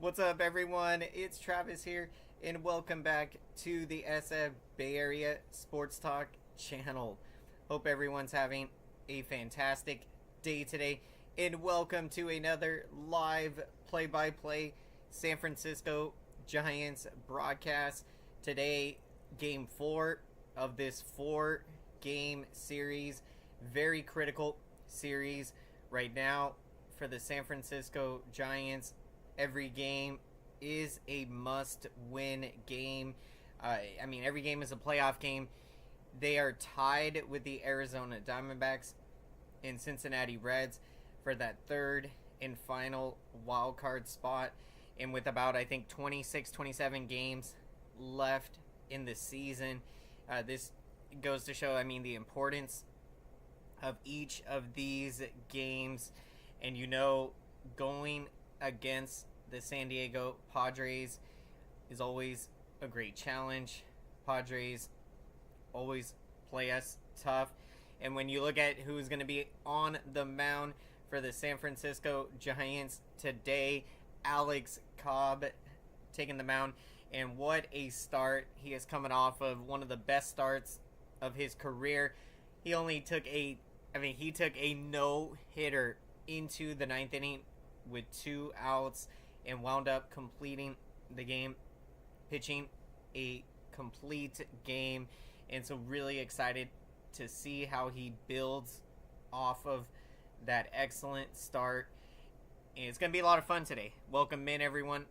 What's up, everyone? It's Travis here, and welcome back to the SF Bay Area SportsTalk channel. Hope everyone's having a fantastic day today, and welcome to another live play-by-play San Francisco Giants broadcast. Today, Game 4 of this 4-game series. Very critical series right now for the San Francisco Giants. Every game is a must-win game. Every game is a playoff game. They are tied with the Arizona Diamondbacks and Cincinnati Reds for that third and final wild card spot. And with about, 26, 27 games left in the season, this goes to show, the importance of each of these games. And going against the San Diego Padres is always a great challenge. Padres always play us tough. And when you look at who's going to be on the mound for the San Francisco Giants today, Alex Cobb taking the mound. And what a start. He is coming off of one of the best starts of his career. He only took a no-hitter into the ninth inning with 2 outs and wound up completing the game, pitching a complete game. And so really excited to see how he builds off of that excellent start. And it's going to be a lot of fun today. Welcome in, everyone.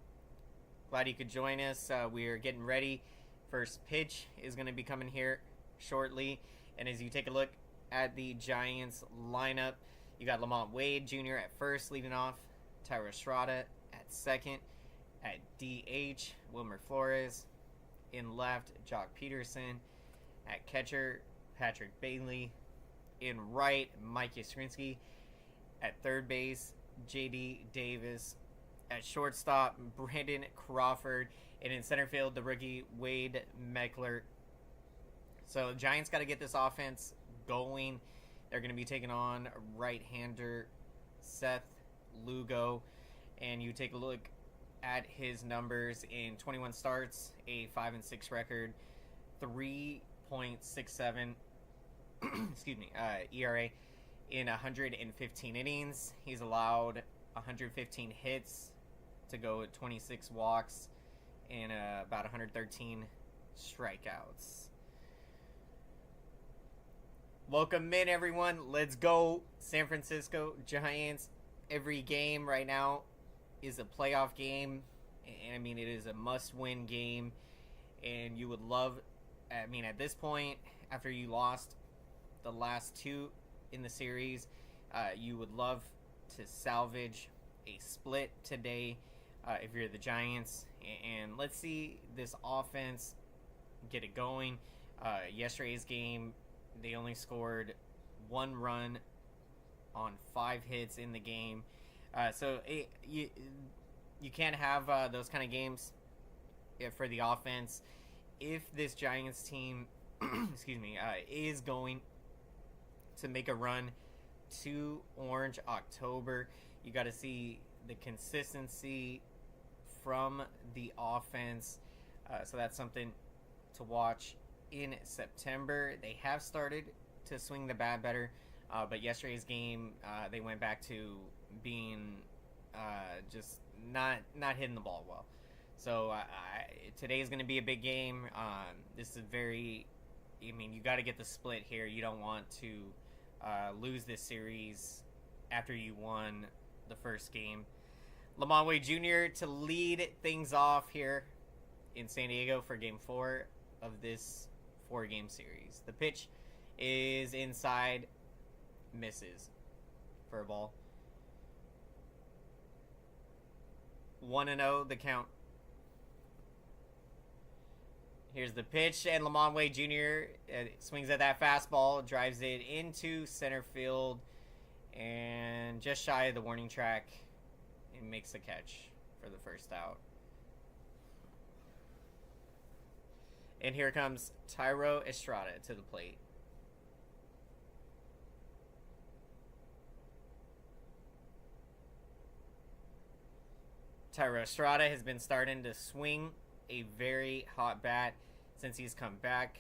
Glad you could join us. We are getting ready. First pitch is going to be coming here shortly. And as you take a look at the Giants lineup, you got Lamont Wade Jr. at first leading off, Thairo Estrada at second, at DH, Wilmer Flores, in left, Jock Peterson, at catcher, Patrick Bailey, in right, Mike Yastrzemski, at third base, JD Davis, at shortstop, Brandon Crawford, and in center field, the rookie Wade Meckler. So the Giants got to get this offense going. They're going to be taking on right-hander Seth Lugo. And you take a look at his numbers in 21 starts, a 5-6 record, 3.67 ERA in 115 innings. He's allowed 115 hits to go at 26 walks and about 113 strikeouts. Welcome in, everyone. Let's go. San Francisco Giants. Every game right now is a playoff game. And it is a must-win game. And you would love, at this point, after you lost the last 2 in the series, you would love to salvage a split today if you're the Giants. And let's see this offense get it going. Yesterday's game, they only scored 1 run on 5 hits in the game. You can't have those kind of games for the offense. If this Giants team is going to make a run to Orange October, you got to see the consistency from the offense. So that's something to watch in September. They have started to swing the bat better, but yesterday's game, they went back to being just not hitting the ball well. So today is going to be a big game. This is you got to get the split here. You don't want to lose this series after you won the first game. Lamont Wade Jr. to lead things off here in San Diego for Game 4 of this 4-game series. The pitch is inside, misses for a ball. 1-0 the count. Here's the pitch, and Lamont Wade Jr. Swings at that fastball, drives it into center field, and just shy of the warning track, and makes the catch for the first out. And here comes Thairo Estrada to the plate. Tyro Estrada has been starting to swing a very hot bat since he's come back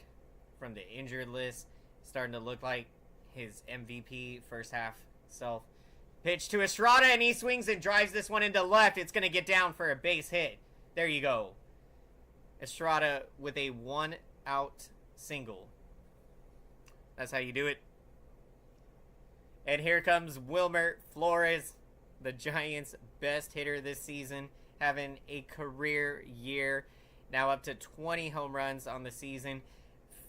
from the injured list. Starting to look like his MVP first half self. Pitch to Estrada, and he swings and drives this one into left. It's going to get down for a base hit. There you go. Estrada with a 1-out single. That's how you do it. And here comes Wilmer Flores, the Giants' best hitter this season, having a career year. Now up to 20 home runs on the season,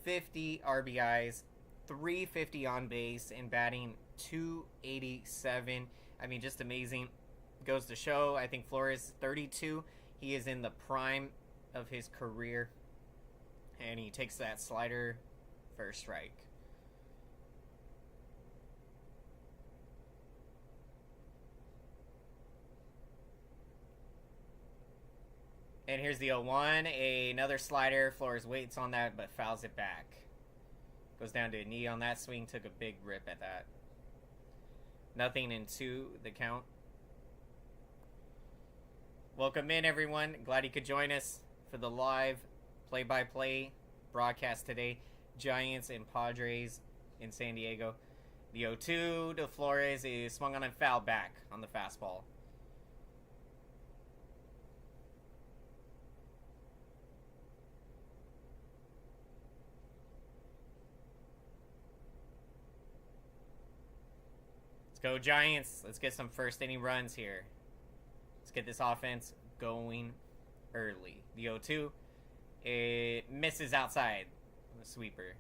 50 RBIs, 350 on base, and batting .287. I mean, just amazing. Goes to show, I think Flores, 32. He is in the prime of his career. And he takes that slider for a strike. And here's the 0-1. Another slider. Flores waits on that, but fouls it back. Goes down to a knee on that swing. Took a big rip at that. 0-2, the count. Welcome in, everyone. Glad you could join us for the live play-by-play broadcast today. Giants and Padres in San Diego. The 0-2 to Flores is swung on and fouled back on the fastball. Go Giants. Let's get some first inning runs here. Let's get this offense going early. The 0-2. It misses outside. The sweeper.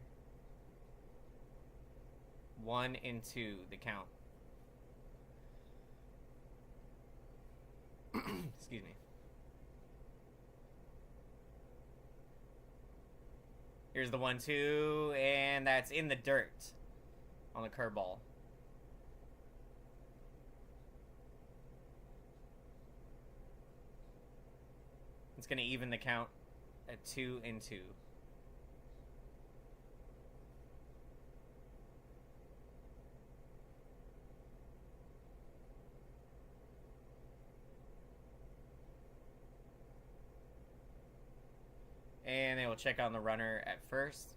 1-2 the count. Excuse me. Here's the 1-2, and that's in the dirt on the curveball. It's going to even the count at 2-2. And they will check on the runner at first.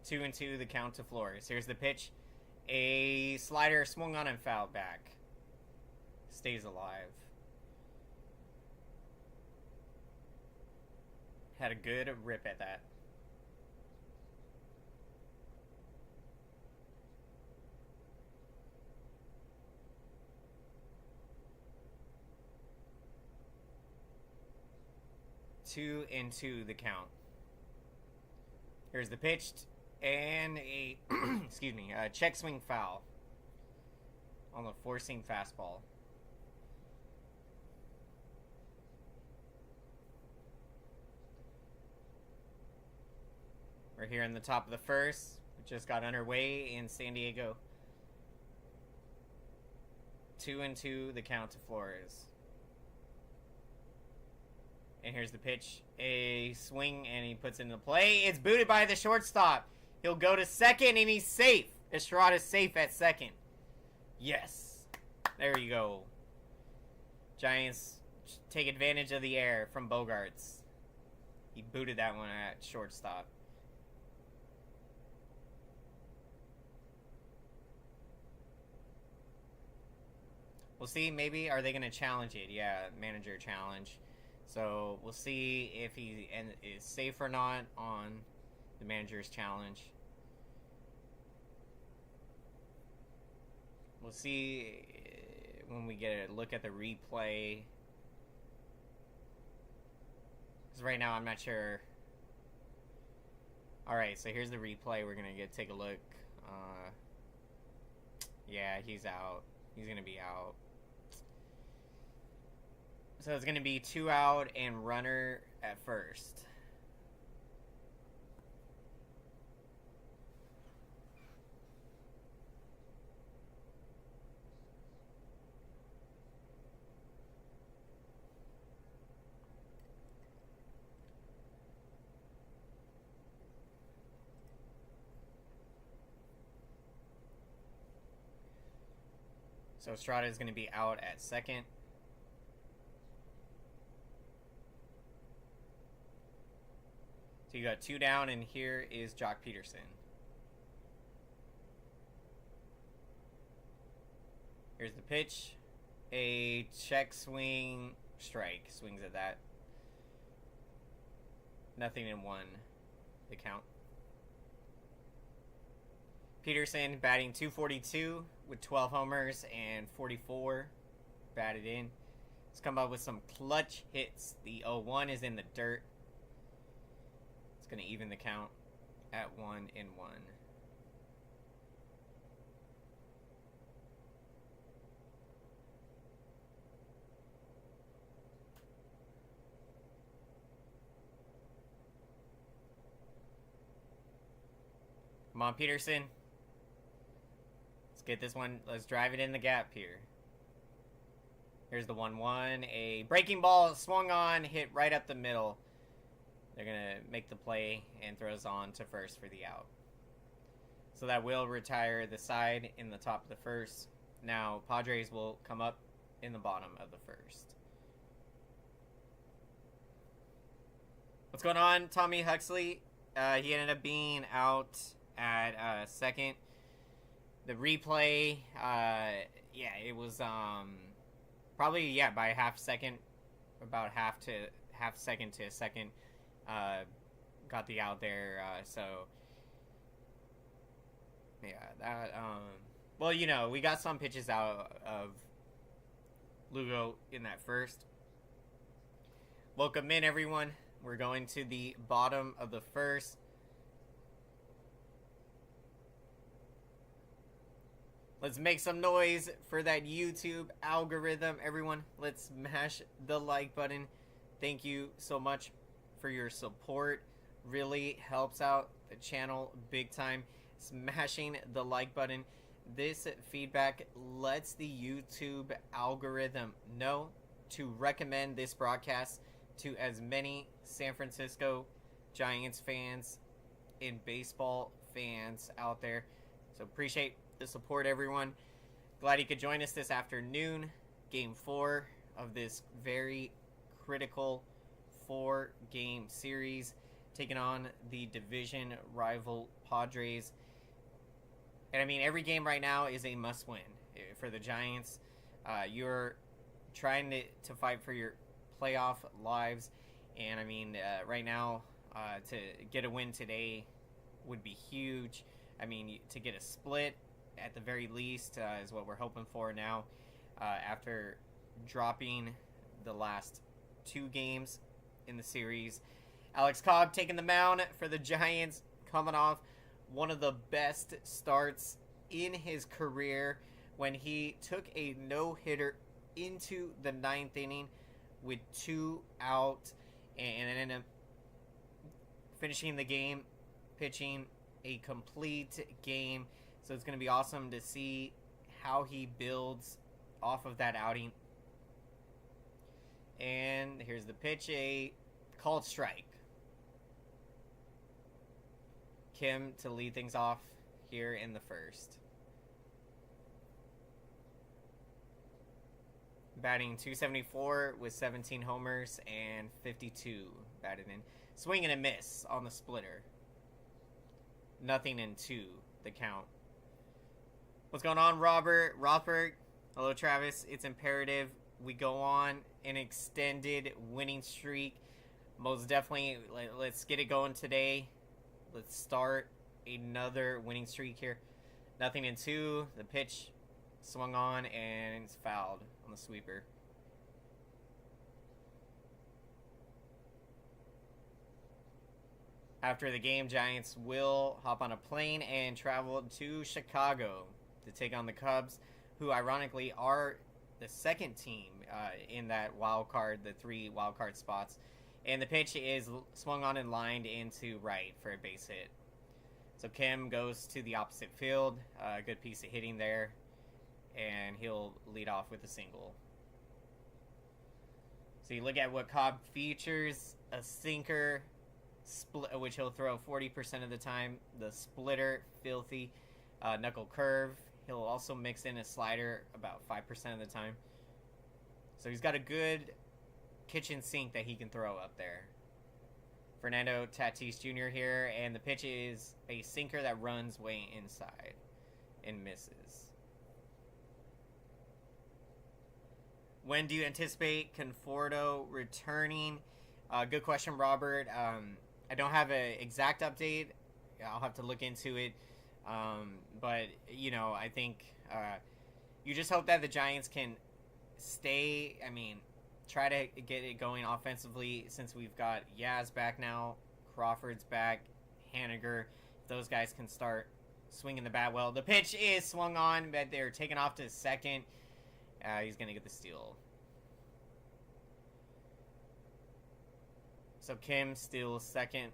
2-2 the count to Flores. Here's the pitch. A slider swung on and fouled back. Stays alive. Had a good rip at that. Two and two the count. Here's the pitch. And a excuse me, a check swing foul on the forcing fastball. We're here in the top of the first. We just got underway in San Diego. 2-2 the count to Flores. And here's the pitch. A swing, and he puts it into play. It's booted by the shortstop. He'll go to second, and he's safe. Estrada's safe at second. Yes. There you go. Giants take advantage of the air from Bogarts. He booted that one at shortstop. We'll see. Maybe are they going to challenge it? Yeah, manager challenge. So we'll see if he is safe or not on the manager's challenge. We'll see when we get a look at the replay. Because right now I'm not sure. Alright, so here's the replay. We're going to take a look. Yeah, he's out. He's going to be out. So it's going to be 2 out and runner at first. So Estrada is going to be out at second. So you got 2 down, and here is Jock Peterson. Here's the pitch. A check swing strike. Swings at that. Nothing in 1. The count. Peterson batting .242 with 12 homers and 44 batted in. He's come up with some clutch hits. The 0-1 is in the dirt. It's going to even the count at 1-1. Come on, Peterson. Let's get this one. Let's drive it in the gap here. Here's the 1-1. A breaking ball swung on, hit right up the middle. They're going to make the play and throws on to first for the out. So that will retire the side in the top of the first. Now, Padres will come up in the bottom of the first. What's going on, Tommy Huxley? He ended up being out at second. The replay, it was probably by a half second, about half second to a second, got the out there. So yeah, that well, we got some pitches out of Lugo in that first. Welcome in, everyone. We're going to the bottom of the first. Let's make some noise for that YouTube algorithm, everyone. Let's smash the like button. Thank you so much for your support. Really helps out the channel big time. Smashing the like button. This feedback lets the YouTube algorithm know to recommend this broadcast to as many San Francisco Giants fans and baseball fans out there. So appreciate the support, everyone. Glad you could join us this afternoon. Game 4 of this very critical 4-game series, taking on the division rival Padres. And I mean, every game right now is a must-win for the Giants. You're trying to fight for your playoff lives, and I mean, right now, to get a win today would be huge. I mean, to get a split at the very least is what we're hoping for now, after dropping the last 2 games in the series. Alex Cobb taking the mound for the Giants, coming off one of the best starts in his career when he took a no-hitter into the 9th inning with 2 out, and ended up finishing the game, pitching a complete game. So it's going to be awesome to see how he builds off of that outing. And here's the pitch, a called strike. Kim to lead things off here in the first. Batting .274 with 17 homers and 52 batted in. Swing and a miss on the splitter. Nothing in 2, the count. What's going on, Robert? Hello, Travis. It's imperative we go on an extended winning streak. Most definitely, let's get it going today. Let's start another winning streak here. Nothing in 2. The pitch swung on and it's fouled on the sweeper. After the game, Giants will hop on a plane and travel to Chicago to take on the Cubs, who ironically are the second team in that wild card, the 3 wild card spots. And the pitch is swung on and lined into right for a base hit. So Kim goes to the opposite field. Good piece of hitting there. And he'll lead off with a single. So you look at what Cobb features: a sinker, which he'll throw 40% of the time. The splitter, filthy. Knuckle curve, He'll also mix in a slider about 5% of the time. So he's got a good kitchen sink that he can throw up there. Fernando Tatis Jr. here, and the pitch is a sinker that runs way inside and misses. When do you anticipate Conforto returning? Good question, Robert. I don't have an exact update. I'll have to look into it. But, I think you just hope that the Giants can stay, try to get it going offensively since we've got Yaz back now, Crawford's back, Haniger. Those guys can start swinging the bat well. The pitch is swung on, but they're taken off to second. He's going to get the steal. So Kim steals second.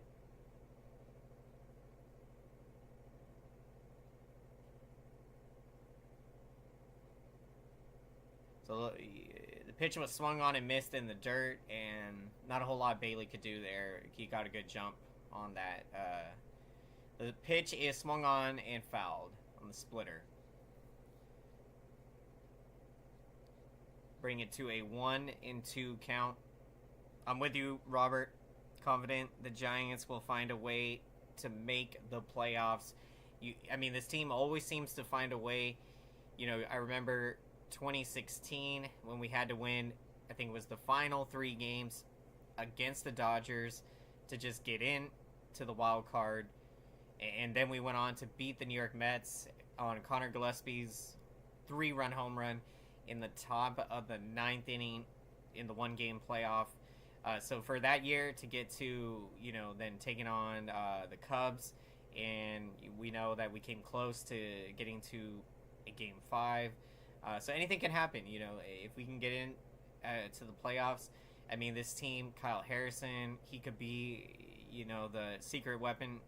So the pitch was swung on and missed in the dirt, and not a whole lot Bailey could do there. He got a good jump on that. The pitch is swung on and fouled on the splitter. Bring it to a 1-2 count. I'm with you, Robert. Confident the Giants will find a way to make the playoffs. This team always seems to find a way. I remember 2016 when we had to win, I think it was the final 3 games against the Dodgers to just get in to the wild card. And then we went on to beat the New York Mets on Connor Gillespie's 3-run home run in the top of the 9th inning in the 1-game playoff. So for that year to get to, then taking on the Cubs, and we know that we came close to getting to a Game 5. So anything can happen, if we can get in to the playoffs. This team, Kyle Harrison, he could be, the secret weapon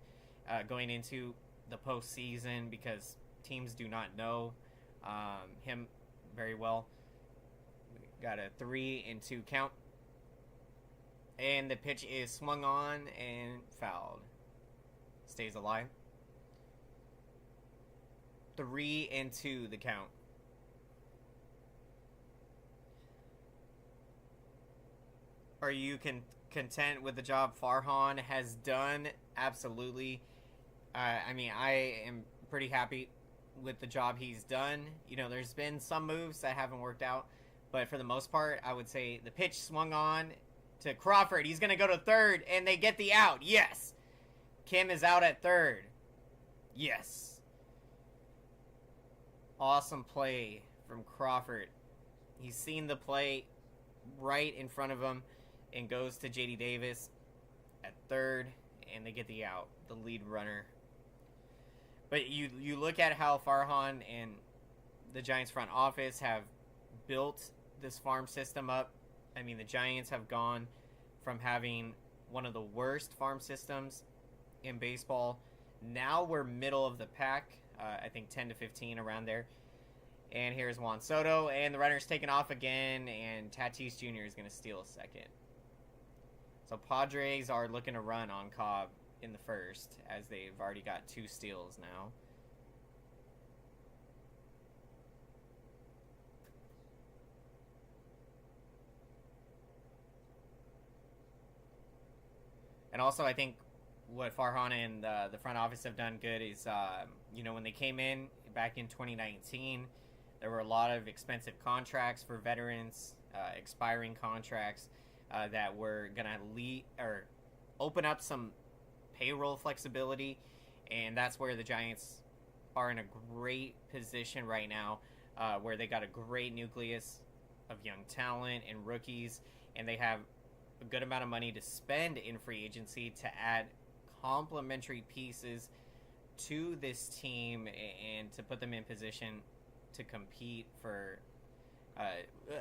going into the postseason because teams do not know him very well. We got a 3-2 count. And the pitch is swung on and fouled. Stays alive. 3-2 the count. Are you content with the job Farhan has done? Absolutely. I am pretty happy with the job he's done. There's been some moves that haven't worked out, but for the most part, I would say the pitch swung on to Crawford. He's going to go to third, and they get the out. Yes. Kim is out at third. Yes. Awesome play from Crawford. He's seen the play right in front of him and goes to J.D. Davis at third, and they get the out, the lead runner. But you look at how Farhan and the Giants front office have built this farm system up. The Giants have gone from having one of the worst farm systems in baseball. Now we're middle of the pack, I think 10 to 15 around there. And here's Juan Soto, and the runner's taken off again, and Tatis Jr. is going to steal a second. So Padres are looking to run on Cobb in the first, as they've already got 2 steals now. And also, I think what Farhan and the front office have done good is, when they came in back in 2019, there were a lot of expensive contracts for veterans, expiring contracts that were going to open up some payroll flexibility, and that's where the Giants are in a great position right now, where they got a great nucleus of young talent and rookies, and they have a good amount of money to spend in free agency to add complementary pieces to this team and to put them in position to compete for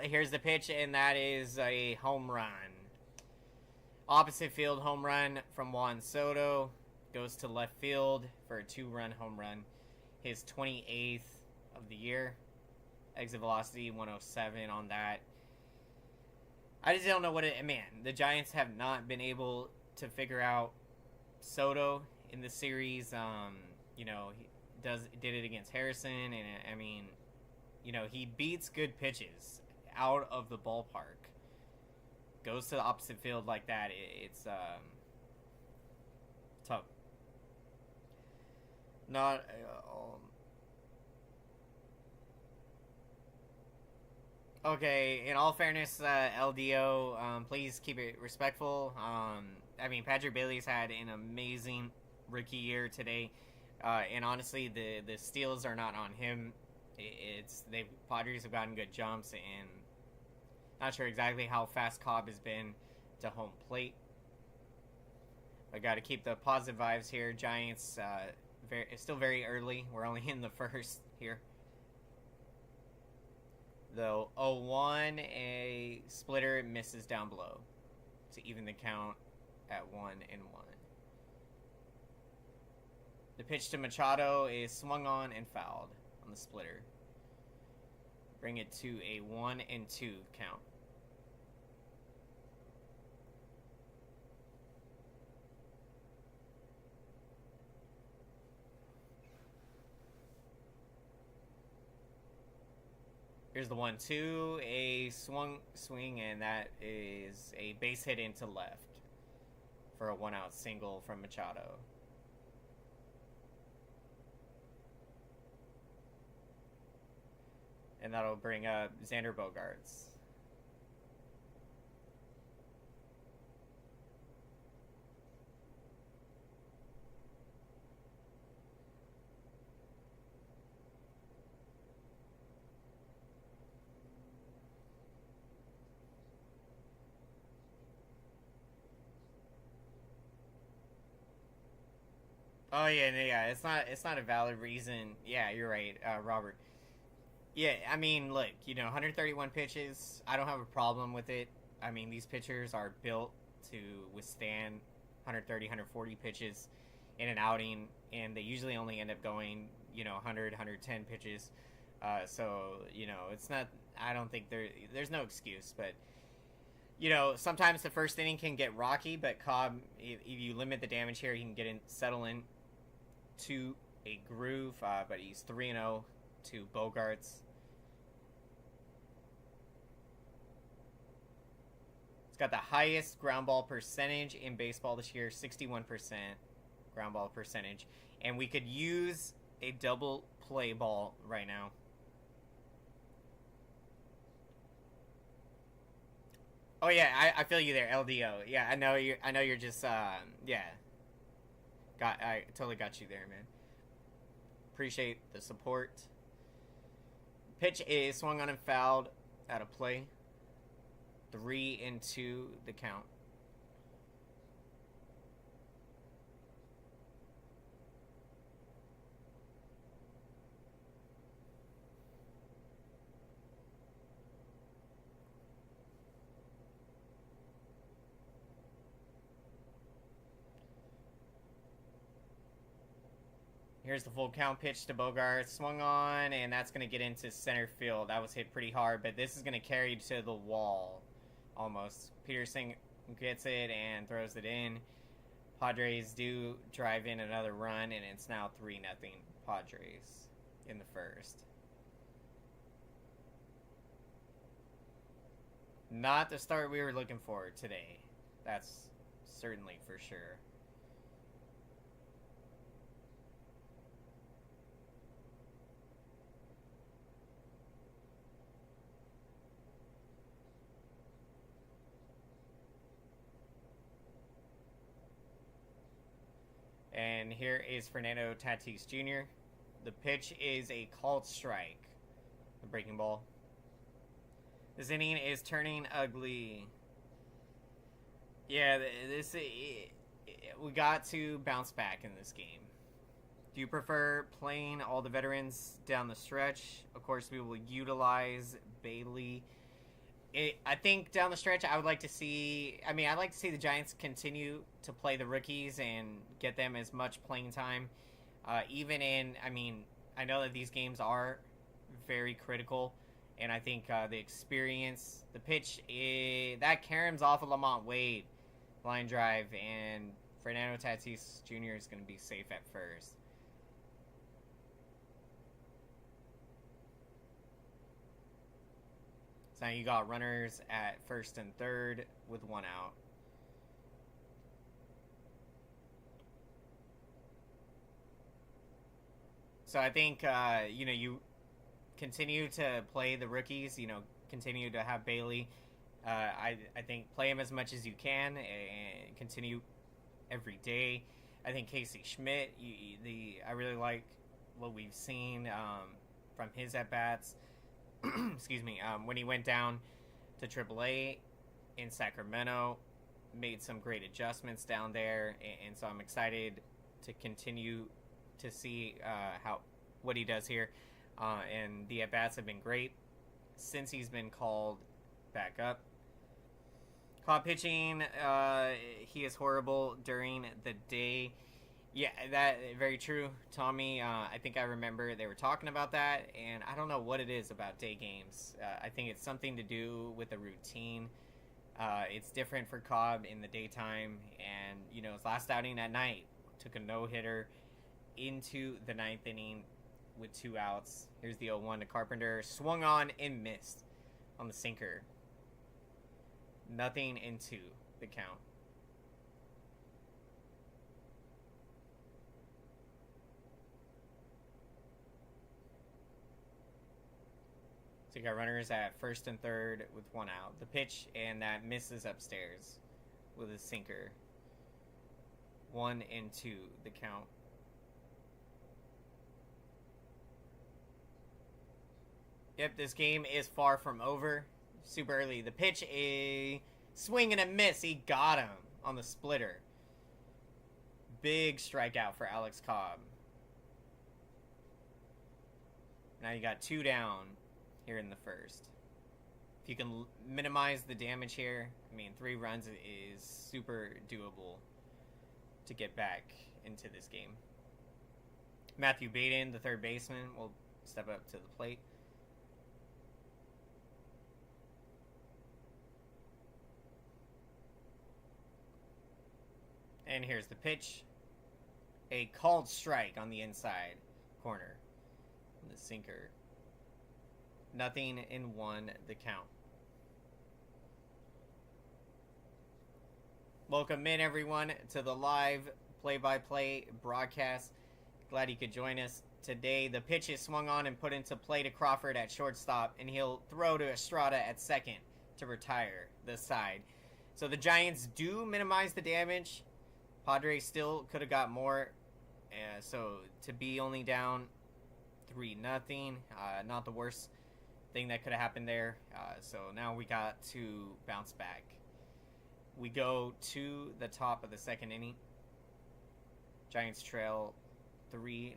here's the pitch, and that is a home run. Opposite field home run from Juan Soto. Goes to left field for a 2-run home run. His 28th of the year. Exit velocity 107 on that. I just don't know the Giants have not been able to figure out Soto in the series. did it against Harrison, and I mean, he beats good pitches out of the ballpark. Goes to the opposite field like that. It's tough. Not. Okay, in all fairness, LDO, please keep it respectful. I mean, Patrick Bailey's had an amazing rookie year today, and honestly, the steals are not on him. Padres have gotten good jumps, and not sure exactly how fast Cobb has been to home plate. I got to keep the positive vibes here. Giants, it's still very early. We're only in the first here. Though 0-1, a splitter misses down below to even the count at 1-1. The pitch to Machado is swung on and fouled on the splitter. Bring it to a 1-2 count. Here's the 1-2, a swing, and that is a base hit into left for a 1-out single from Machado. And that'll bring up Xander Bogaerts. Oh yeah. It's not a valid reason. Yeah, you're right, Robert. Yeah, I mean, look, 131 pitches. I don't have a problem with it. I mean, these pitchers are built to withstand 130, 140 pitches in an outing, and they usually only end up going, 100, 110 pitches. So it's not. I don't think there's no excuse, but. Sometimes the first inning can get rocky, but Cobb, if you limit the damage here, he can settle in to a groove, but he's 3-0 to Bogaerts. He's got the highest ground ball percentage in baseball this year, 61% ground ball percentage, and we could use a double play ball right now. Oh yeah, I feel you there, LDO. Yeah, I know you're just yeah. I totally got you there, man. Appreciate the support. Pitch is swung on and fouled out of play. 3-2 the count. Here's the full count pitch to Bogaerts. Swung on, and that's going to get into center field. That was hit pretty hard, but this is going to carry to the wall almost. Peterson gets it and throws it in. Padres do drive in another run, and it's now 3-0 Padres in the first. Not the start we were looking for today. That's certainly for sure. And here is Fernando Tatis Jr. The pitch is a called strike. The breaking ball. This inning is turning ugly. Yeah, we got to bounce back in this game. Do you prefer playing all the veterans down the stretch? Of course, we will utilize Bailey. I think down the stretch, I would like to see. I mean, I'd like to see the Giants continue to play the rookies and get them as much playing time. Even in, I mean, I know that these games are very critical, and I think the experience, the pitch, that caroms off of Lamont Wade, line drive, and Fernando Tatis Jr. is going to be safe at first. So now you got runners at first and third with one out. So I think, you continue to play the rookies, continue to have Bailey. I think play him as much as you can and continue every day. I think Casey Schmidt, I really like what we've seen from his at-bats. Excuse me, when he went down to AAA in Sacramento, made some great adjustments down there, and so I'm excited to continue to see what he does here. And the at-bats have been great since he's been called back up. Cobb pitching, he is horrible during the day. Yeah, that very true, Tommy. I think I remember they were talking about that, and I don't know what it is about day games. I think it's something to do with the routine. It's different for Cobb in the daytime, and his last outing at night took a no-hitter into the ninth inning with 2 outs. Here's the 0-1 to Carpenter, swung on and missed on the sinker. Nothing into the count. So you got runners at first and third with 1 out. The pitch, and that misses upstairs with a sinker. 1-2 the count. Yep, this game is far from over. Super early. The pitch, a swing and a miss. He got him on the splitter. Big strikeout for Alex Cobb. Now you got 2 down here in the first. If you can minimize the damage here, 3 runs is super doable to get back into this game. Matthew Baden, the third baseman, will step up to the plate. And here's the pitch. A called strike on the inside corner. The sinker. 0-1 the count. Welcome in, everyone, to the live play-by-play broadcast. Glad you could join us today. The pitch is swung on and put into play to Crawford at shortstop, and he'll throw to Estrada at second to retire the side. So the Giants do minimize the damage. Padres still could have got more. So to be only down 3-0, not the worst thing that could have happened there. So now we got to bounce back. We go to the top of the second inning. Giants trail 3-0.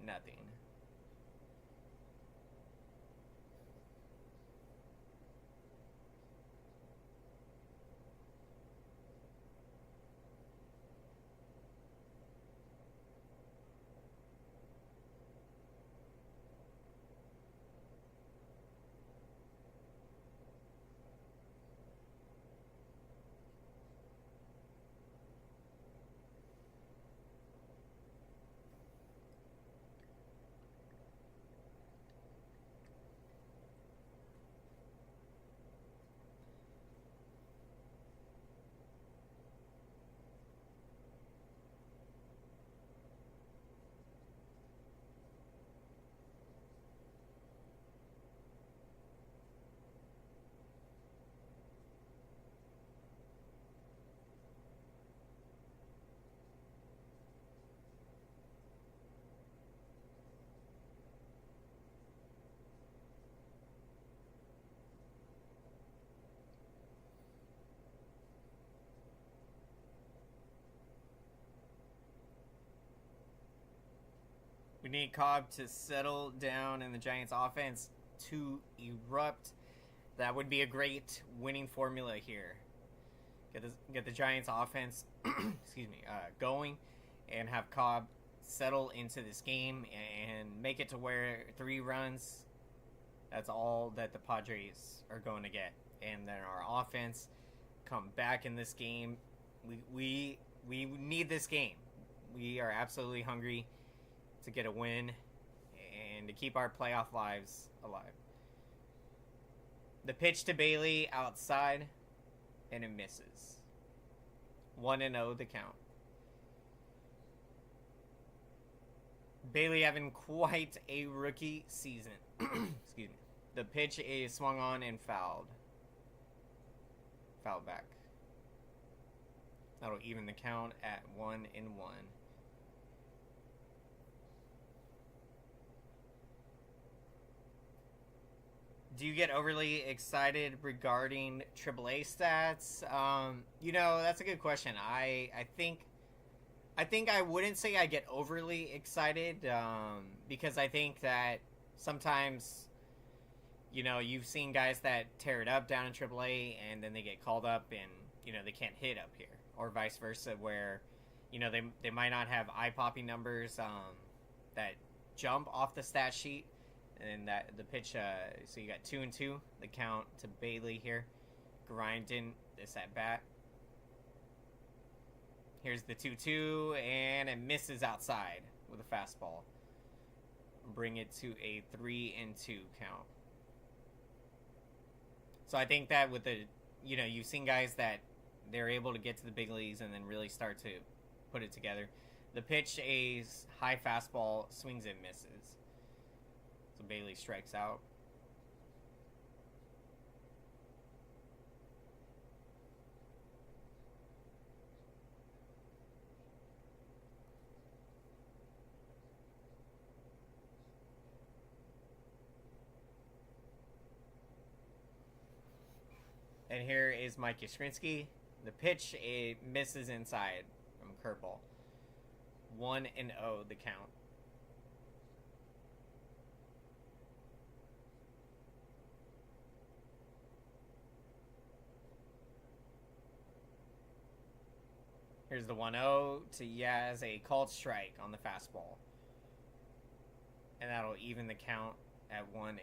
We need Cobb to settle down and the Giants offense to erupt. That would be a great winning formula here. Get the Giants offense going, and have Cobb settle into this game and make it to where 3 runs, that's all that the Padres are going to get. And then our offense come back in this game. We need this game. We are absolutely hungry to get a win and to keep our playoff lives alive. The pitch to Bailey outside, and it misses. 1-0 the count. Bailey having quite a rookie season. Excuse me. The pitch is swung on and fouled. Fouled back. That'll even the count at 1-1. Do you get overly excited regarding AAA stats? That's a good question. I think I wouldn't say I get overly excited because I think that sometimes, you've seen guys that tear it up down in AAA and then they get called up and, they can't hit up here. Or vice versa where, they might not have eye-popping numbers that jump off the stat sheet. And that the pitch, so you got 2-2, the count to Bailey here. Grinding this at bat. Here's the 2-2, and it misses outside with a fastball. Bring it to a 3-2 count. So I think that with the, you've seen guys that they're able to get to the big leagues and then really start to put it together. The pitch, a high fastball, swings and misses. So Bailey strikes out. And here is Mike Yastrzemski. The pitch, it misses inside from curveball. 1-0 the count. Here's the 1-0 to Yaz, a called strike on the fastball. And that'll even the count at 1-1.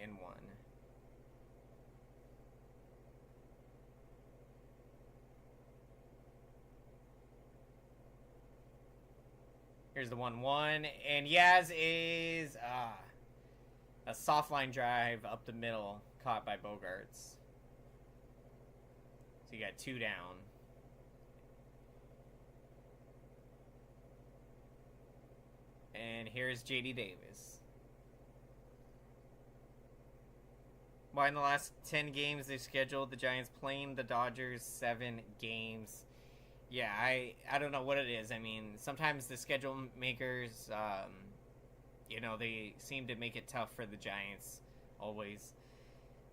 Here's the 1-1, and Yaz is a soft line drive up the middle, caught by Bogarts. So you got 2 down. And here's JD Davis. Well, in the last 10 games they've scheduled, the Giants playing the Dodgers 7 games. Yeah, I don't know what it is. I mean, sometimes the schedule makers, they seem to make it tough for the Giants, always.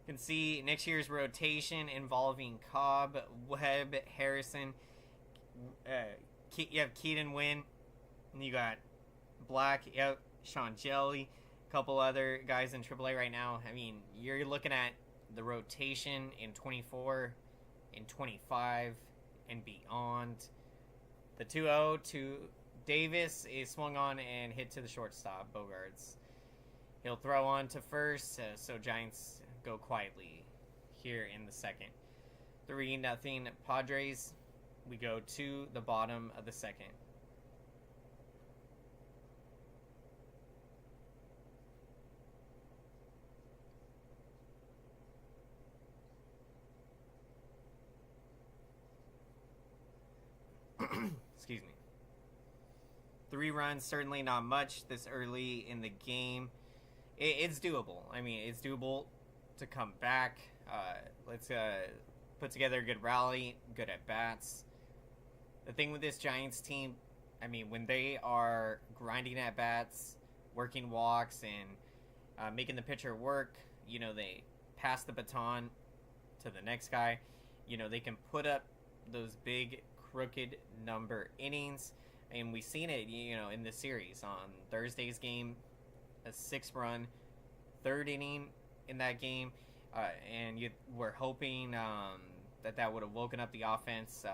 You can see next year's rotation involving Cobb, Webb, Harrison. You have Keaton Wynn, and you got Black, Sean Jelly, a couple other guys in AAA right now. I mean, you're looking at the rotation in 24, in 25, and beyond. The 2-0 to Davis is swung on and hit to the shortstop, Bogarts. He'll throw on to first, so Giants go quietly here in the second. 3-0 Padres. We go to the bottom of the second. Excuse me. 3 runs, certainly not much this early in the game. It's doable. I mean, it's doable to come back. Let's put together a good rally, good at bats. The thing with this Giants team, I mean, when they are grinding at bats, working walks, and making the pitcher work, they pass the baton to the next guy. They can put up those big crooked number innings, and we've seen it in the series. On Thursday's game, a 6-run 3rd inning in that game, and we're hoping that would have woken up the offense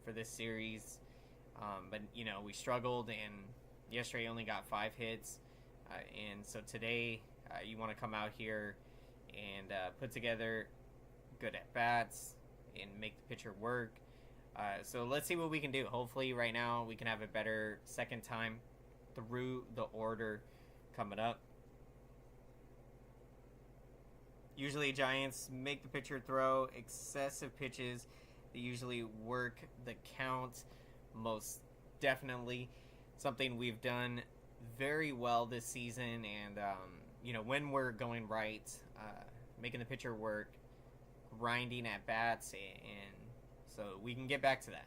for this series, but we struggled, and yesterday only got 5 hits, and so today you want to come out here and put together good at bats and make the pitcher work. So let's see what we can do. Hopefully right now we can have a better second time through the order coming up. Usually Giants make the pitcher throw excessive pitches. They usually work the count, most definitely. Something we've done very well this season. And, when we're going right, making the pitcher work, grinding at bats, and so we can get back to that.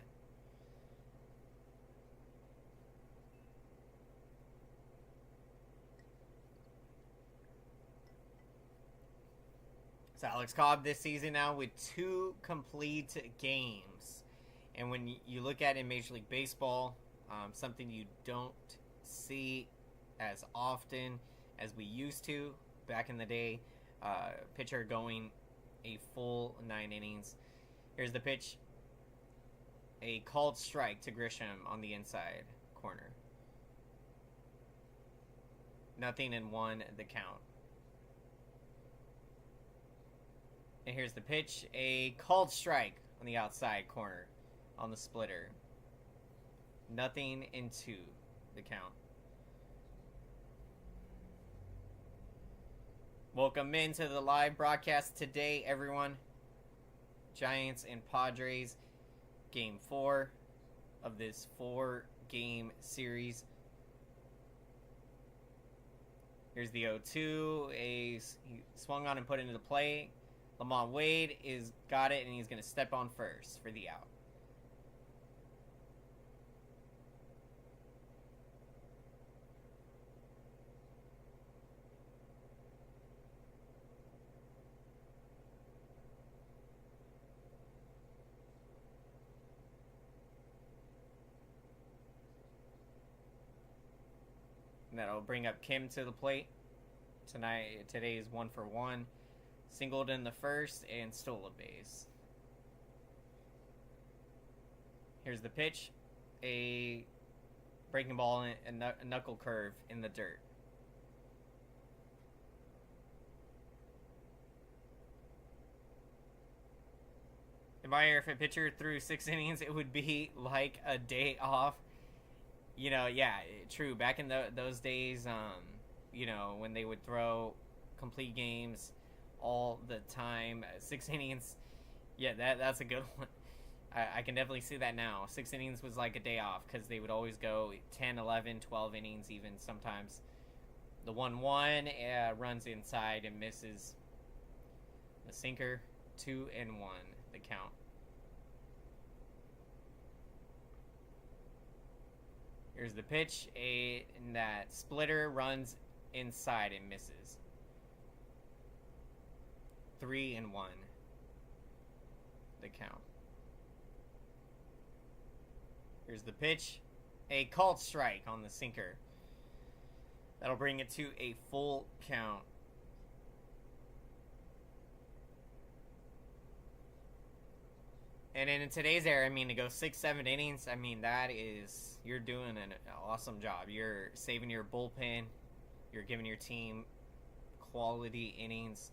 So Alex Cobb this season now with 2 complete games. And when you look at it in Major League Baseball, something you don't see as often as we used to back in the day, pitcher going a full 9 innings. Here's the pitch. A called strike to Grisham on the inside corner. 0-1 the count. And here's the pitch. A called strike on the outside corner on the splitter. 0-2 the count. Welcome into the live broadcast today, everyone. Giants and Padres, Game 4 of this 4-game series. Here's the 0-2. He swung on and put into the play. Lamont Wade got it, and he's going to step on first for the out. And that'll bring up Kim to the plate. Today is 1 for 1. Singled in the first and stole a base. Here's the pitch. A breaking ball and a knuckle curve in the dirt. In my ear, if a pitcher threw 6 innings, it would be like a day off. Yeah, true. Back in those days, when they would throw complete games all the time, 6 innings, yeah, that's a good one. I can definitely see that now. 6 innings was like a day off because they would always go 10, 11, 12 innings even sometimes. The 1-1 runs inside and misses. The sinker, 2-1, the count. Here's the pitch. And that splitter runs inside and misses. 3-1, the count. Here's the pitch. A called strike on the sinker. That'll bring it to a full count. And in today's era, to go 6-7 innings, you're doing an awesome job. You're saving your bullpen. You're giving your team quality innings.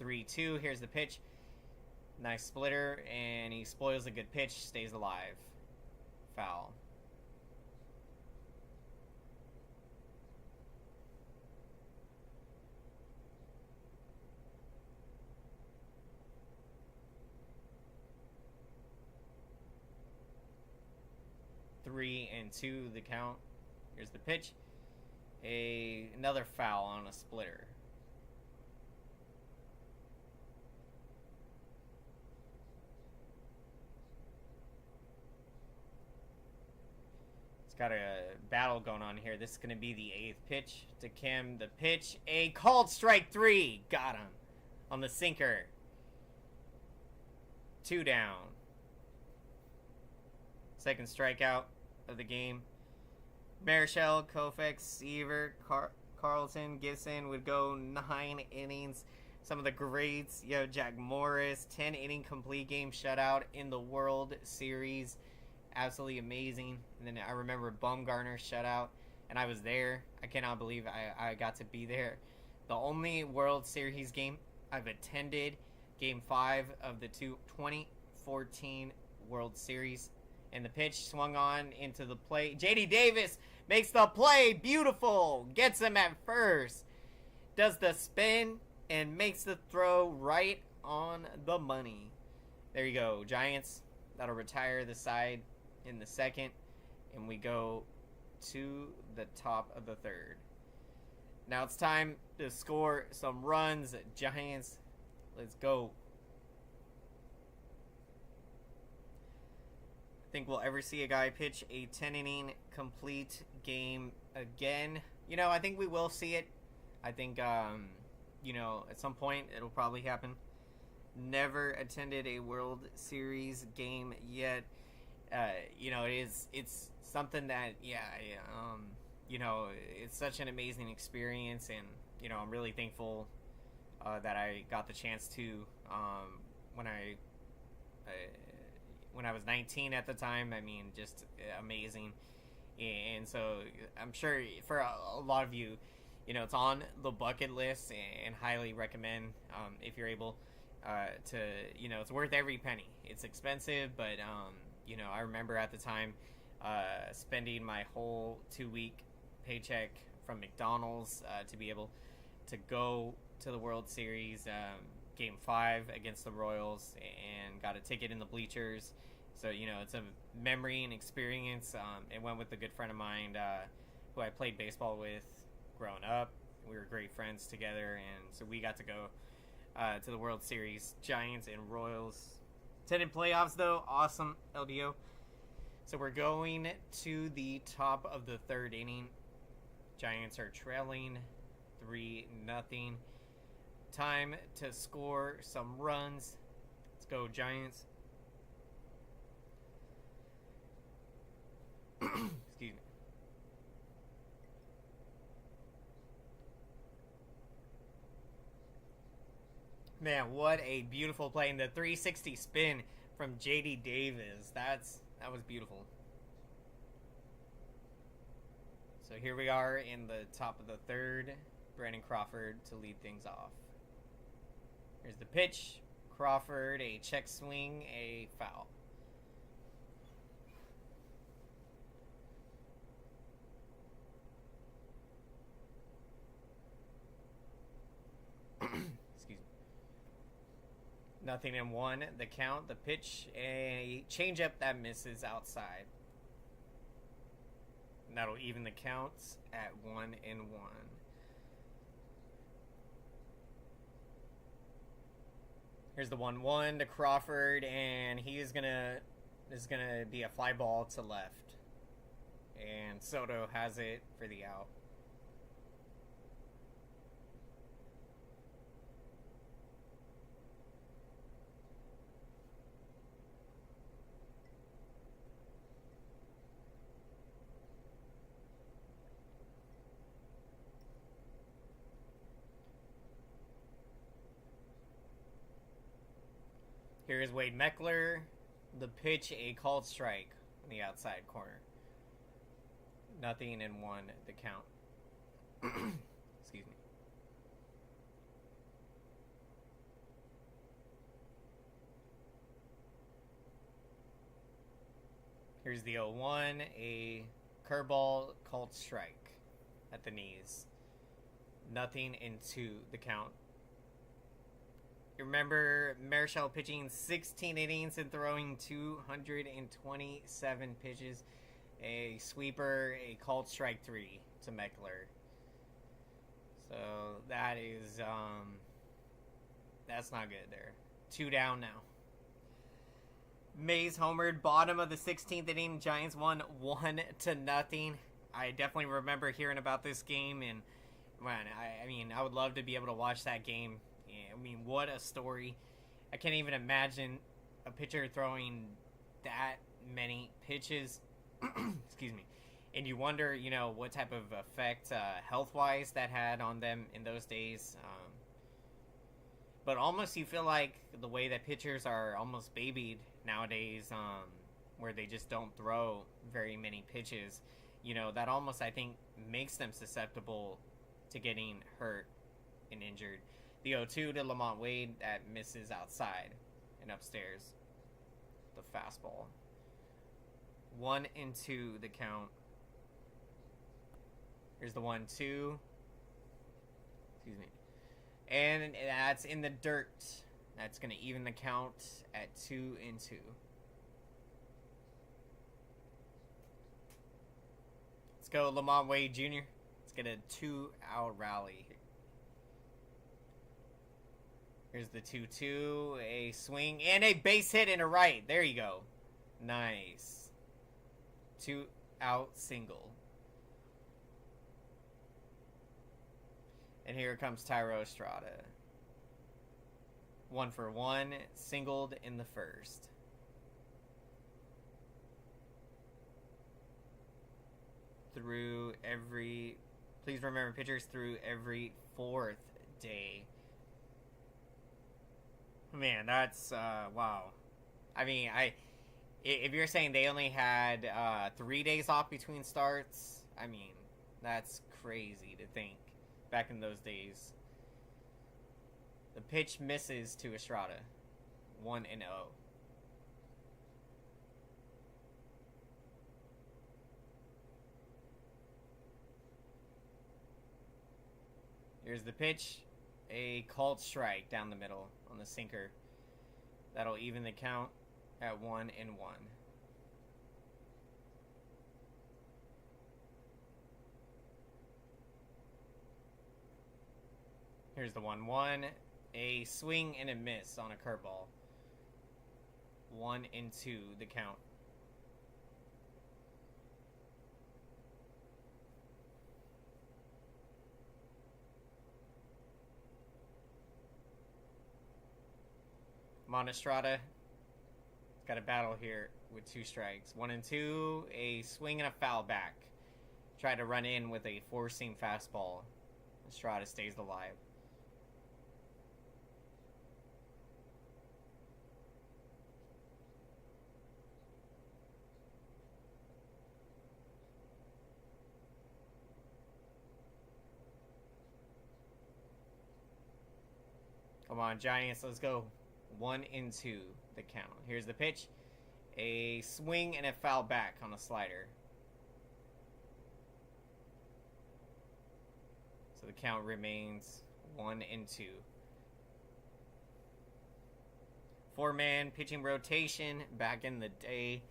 3-2. Here's the pitch. Nice splitter, and he spoils a good pitch. Stays alive. Foul. Three and 2 the count. Here's the pitch. Another foul on a splitter. It's got a battle going on here. This is going to be the 8th pitch to Kim. The pitch, a called strike 3. Got him on the sinker. 2 down. Second strikeout of the game. Marichal, Koufax, Seaver, Carlton, Gibson would go 9 innings. Some of the greats, Jack Morris, 10-inning complete game shutout in the World Series. Absolutely amazing. And then I remember Bumgarner shutout, and I was there. I cannot believe I got to be there. The only World Series game I've attended, Game 5 of the 2014 World Series. And the pitch swung on into the plate. J.D. Davis makes the play. Beautiful. Gets him at first. Does the spin. and makes the throw right on the money. There you go, Giants. That'll retire the side in the second, and we go to the top of the third. Now it's time to score some runs. Giants, let's go. Think we'll ever see a guy pitch a 10-inning complete game again. I think we will see it. I think, at some point it'll probably happen. Never attended a World Series game yet. It's something that, it's such an amazing experience, and, I'm really thankful that I got the chance to, when I was 19 at the time. I mean, just amazing. And so I'm sure for a lot of you, it's on the bucket list, and highly recommend if you're able to, it's worth every penny. It's expensive, but, I remember at the time spending my whole 2-week paycheck from McDonald's to be able to go to the World Series Game 5 against the Royals, and got a ticket in the bleachers. So, it's a memory and experience. It went with a good friend of mine who I played baseball with growing up. We were great friends together, and so we got to go to the World Series, Giants and Royals. 10 in playoffs, though. Awesome, LDO. So we're going to the top of the third inning. Giants are trailing 3-0. Time to score some runs. Let's go, Giants. Excuse me. Man, what a beautiful play. And the 360 spin from J.D. Davis. That was beautiful. So here we are in the top of the third. Brandon Crawford to lead things off. Here's the pitch. Crawford, a check swing, a foul. Excuse me. 0-1. The count. The pitch. A changeup that misses outside. And that'll even the counts at 1-1. Here's the 1-1 to Crawford, and he is gonna be a fly ball to left. And Soto has it for the out. Here is Wade Meckler. The pitch, a called strike on the outside corner. 0-1, the count. Excuse me. Here's the 0-1, a curveball called strike at the knees. 0-2, the count. You remember Marichal pitching 16 innings and throwing 227 pitches. A sweeper, a called strike 3 to Meckler. So that is, that's not good there. 2 down now. Mays homered, bottom of the 16th inning. Giants won 1-0. I definitely remember hearing about this game, and man, I would love to be able to watch that game. I mean, what a story. I can't even imagine a pitcher throwing that many pitches. Excuse me. And you wonder, what type of effect health-wise that had on them in those days. But almost you feel like the way that pitchers are almost babied nowadays, where they just don't throw very many pitches, that almost, I think, makes them susceptible to getting hurt and injured. The 0-2 to Lamont Wade that misses outside and upstairs. The fastball. 1-2 the count. Here's the 1-2. Excuse me. And that's in the dirt. That's going to even the count at 2-2. Let's go, Lamont Wade Jr. Let's get a 2-out rally. Here's the 2-2. A swing and a base hit and a right. There you go. Nice. 2-out single. And here comes Tyro Estrada. 1-for-1, singled in the first. Please remember, pitchers through every 4th day. Man, that's, wow. I mean, if you're saying they only had 3 days off between starts, I mean, that's crazy to think back in those days. The pitch misses to Estrada. 1-0. Here's the pitch. A called strike down the middle on the sinker. That'll even the count at 1-1. Here's the 1-1. A swing and a miss on a curveball. 1-2 the count. Estrada got a battle here with 2 strikes. 1-2. A swing and a foul back. Tried to run in with a 4-seam fastball. Estrada stays alive. Come on, Giants, let's go. 1-2 the count. Here's the pitch. A swing and a foul back on a slider. So the count remains 1-2. 4-man pitching rotation back in the day.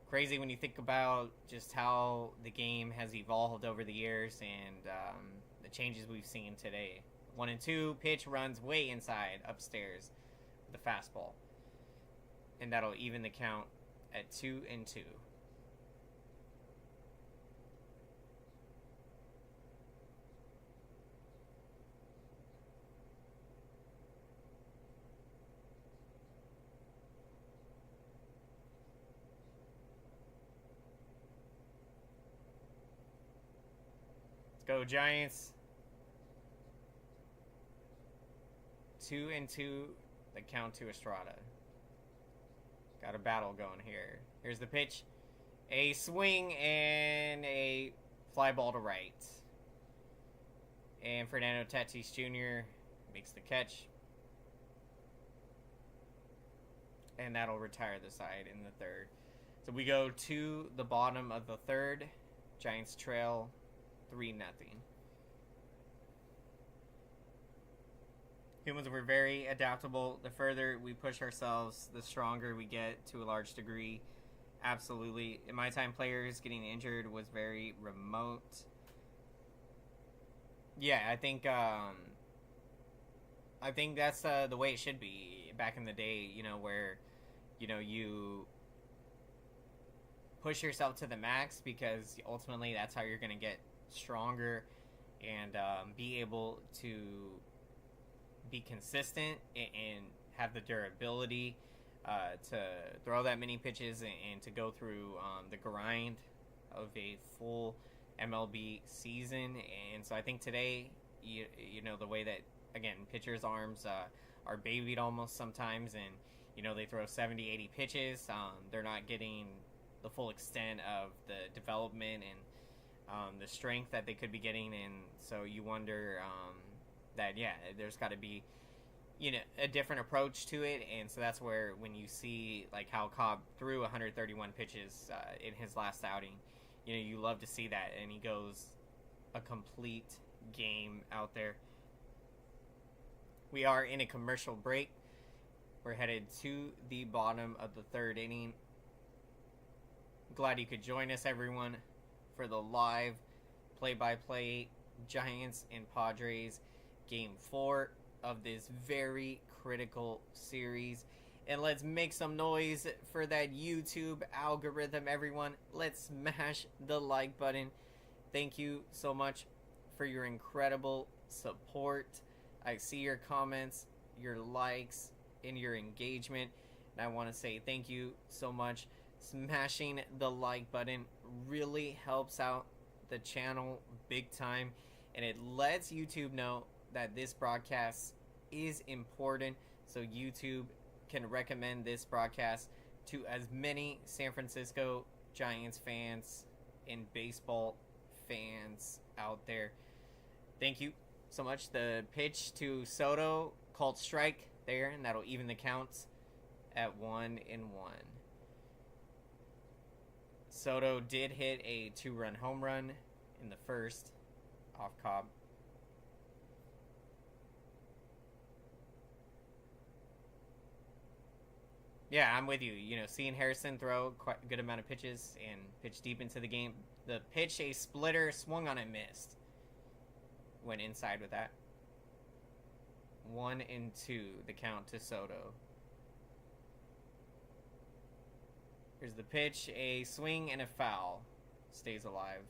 Crazy when you think about just how the game has evolved over the years and the changes we've seen today. 1-2, pitch runs way inside, upstairs, with the fastball. And that'll even the count at 2-2. Let's go, Giants. 2-2 the count to Estrada. Got a battle going here. Here's the pitch. A swing and a fly ball to right. And Fernando Tatis Jr. makes the catch. And that'll retire the side in the third. So we go to the bottom of the third. Giants trail 3-0. Humans were very adaptable. The further we push ourselves, the stronger we get to a large degree. Absolutely. In my time, players getting injured was very remote. Yeah, I think that's the way it should be back in the day, where, you push yourself to the max because ultimately that's how you're going to get stronger and be able to be consistent and have the durability to throw that many pitches and to go through the grind of a full MLB season. And so I think today, the way that, again, pitchers' arms are babied almost sometimes, and, they throw 70, 80 pitches. They're not getting the full extent of the development and the strength that they could be getting. And so you wonder that, yeah, there's got to be, a different approach to it. And so that's where when you see, like, how Cobb threw 131 pitches in his last outing, you love to see that. And he goes a complete game out there. We are in a commercial break. We're headed to the bottom of the third inning. Glad you could join us, everyone, for the live play-by-play Giants and Padres Game 4 of this very critical series. And let's make some noise for that YouTube algorithm, everyone. Let's smash the like button. Thank you so much for your incredible support. I see your comments, your likes, and your engagement. And I want to say thank you so much. Smashing the like button really helps out the channel big time. And it lets YouTube know that this broadcast is important. So YouTube can recommend this broadcast to as many San Francisco Giants fans and baseball fans out there. Thank you so much. The pitch to Soto, called strike there, and that'll even the counts at 1-1. Soto did hit a 2-run home run in the first off Cobb. Yeah, I'm with you. You know, seeing Harrison throw quite a good amount of pitches and pitch deep into the game. The pitch, a splitter, swung on it, missed. Went inside with that. 1-2, the count to Soto. Here's the pitch, a swing and a foul. Stays alive.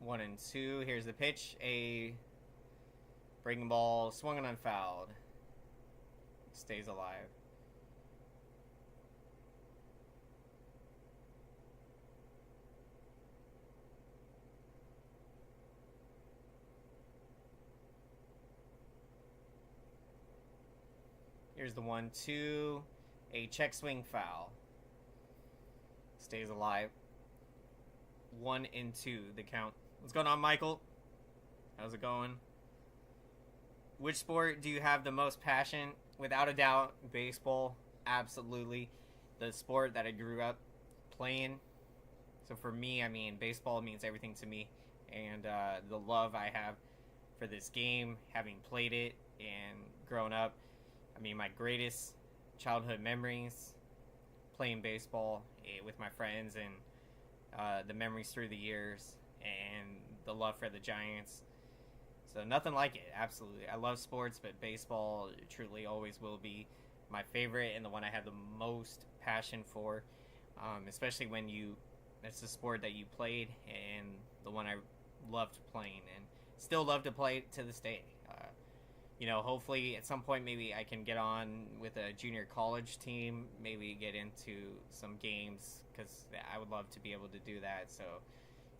One and two. Here's the pitch. A breaking ball swung and unfouled. Stays alive. Here's the 1-2. A check swing foul. Stays alive. 1-2, the count. What's going on, Michael? How's it going? Which sport do you have the most passion? Without a doubt, baseball. Absolutely. The sport that I grew up playing. So for me, I mean, baseball means everything to me. And the love I have for this game, having played it and grown up. I mean, my greatest childhood memories playing baseball with my friends and the memories through the years and the love for the Giants. So nothing like it, absolutely. I love sports, but baseball truly always will be my favorite and the one I have the most passion for, especially when it's the sport that you played and the one I loved playing and still love to play to this day. You know, hopefully at some point maybe I can get on with a junior college team, maybe get into some games because I would love to be able to do that. So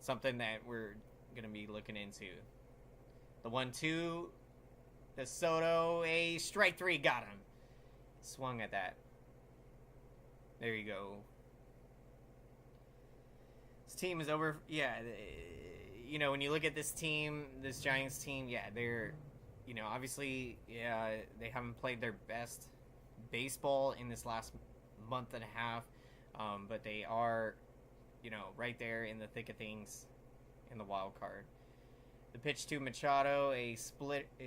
something that we're going to be looking into. The 1-2, the Soto, a strike three, got him. Swung at that. There you go. This team is over. Yeah, you know, when you look at this team, this Giants team, yeah, they're, you know, obviously, yeah, they haven't played their best baseball in this last month and a half, but they are, you know, right there in the thick of things in the wild card. The pitch to Machado, a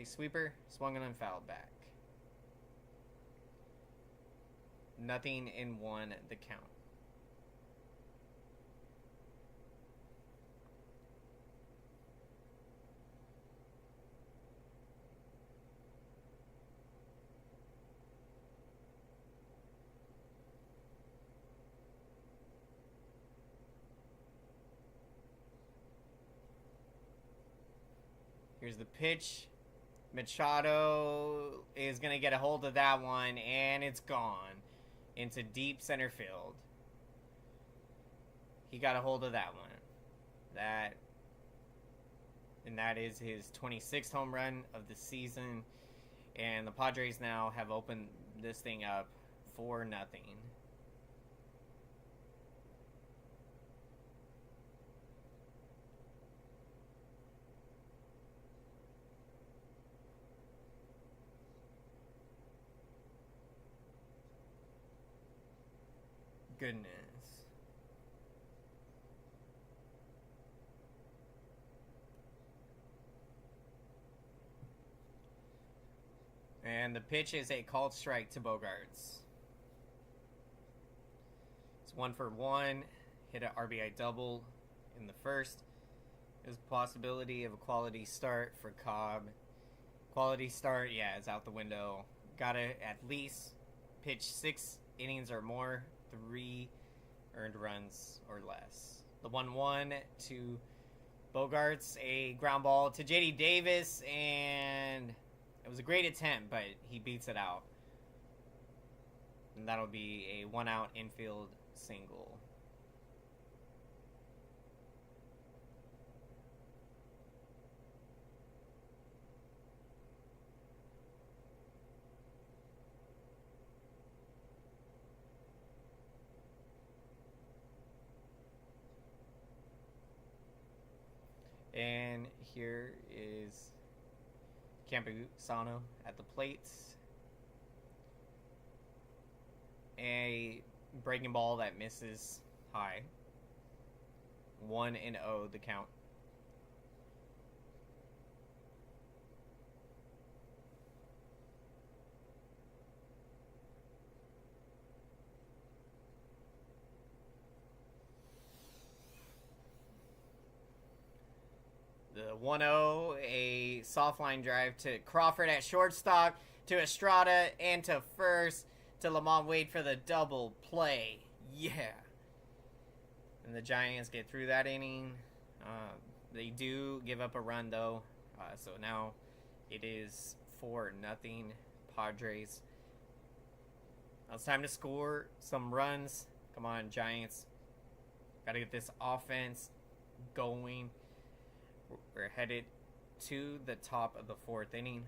sweeper, swung and unfouled back. 0-1, the count. Here's the pitch. Machado is going to get a hold of that one, and it's gone into deep center field. He got a hold of that one. That is his 26th home run of the season. And the Padres now have opened this thing up 4-0. goodness. And the pitch is a called strike to Bogarts. It's 1-for-1. Hit an RBI double in the first. There's a possibility of a quality start for Cobb. Quality start, yeah, it's out the window. Gotta at least pitch 6 innings or more, 3 earned runs or less. The 1-1 to Bogarts, a ground ball to JD Davis, and it was a great attempt, but he beats it out. And that'll be a 1-out infield single. And here is Campusano at the plate. A breaking ball that misses high. 1-0 the count. The 1-0, a soft line drive to Crawford at shortstop, to Estrada, and to first, to Lamont Wade for the double play. Yeah. And the Giants get through that inning. They do give up a run, though. So now it is 4-0 Padres. Now it's time to score some runs. Come on, Giants. Got to get this offense going. We're headed to the top of the 4th inning.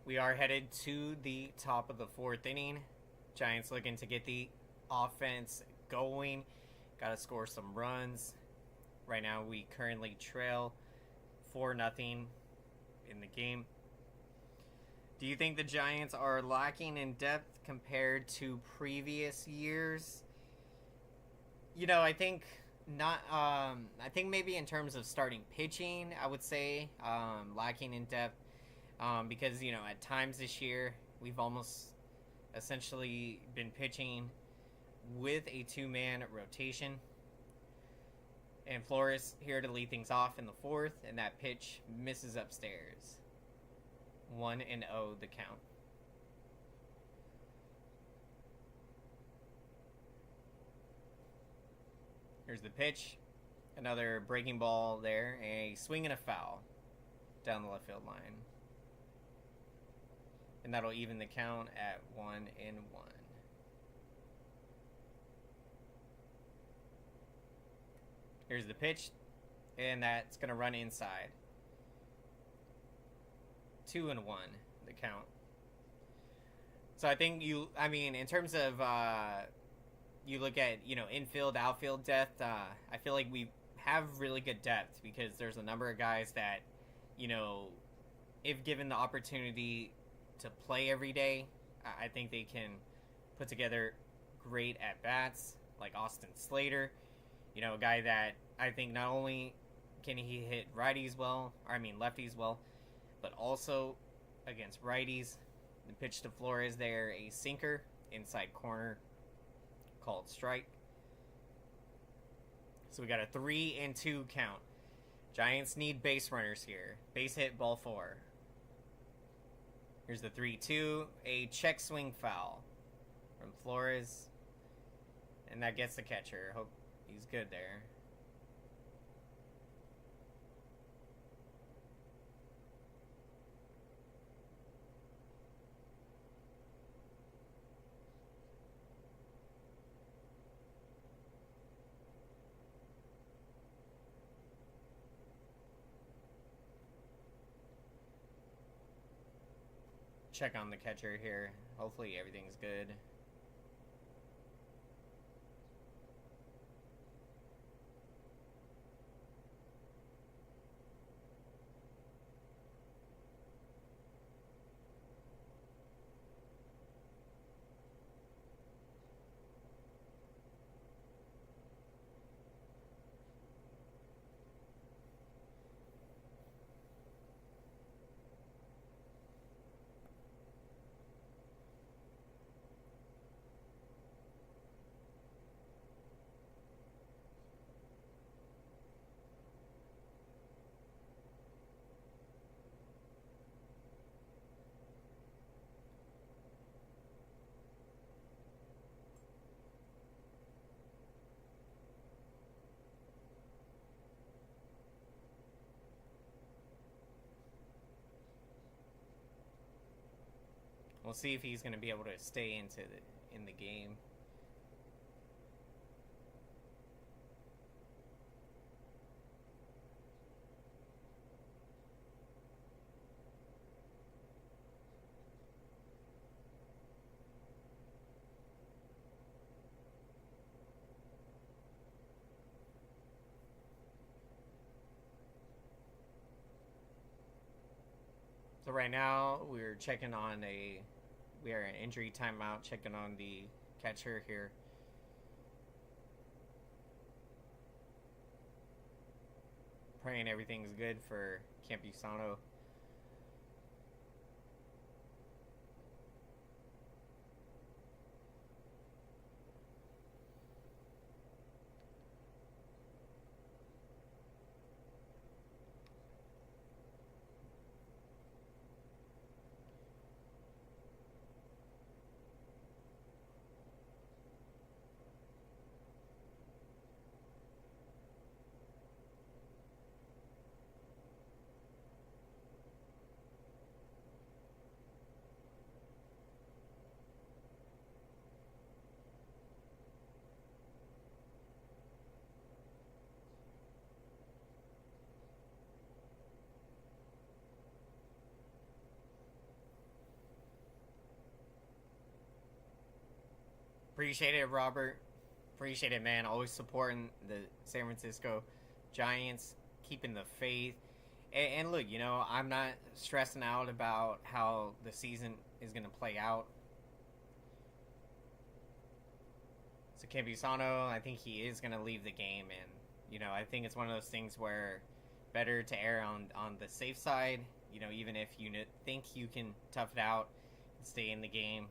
We are headed to the top of the 4th inning. Giants looking to get the offense going. Got to score some runs. Right now we currently trail 4-0 in the game. Do you think the Giants are lacking in depth compared to previous years? You know, I think not. I think maybe in terms of starting pitching, I would say lacking in depth. Because, you know, at times this year, we've almost essentially been pitching with a 2-man rotation. And Flores here to lead things off in the 4th, and that pitch misses upstairs. 1-0 the count. Here's the pitch. Another breaking ball there. A swing and a foul down the left field line. And that'll even the count at 1-1. Here's the pitch. And that's going to run inside. 2-1 the count. So I think in terms of, you look at, infield, outfield depth, I feel like we have really good depth because there's a number of guys that, if given the opportunity to play every day, I think they can put together great at-bats, like Austin Slater, a guy that I think not only can he hit lefties well, but also against righties. The pitch to Flores there, a sinker, inside corner, called strike. So we got a 3-2 count. Giants need base runners here. Base hit, ball 4. Here's the 3-2, a check swing foul from Flores. And that gets the catcher. Hope he's good there. Check on the catcher here. Hopefully everything's good. We'll see if he's going to be able to stay in the game. So right now we are in injury timeout, checking on the catcher here. Praying everything's good for Campusano. Appreciate it, Robert. Appreciate it, man. Always supporting the San Francisco Giants, keeping the faith. And look, I'm not stressing out about how the season is going to play out. So Campusano, I think he is going to leave the game. And, I think it's one of those things where better to err on the safe side, even if you think you can tough it out and stay in the game.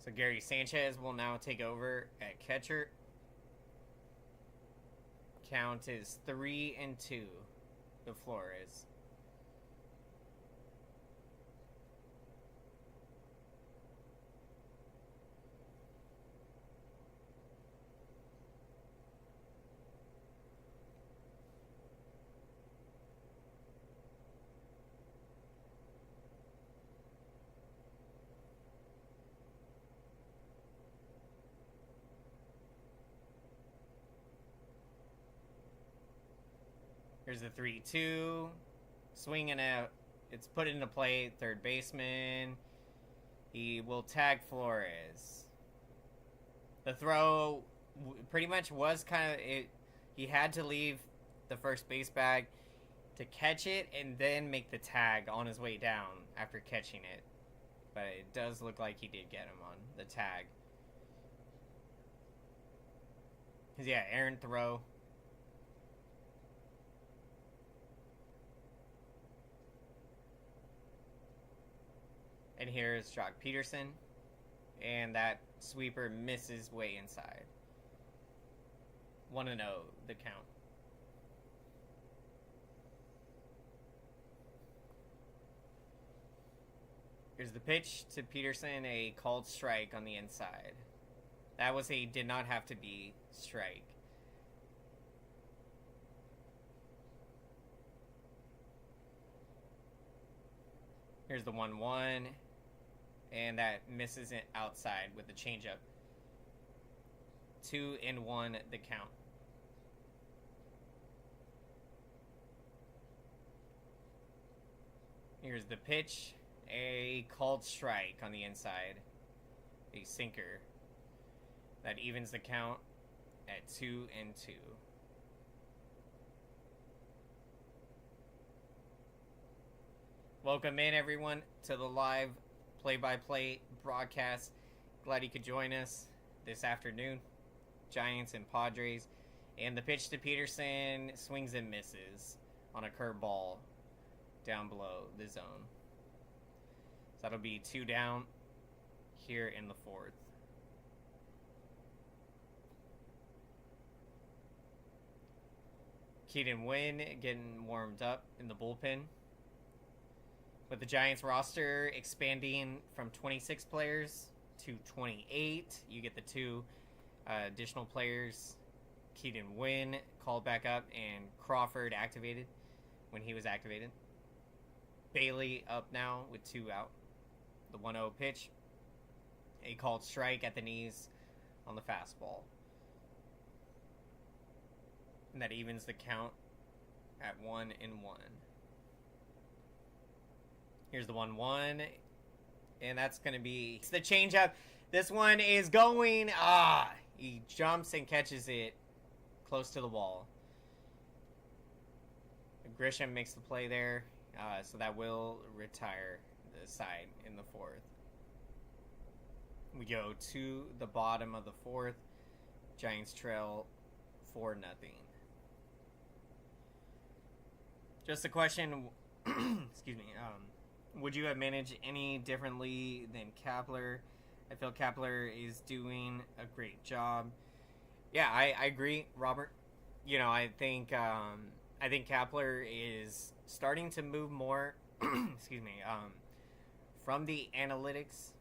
So Gary Sanchez will now take over at catcher. Count is 3-2 to Flores. Here's the 3-2. Swinging out. It's put into play. Third baseman. He will tag Flores. The throw pretty much was kind of it. He had to leave the first base bag to catch it and then make the tag on his way down after catching it. But it does look like he did get him on the tag. Because, yeah, errant throw. And here's Jock Peterson. And that sweeper misses way inside. 1-0, the count. Here's the pitch to Peterson, a called strike on the inside. That was a did not have to be strike. Here's the 1-1. And that misses it outside with the changeup. 2-1, the count. Here's the pitch. A called strike on the inside. A sinker. That evens the count at 2-2. Welcome in, everyone, to the live play-by-play broadcast. Glad you could join us this afternoon. Giants and Padres. And the pitch to Peterson swings and misses on a curveball down below the zone. So that'll be 2 down here in the 4th. Keaton Wynn getting warmed up in the bullpen. With the Giants roster expanding from 26 players to 28, you get the 2 additional players. Keaton Wynn called back up and Crawford activated when he was activated. Bailey up now with 2 out. The 1-0 pitch. A called strike at the knees on the fastball. And that evens the count at 1-1. Here's the 1-1. And that's going to be the changeup. This one is going. He jumps and catches it close to the wall. Grisham makes the play there. So that will retire the side in the 4th. We go to the bottom of the 4th. Giants trail 4-0. Just a question. Excuse me. Would you have managed any differently than Kapler? I feel Kapler is doing a great job. Yeah, I agree, Robert. You know, I think Kapler is starting to move more. Excuse me. From the analytics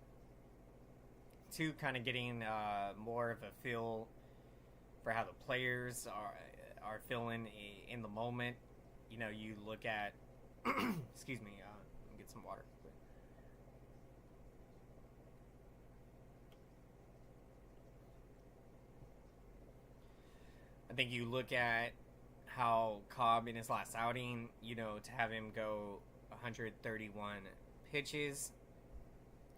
to kind of getting more of a feel for how the players are feeling in the moment. You know, you look at. Excuse me. Let me get some water. I think you look at how Cobb in his last outing, you know, to have him go 131 pitches,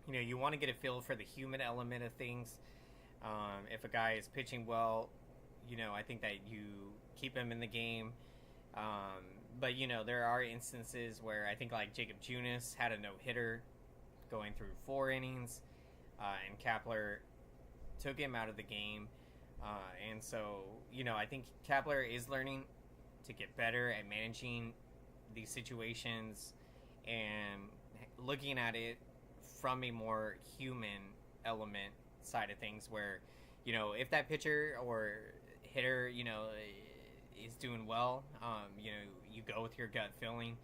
you know, you want to get a feel for the human element of things. If a guy is pitching well, you know, I think that you keep him in the game. But, you know, there are instances where I think like Jacob Junis had a no-hitter going through 4 innings, and Kapler took him out of the game. And so, you know, I think Kapler is learning to get better at managing these situations and looking at it from a more human element side of things where, you know, if that pitcher or hitter, you know, is doing well, you know, you go with your gut feeling.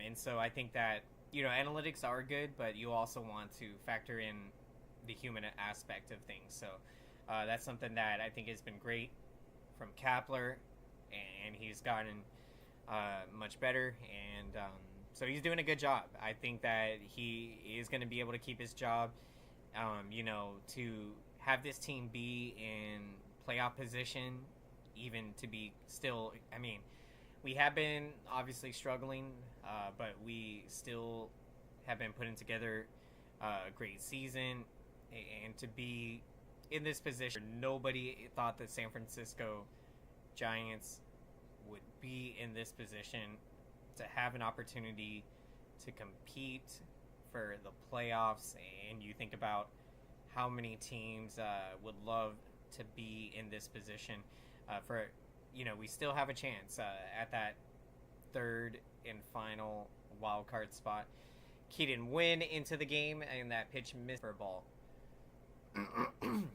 And so I think that, you know, analytics are good, but you also want to factor in the human aspect of things. So that's something that I think has been great from Kapler, and he's gotten much better, and so he's doing a good job. I think that he is going to be able to keep his job. You know, to have this team be in playoff position, even to be still, I mean, We have been obviously struggling, but we still have been putting together a great season. And to be in this position, nobody thought the San Francisco Giants would be in this position to have an opportunity to compete for the playoffs. And you think about how many teams would love to be in this position we still have a chance at that third and final wild card spot. Keaton Wynn into the game, and that pitch missed for a ball.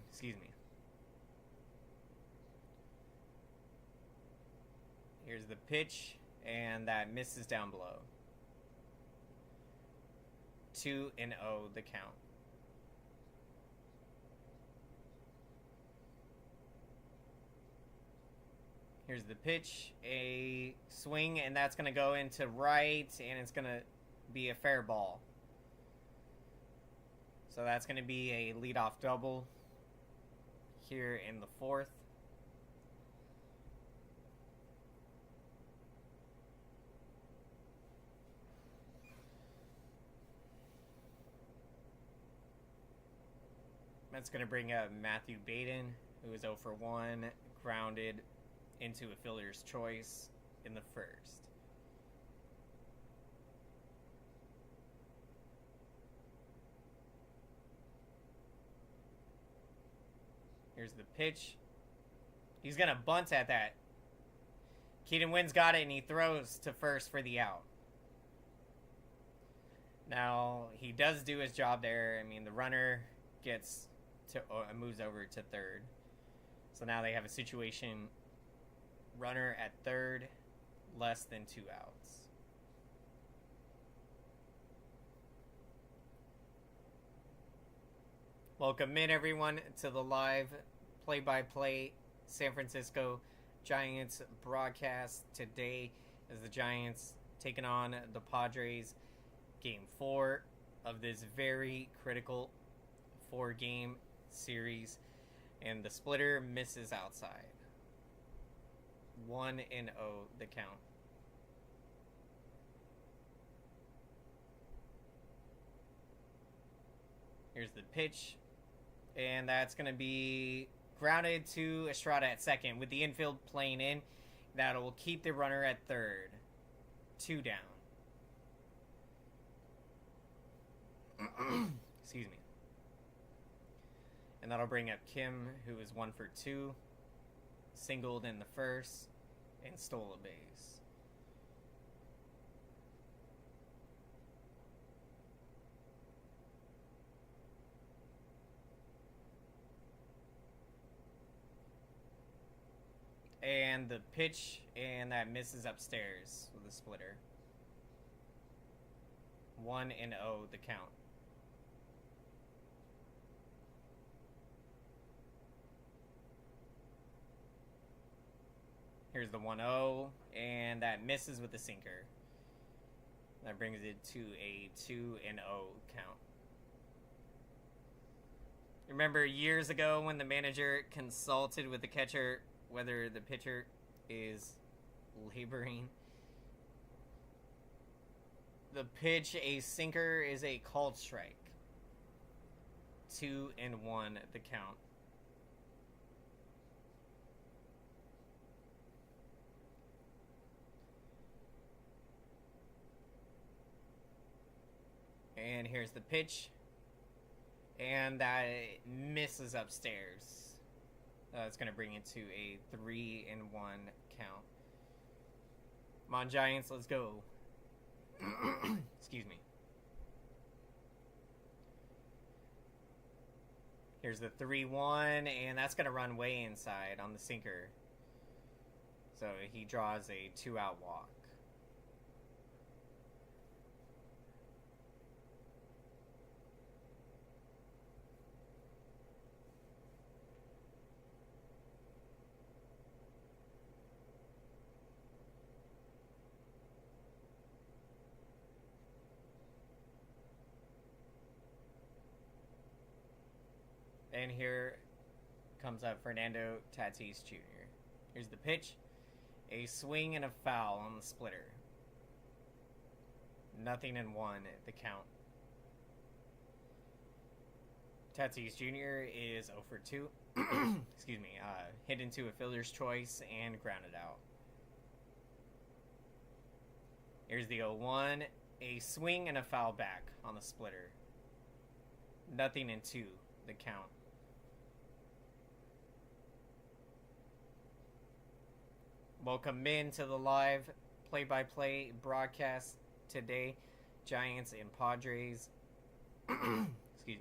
Excuse me. Here's the pitch, and that misses down below. 2-0 the count. Here's the pitch, a swing, and that's going to go into right, and it's going to be a fair ball. So that's going to be a leadoff double here in the fourth. That's going to bring up Matthew Baden, who is 0 for 1, grounded into a fielder's choice in the first. Here's the pitch. He's going to bunt at that. Keaton Wynn's got it, and he throws to first for the out. Now, he does do his job there. I mean, the runner moves over to third. So now they have a situation, runner at third, less than 2 outs. Welcome in, everyone, to the live play-by-play San Francisco Giants broadcast today as the Giants taking on the Padres. Game 4 of this very critical 4-game series, and the splitter misses outside. 1-0 the count. Here's the pitch, and that's going to be grounded to Estrada at second with the infield playing in. That will keep the runner at third. 2 down. Excuse me. And that'll bring up Kim, who is 1 for 2. Singled in the first and stole a base. And the pitch, and that misses upstairs with a splitter. 1-0 the count. Here's the 1-0, and that misses with the sinker. That brings it to a 2-0 count. Remember years ago when the manager consulted with the catcher whether the pitcher is laboring? The pitch, a sinker, is a called strike. 2-1 the count. And here's the pitch. And that misses upstairs. It's going to bring it to a 3-1 count. Come on, Giants, let's go. Excuse me. Here's the 3-1, and that's going to run way inside on the sinker. So he draws a 2-out walk. And here comes up Fernando Tatis Jr. Here's the pitch. A swing and a foul on the splitter. Nothing in one, the count. Tatis Jr. is 0 for 2. Excuse me. Hit into a fielder's choice and grounded out. Here's the 0-1. A swing and a foul back on the splitter. Nothing in 2, the count. Welcome in to the live play-by-play broadcast today. Giants and Padres. Excuse me.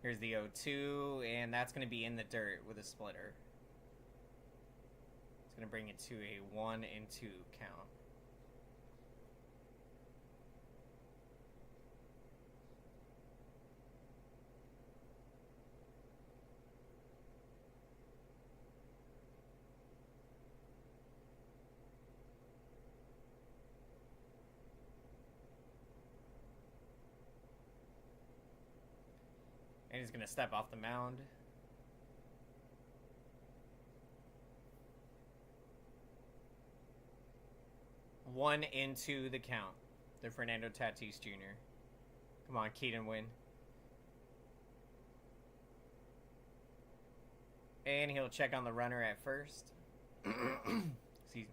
Here's the 0-2, and that's going to be in the dirt with a splitter. It's going to bring it to a 1-2 count. And he's going to step off the mound. One into the count. The Fernando Tatis Jr. Come on, Keaton, win. And he'll check on the runner at first. Excuse me.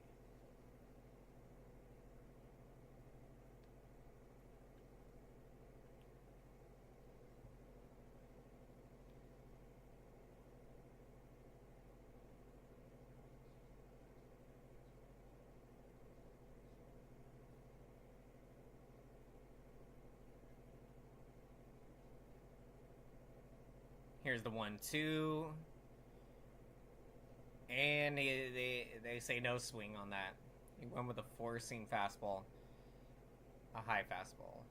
Here's the 1-2. And they say no swing on that. He went with a four-seam fastball. A high fastball.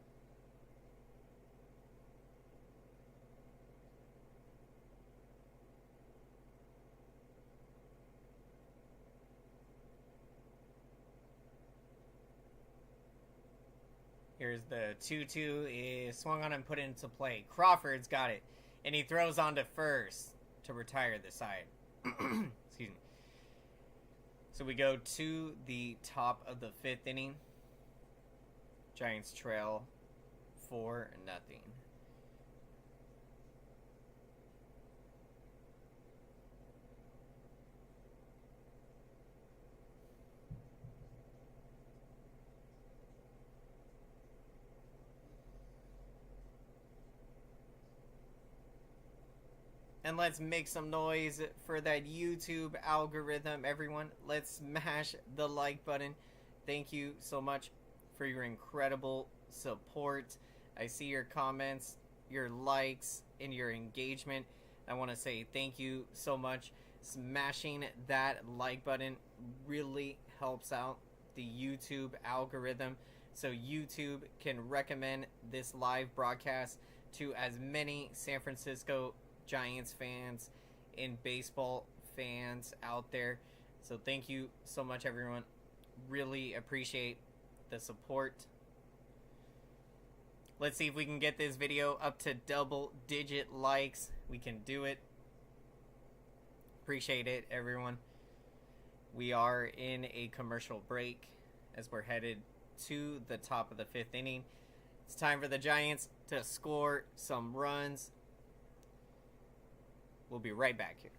Here's the 2-2. Is swung on and put into play. Crawford's got it. And he throws on to first to retire the side. Excuse me. So we go to the top of the 5th inning. Giants trail 4-0. And let's make some noise for that YouTube algorithm, everyone. Let's smash the like button. Thank you so much for your incredible support. I see your comments, your likes, and your engagement. I want to say thank you so much. Smashing that like button really helps out the YouTube algorithm, so YouTube can recommend this live broadcast to as many San Francisco Giants fans and baseball fans out there. So thank you so much, everyone. Really appreciate the support. Let's see if we can get this video up to double-digit likes. We can do it. Appreciate it, everyone. We are in a commercial break as we're headed to the top of the 5th inning. It's time for the Giants to score some runs. We'll be right back here.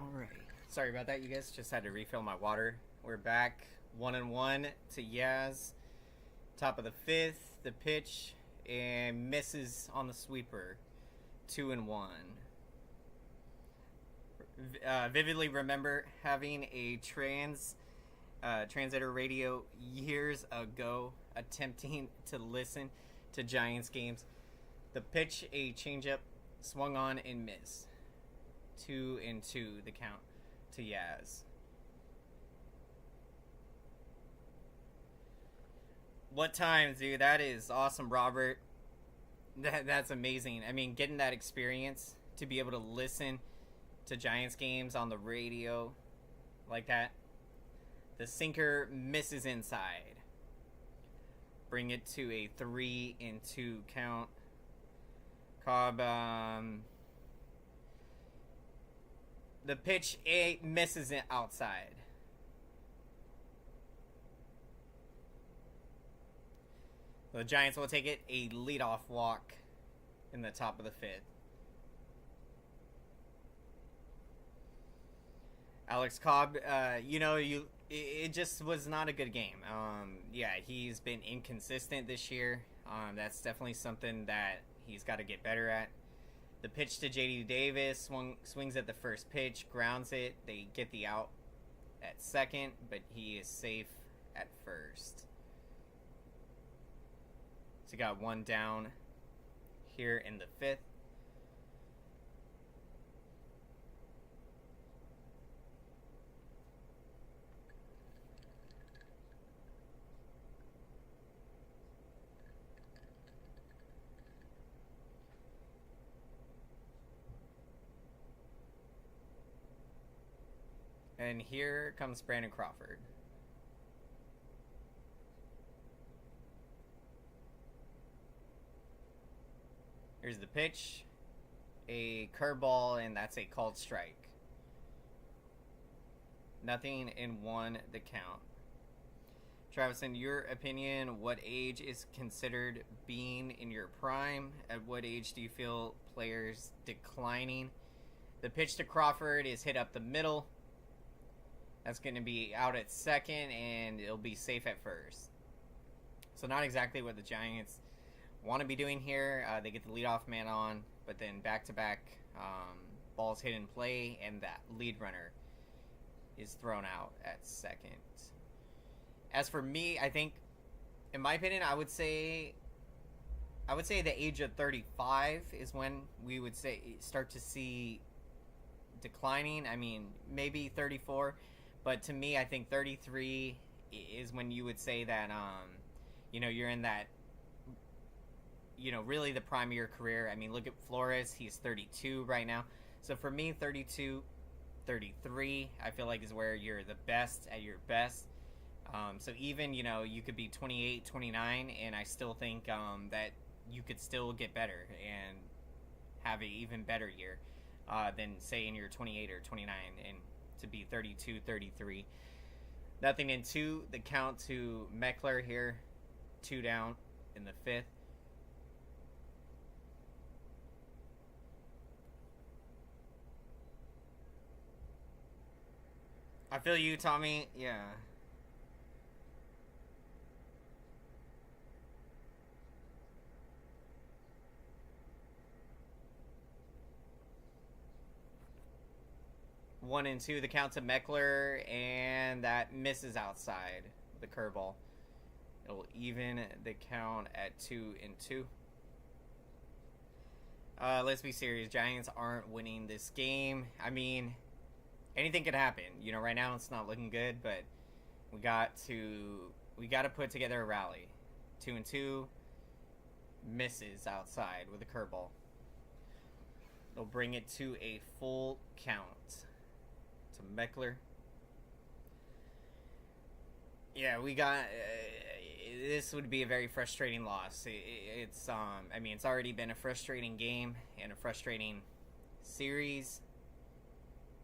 Alright. Sorry about that, you guys. Just had to refill my water. We're back 1-1 to Yaz. Top of the fifth, the pitch, and misses on the sweeper. 2-1. Vividly remember having a transitor radio years ago, attempting to listen to Giants games. The pitch, a changeup, swung on and missed. 2-2, the count to Yaz. What time, dude? That is awesome, Robert. That's amazing. I mean, getting that experience to be able to listen to Giants games on the radio like that. The sinker misses inside. Bring it to a 3-2 count. Cobb, the pitch misses it outside. The Giants will take it, a leadoff walk in the top of the fifth. Alex Cobb, it just was not a good game. He's been inconsistent this year. That's definitely something that he's got to get better at. The pitch to J.D. Davis, swings at the first pitch, grounds it. They get the out at second, but he is safe at first. So got one down here in the fifth. And here comes Brandon Crawford. Here's the pitch. A curveball, and that's a called strike. 0-1, the count. Travis, in your opinion, what age is considered being in your prime? At what age do you feel players declining? The pitch to Crawford is hit up the middle. That's going to be out at second, and it'll be safe at first. So not exactly what the Giants want to be doing here. They get the leadoff man on, but then back-to-back balls hit in play, and that lead runner is thrown out at second. As for me, I think, in my opinion, I would say the age of 35 is when we would start to see declining. I mean, maybe 34, but to me, I think 33 is when you would say that you're in that, really the prime of your career. I mean, look at Flores. He's 32 right now. So for me, 32, 33, I feel like is where you're the best at your best. So even, you could be 28, 29, and I still think that you could still get better and have an even better year than, say, in your 28 or 29 and to be 32, 33. 0-2, the count to Meckler here. 2 down in the fifth. I feel you, Tommy. Yeah. One and two, the count to Meckler, and that misses outside the curveball. It'll even the count at 2-2. Let's be serious. Giants aren't winning this game. I mean, anything could happen. Right now it's not looking good, but we got to put together a rally. 2-2, misses outside with a curveball. They'll bring it to a full count to Meckler. Yeah, we got. This would be a very frustrating loss. It's already been a frustrating game and a frustrating series.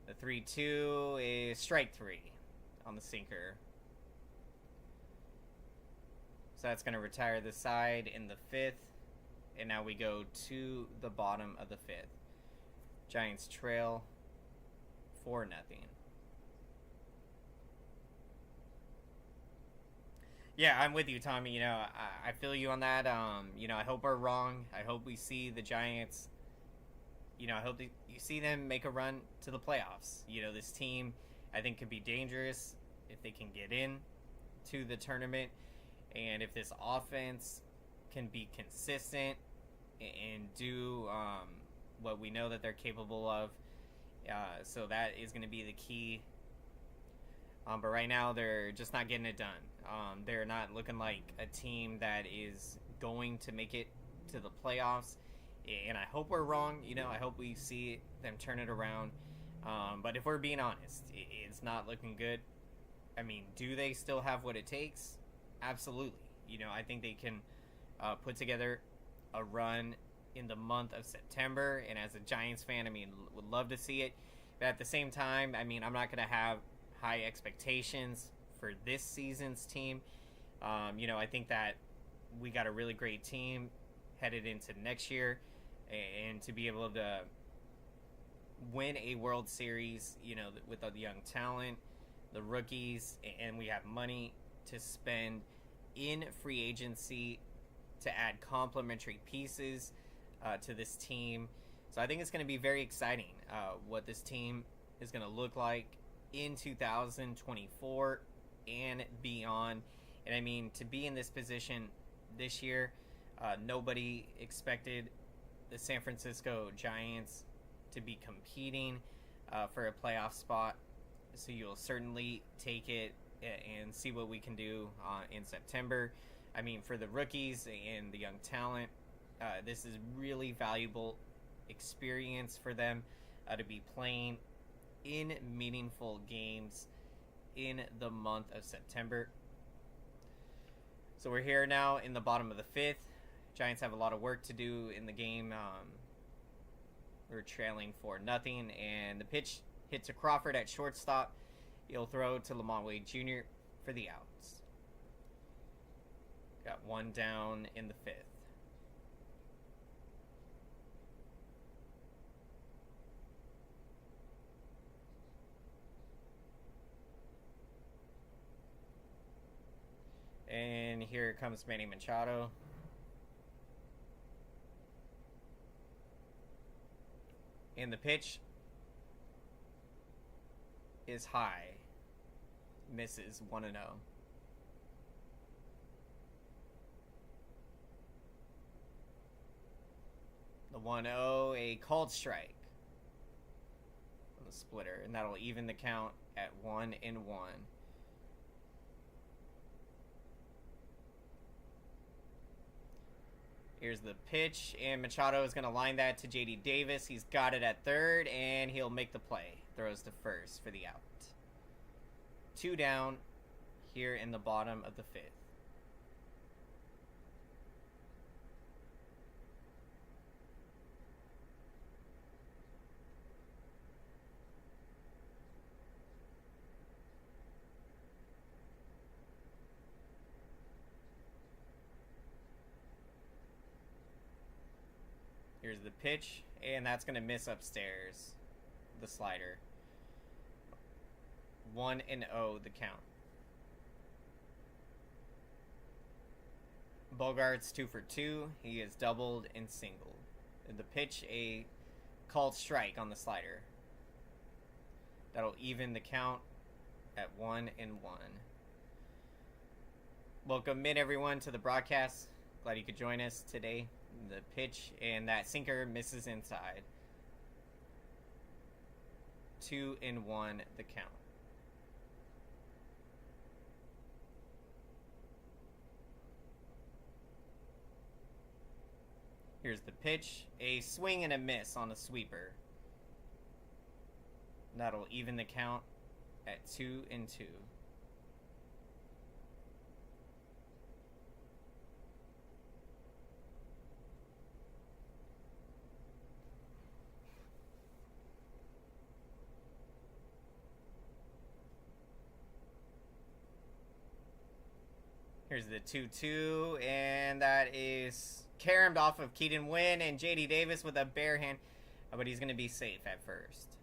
The 3-2 is strike 3 on the sinker. So that's going to retire the side in the fifth. And now we go to the bottom of the fifth. Giants trail 4-0. Yeah, I'm with you, Tommy. I feel you on that. I hope we're wrong. I hope we see the Giants. I hope that you see them make a run to the playoffs. This team, I think, could be dangerous if they can get in to the tournament, and if this offense can be consistent and do what we know that they're capable of. So that is going to be the key. But right now, they're just not getting it done. They're not looking like a team that is going to make it to the playoffs. And I hope we're wrong. I hope we see them turn it around. But if we're being honest, it's not looking good. I mean, do they still have what it takes? Absolutely. I think they can put together a run in the month of September. And as a Giants fan, I mean, would love to see it. But at the same time, I mean, I'm not going to have high expectations for this season's team. I think that we got a really great team headed into next year, and to be able to win a World Series, with the young talent, the rookies, and we have money to spend in free agency to add complementary pieces to this team. So I think it's going to be very exciting what this team is going to look like in 2024 and beyond. And I mean, to be in this position this year, nobody expected the San Francisco Giants to be competing for a playoff spot. So you'll certainly take it and see what we can do in September. I mean, for the rookies and the young talent, this is really valuable experience for them to be playing in meaningful games in the month of September. So we're here now in the bottom of the fifth. Giants have a lot of work to do in the game. We're trailing 4-0, and the pitch hit to Crawford at shortstop. He'll throw to Lamont Wade Jr. for the outs. Got one down in the fifth. And here comes Manny Machado. And the pitch is high. Misses 1-0. The 1-0, a called strike on the splitter, and that'll even the count at 1-1. Here's the pitch, and Machado is going to line that to J.D. Davis. He's got it at third, and he'll make the play. Throws to first for the out. 2 down here in the bottom of the fifth. Here's the pitch, and that's going to miss upstairs, the slider. 1-0 the count. Bogart's 2 for 2. He is doubled and singled. The pitch, a called strike on the slider. That'll even the count at 1-1. Welcome in, everyone, to the broadcast. Glad you could join us today. The pitch, and that sinker misses inside. 2-1 the count. Here's the pitch, a swing and a miss on a sweeper. That'll even the count at 2-2. Here's the 2-2, and that is caromed off of Keaton Wynn, and J.D. Davis with a bare hand, but he's going to be safe at first.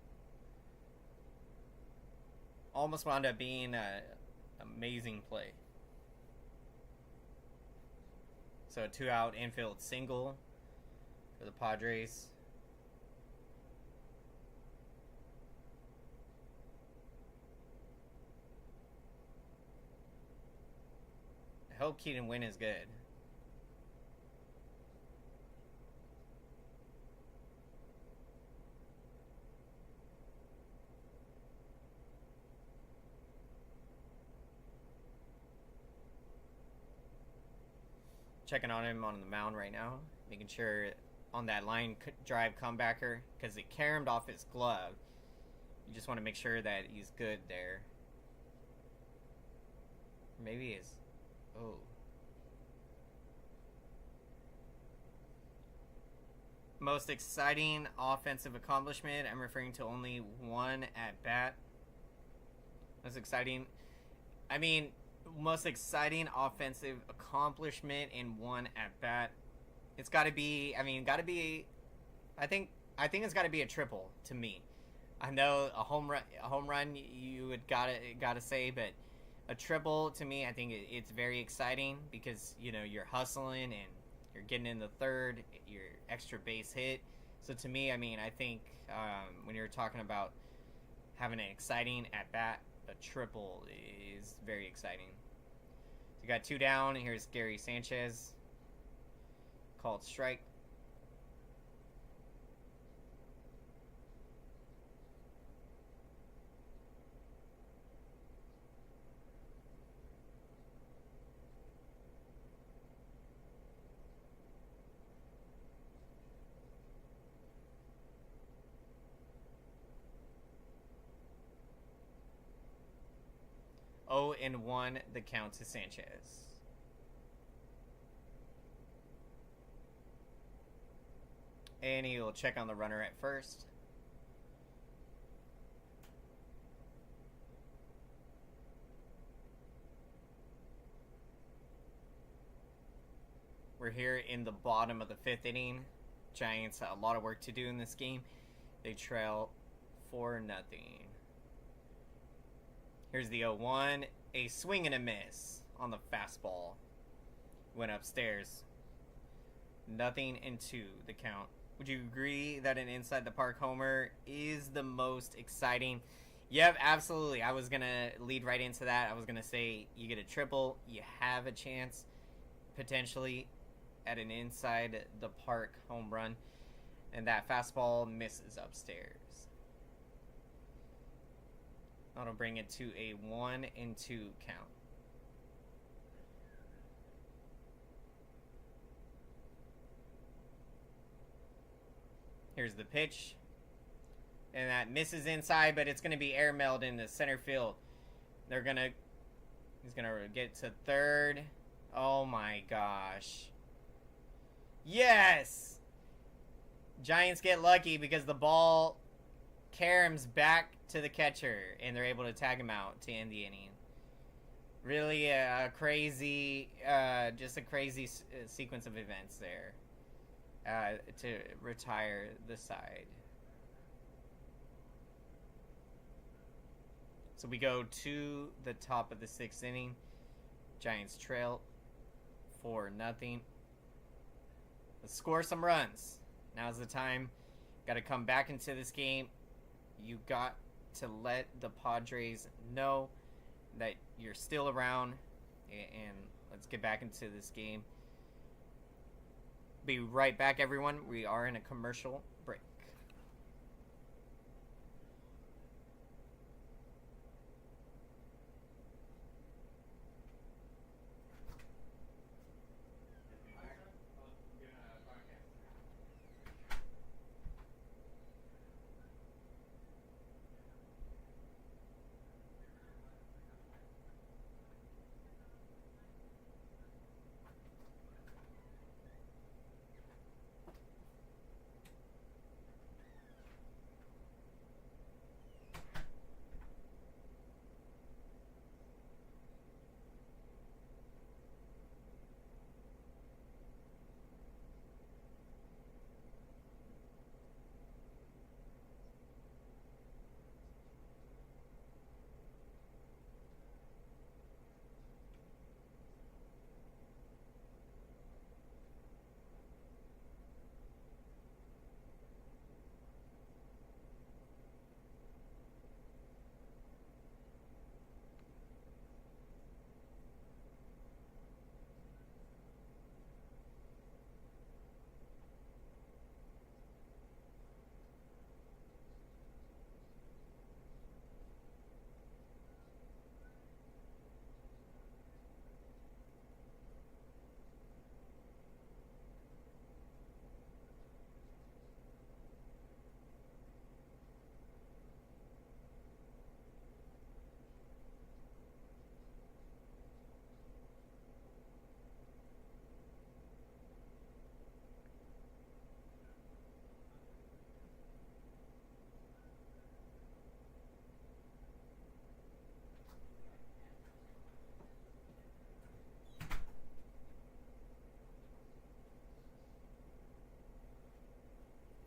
Almost wound up being a amazing play. So a 2-out infield single for the Padres. I hope Keaton Wynn is good. Checking on him on the mound right now, making sure on that line drive comebacker, because it caromed off his glove. You just want to make sure that he's good there. Maybe he's... Oh. Most exciting offensive accomplishment. I'm referring to only one at bat. Most exciting. I mean, most exciting offensive accomplishment in one at bat. It's got to be. I mean, got to be. I think it's got to be a triple to me. I know a home run. You would gotta say, but a triple to me, I think it's very exciting because you're hustling and you're getting in the third, your extra base hit. So to me, I mean, I think when you're talking about having an exciting at bat, a triple is very exciting. So you got 2 down. Here's Gary Sanchez. Called strike. Oh, and 1 the count to Sanchez. And he'll check on the runner at first. We're here in the bottom of the 5th inning. Giants a lot of work to do in this game. They trail 4-0. Here's the 0-1. A swing and a miss on the fastball. Went upstairs. 0-2 the count. Would you agree that an inside the park homer is the most exciting? Yep, absolutely. I was going to lead right into that. I was going to say you get a triple. You have a chance potentially at an inside the park home run. And that fastball misses upstairs. That'll bring it to a 1-2 count. Here's the pitch. And that misses inside, but it's going to be airmailed into center field. He's going to get to third. Oh my gosh. Yes! Giants get lucky because the ball caroms back to the catcher, and they're able to tag him out to end the inning. Really a crazy, just a crazy sequence of events there to retire the side. So we go to the top of the 6th inning. Giants trail 4-0. Let's score some runs. Now's the time. Got to come back into this game. You got to let the Padres know that you're still around, and let's get back into this game. Be right back, everyone. We are in a commercial break.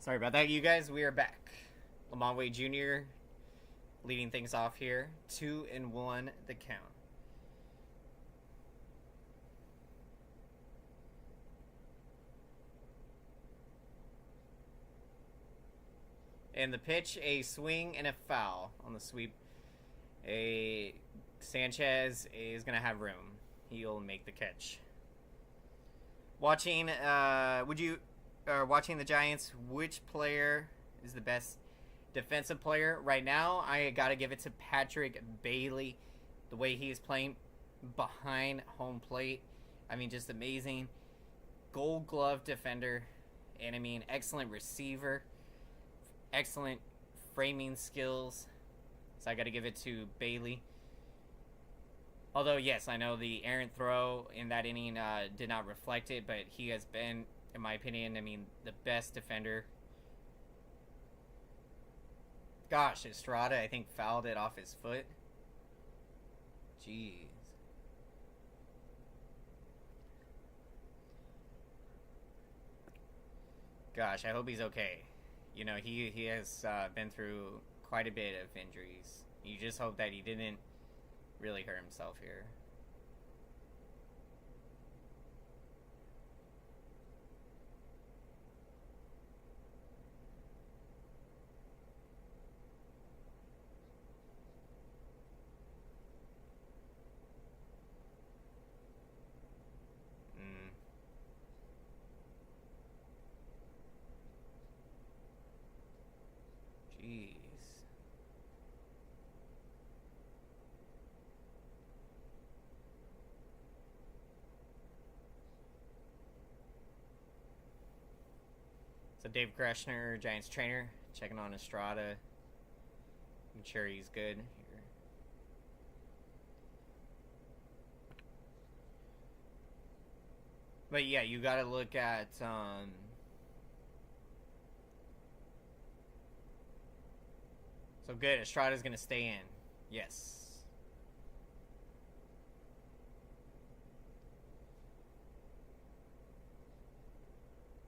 Sorry about that, you guys. We are back. Lamont Wade Jr. leading things off here. 2-1 the count. And the pitch, a swing and a foul on the sweep. Sanchez is going to have room. He'll make the catch. Watching the Giants, which player is the best defensive player right now? I got to give it to Patrick Bailey. The way he is playing behind home plate, I mean, just amazing. Gold glove defender, and I mean, excellent receiver, excellent framing skills. So I got to give it to Bailey. Although, yes, I know the errant throw in that inning did not reflect it, but he has been, in my opinion, I mean, the best defender. Gosh, Estrada, I think, fouled it off his foot. Jeez. Gosh, I hope he's okay. You know, he has been through quite a bit of injuries. You just hope that he didn't really hurt himself here. Jeez. So Dave Kreshner, Giants trainer, checking on Estrada. I'm sure he's good here. But yeah, you got to look at so good. Estrada's going to stay in. Yes.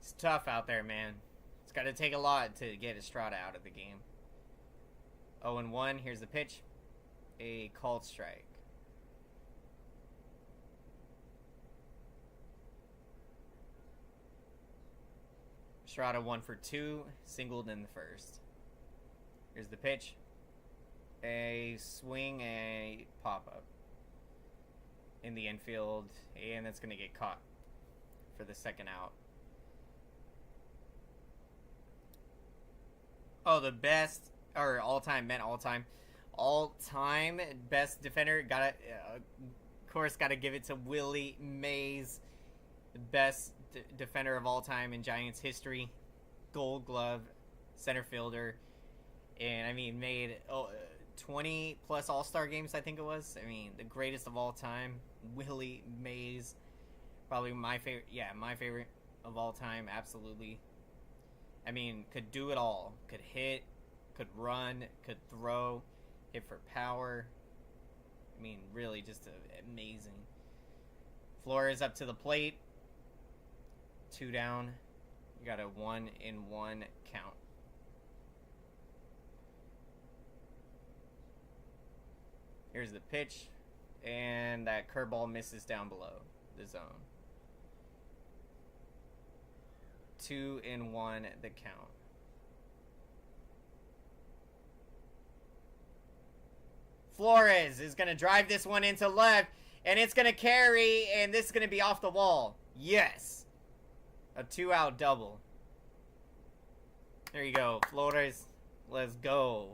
It's tough out there, man. It's got to take a lot to get Estrada out of the game. 0-1. Here's the pitch. A called strike. Estrada 1 for 2. Singled in the first. Here's the pitch. A swing, a pop-up in the infield, and that's going to get caught for the second out. Oh, the best, or all-time, meant all-time. All-time best defender, of course, got to give it to Willie Mays, the best defender of all time in Giants history. Gold glove, center fielder. And, I mean, made 20 plus All-Star games, I think it was. I mean, the greatest of all time. Willie Mays. Probably my favorite. Yeah, my favorite of all time. Absolutely. I mean, could do it all. Could hit. Could run. Could throw. Hit for power. I mean, really just amazing. Flores up to the plate. 2 down. You got a 1-1 count. Here's the pitch, and that curveball misses down below the zone. 2-1 the count. Flores is going to drive this one into left, and it's going to carry, and this is going to be off the wall. Yes. A 2-out double. There you go, Flores. Let's go.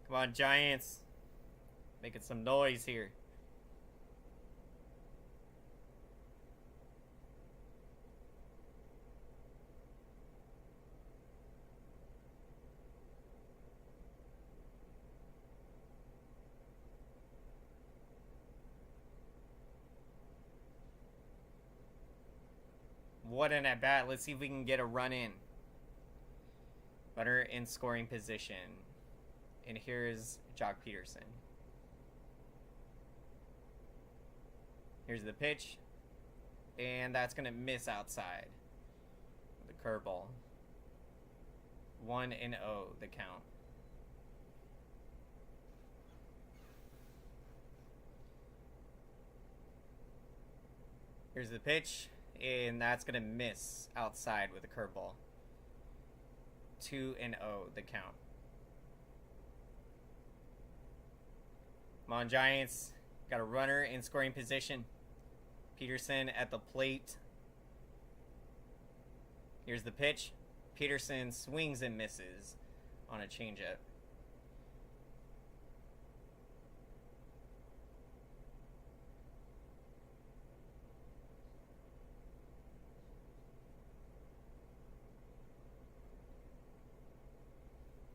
Come on, Giants. Making some noise here. What an at bat. Let's see if we can get a run in. Runner in scoring position. And here's Jock Peterson. Here's the pitch. And that's going to miss outside. The curveball. 1-0 the count. Here's the pitch, and that's going to miss outside with a curveball. 2-0 the count. Come on, Giants. Got a runner in scoring position. Peterson at the plate. Here's the pitch. Peterson swings and misses on a changeup.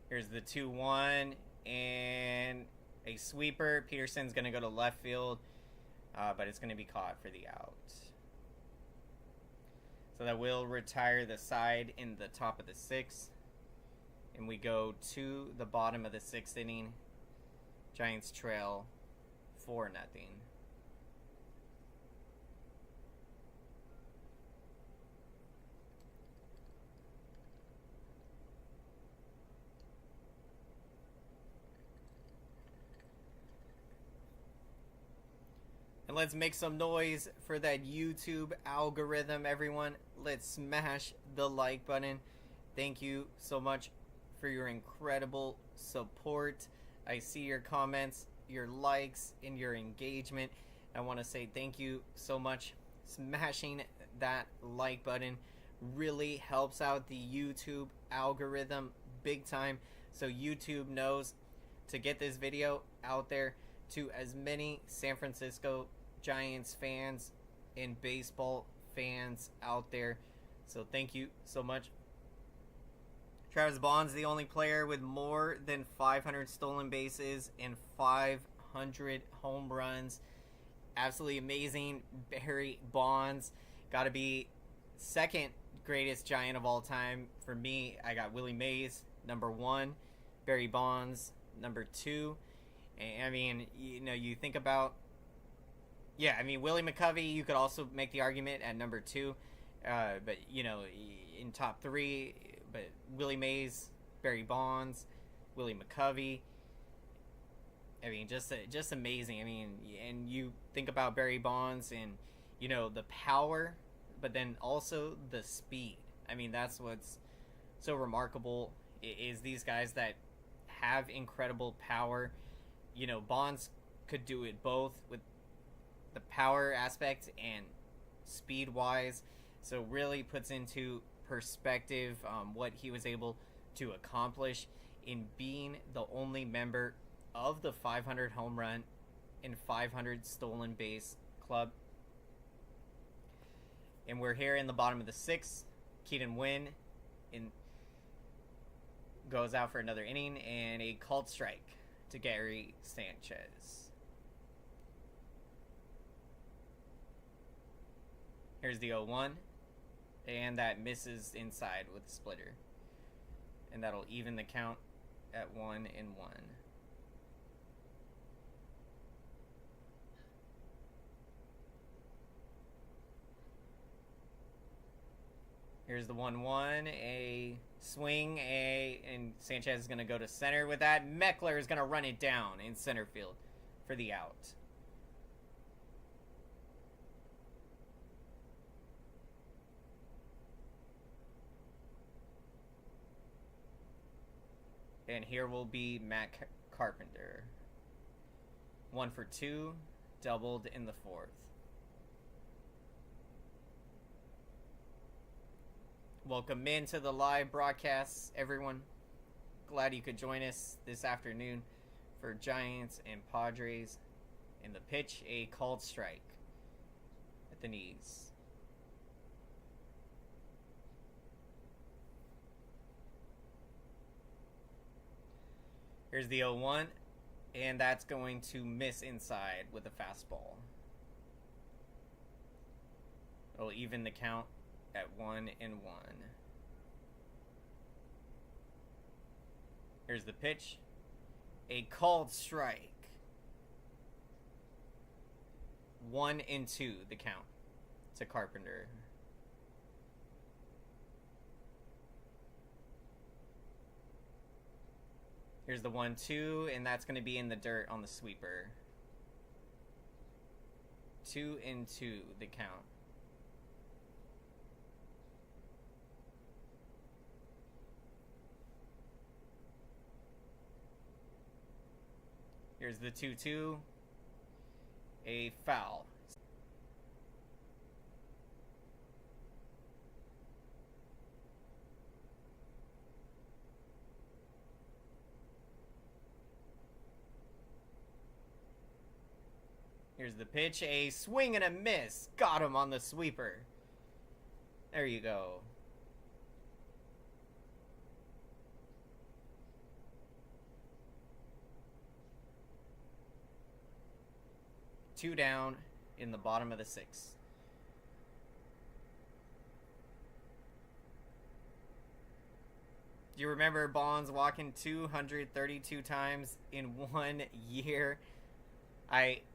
Here's the 2-1 and a sweeper. Peterson's going to go to left field, but it's going to be caught for the out. So that will retire the side in the top of the 6th. And we go to the bottom of the 6th inning. Giants trail 4-0. And let's make some noise for that YouTube algorithm, everyone. Let's smash the like button. Thank you so much for your incredible support. I see your comments, your likes, and your engagement. I want to say thank you so much. Smashing that like button really helps out the YouTube algorithm big time, so YouTube knows to get this video out there to as many San Francisco Giants fans and baseball fans out there. So thank you so much. Travis Bond's the only player with more than 500 stolen bases and 500 home runs. Absolutely amazing. Barry Bonds got to be second greatest Giant of all time. For me, I got Willie Mays, number 1. Barry Bonds, number 2. And I mean, you think about, Willie McCovey, you could also make the argument at number 2. But, in top 3, but Willie Mays, Barry Bonds, Willie McCovey. I mean, just amazing. I mean, and you think about Barry Bonds and, the power, but then also the speed. I mean, that's what's so remarkable is these guys that have incredible power. Bonds could do it both with the power aspect and speed-wise. So really puts into perspective what he was able to accomplish in being the only member of the 500 home run and 500 stolen base club. And we're here in the bottom of the 6th. Keaton Wynn goes out for another inning and a called strike to Gary Sanchez. Here's the 0-1. And that misses inside with the splitter. And that'll even the count at 1-1. Here's the 1-1. A swing, and Sanchez is going to go to center with that. Meckler is going to run it down in center field for the out. And here will be Matt Carpenter. 1 for 2, doubled in the 4th. Welcome into the live broadcasts, everyone. Glad you could join us this afternoon for Giants and Padres. In the pitch, a called strike at the knees. Here's the 0-1, and that's going to miss inside with a fastball. It'll even the count at 1-1. Here's the pitch. A called strike. 1-2 the count to Carpenter. Here's the 1-2, and that's going to be in the dirt on the sweeper. 2-2 the count. Here's the 2-2. A foul. Here's the pitch. A swing and a miss. Got him on the sweeper. There you go. Two down in the bottom of the sixth. Do you remember Bonds walking 232 times in 1 year?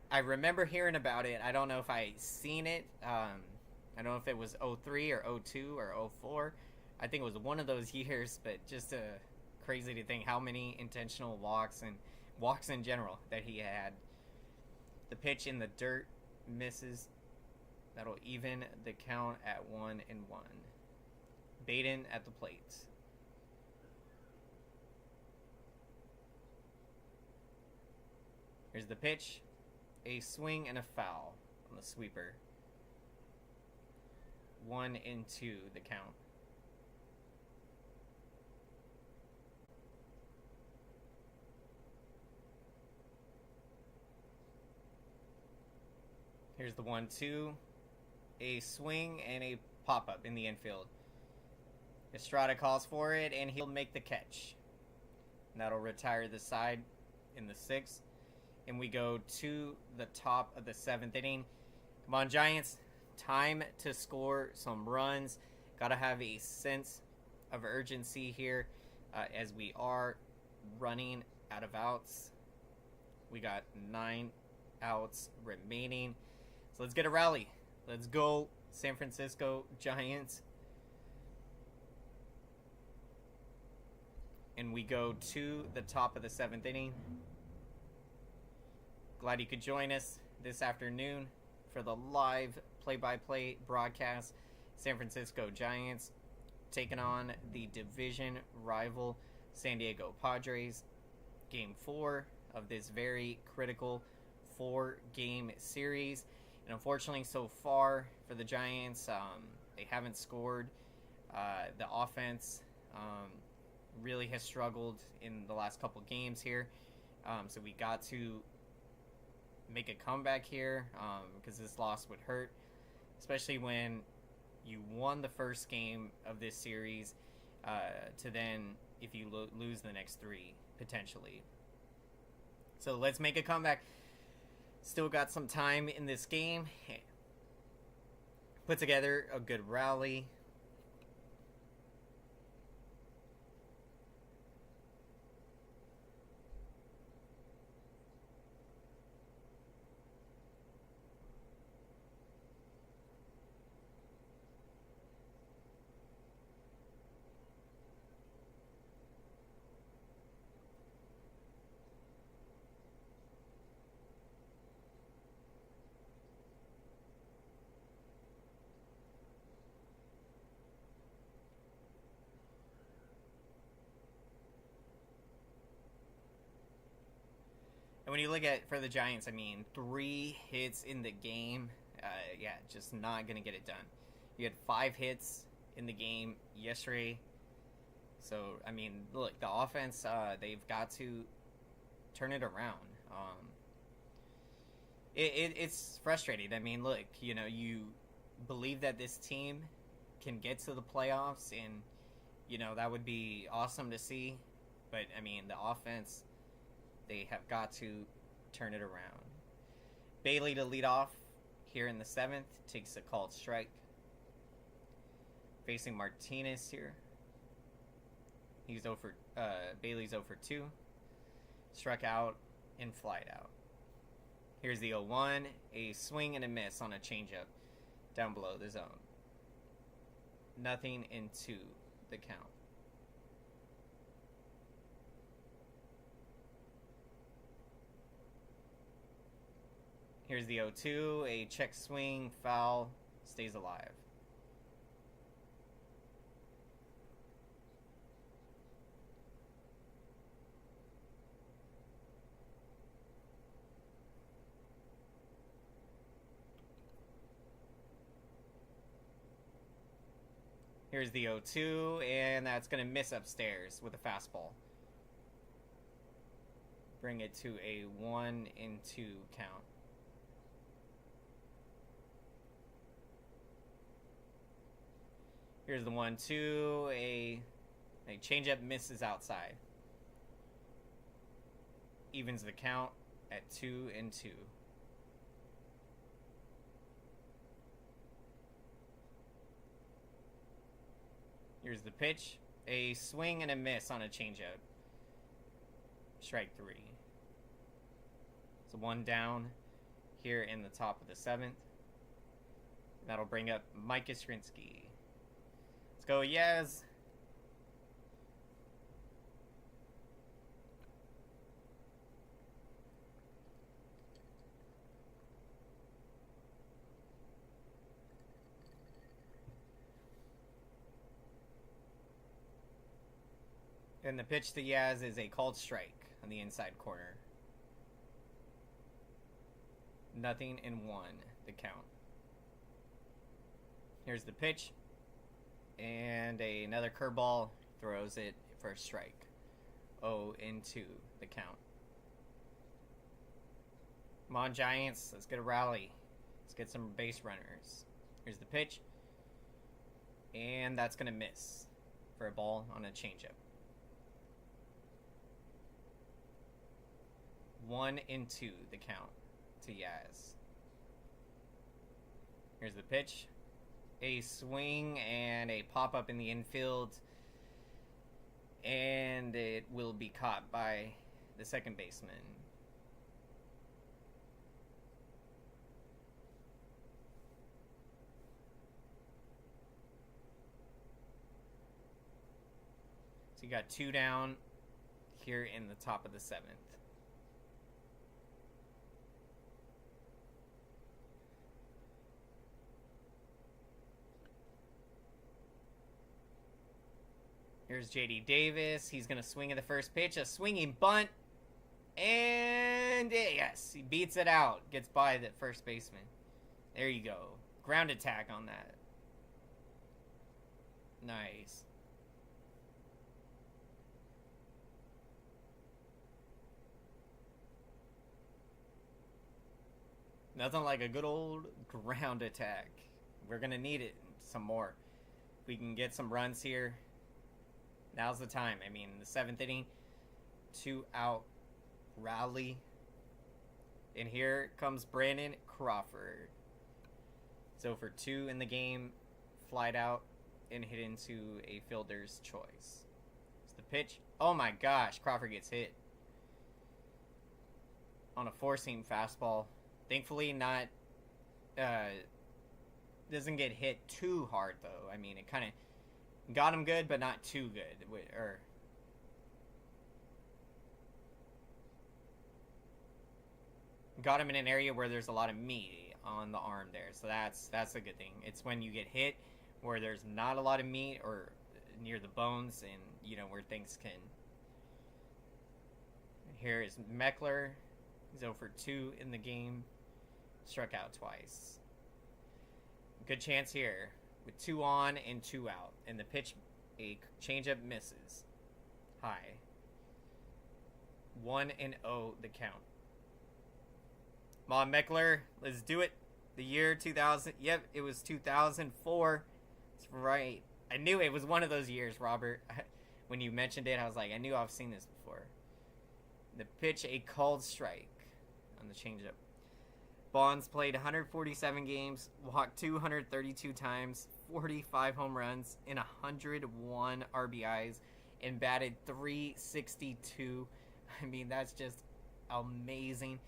I remember hearing about it. I don't know if I seen it. I don't know if it was 03 or 02 or 04. I think it was one of those years, but just crazy to think how many intentional walks and walks in general that he had. The pitch in the dirt misses. That'll even the count at 1-1. Baden at the plate. Here's the pitch. A swing and a foul on the sweeper. 1-2 the count. Here's the 1-2. A swing and a pop-up in the infield. Estrada calls for it, and he'll make the catch. And that'll retire the side in the sixth. And we go to the top of the seventh inning. Come on, Giants. Time to score some runs. Got to have a sense of urgency here as we are running out of outs. We got 9 outs remaining. So let's get a rally. Let's go, San Francisco Giants. And we go to the top of the seventh inning. Glad you could join us this afternoon for the live play-by-play broadcast. San Francisco Giants taking on the division rival San Diego Padres. Game 4 of this very critical 4-game series. And unfortunately, so far for the Giants, they haven't scored. The offense really has struggled in the last couple games here. So we got to make a comeback here because this loss would hurt, especially when you won the first game of this series to then if you lose the next 3 potentially. So let's make a comeback. Still got some time in this game. Put together a good rally. And when you look at for the Giants, I mean, 3 hits in the game. Yeah, just not going to get it done. You had 5 hits in the game yesterday. So, I mean, look, the offense, they've got to turn it around. It's frustrating. I mean, look, you know, you believe that this team can get to the playoffs, and, you know, that would be awesome to see. But, I mean, the offense, they have got to turn it around. Bailey to lead off here in the 7th. Takes a called strike. Facing Martinez here. He's over. Bailey's over 2. Struck out and flied out. Here's the 0-1. A swing and a miss on a changeup down below the zone. 0-2 the count. Here's the 0-2. A check swing, foul, stays alive. Here's the 0-2, and that's going to miss upstairs with a fastball. Bring it to a 1-2 count. Here's the 1-2. A changeup misses outside. Evens the count at 2-2. Here's the pitch. A swing and a miss on a changeup. Strike 3. So 1 down here in the top of the 7th. That'll bring up Mike Yastrzemski. Let's go, Yaz. And the pitch to Yaz is a called strike on the inside corner. 0-1, the count. Here's the pitch. And another curveball, throws it for a strike. 0-2, the count. Come on, Giants. Let's get a rally. Let's get some base runners. Here's the pitch. And that's going to miss for a ball on a changeup. 1-2, the count to Yaz. Here's the pitch. A swing and a pop-up in the infield. And it will be caught by the second baseman. So you got 2 down here in the top of the 7th. Here's J.D. Davis. He's going to swing at the first pitch. A swinging bunt. And yes, he beats it out. Gets by the first baseman. There you go. Ground attack on that. Nice. Nothing like a good old ground attack. We're going to need it some more. If we can get some runs here, now's the time. I mean, the 7th inning, 2-out rally. And here comes Brandon Crawford. So for 2 in the game, flied out and hit into a fielder's choice. It's the pitch. Oh my gosh, Crawford gets hit on a 4-seam fastball. Thankfully not, doesn't get hit too hard though. I mean, it kind of got him good, but not too good. Or got him in an area where there's a lot of meat on the arm there. So that's a good thing. It's when you get hit where there's not a lot of meat or near the bones and, you know, where things can. Here is Meckler. He's 0 for 2 in the game. Struck out twice. Good chance here with 2 on and 2 out. And the pitch, a changeup misses. High. 1-0 the count. Come on, Meckler. Let's do it. The year 2000. Yep, it was 2004. That's right. I knew it was one of those years, Robert. When you mentioned it, I was like, I knew I've seen this before. The pitch, a called strike on the changeup. Bonds played 147 games, walked 232 times, 45 home runs, and 101 RBIs, and batted .362. I mean, that's just amazing.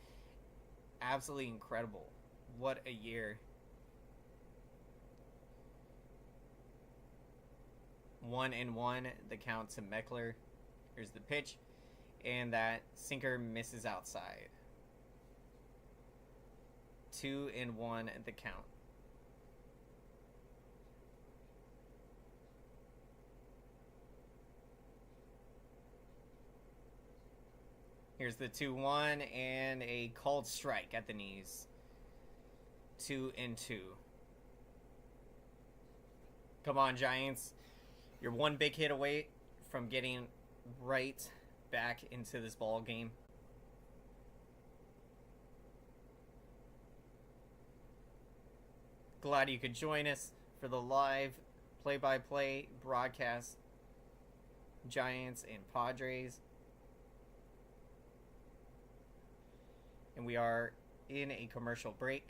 Absolutely incredible. What a year. 1-1, the count to Meckler. Here's the pitch. And that sinker misses outside. 2-1 the count. Here's the 2-1 and a called strike at the knees. 2-2. Come on, Giants. You're one big hit away from getting right back into this ball game. Glad you could join us for the live play-by-play broadcast. Giants and Padres. And we are in a commercial break.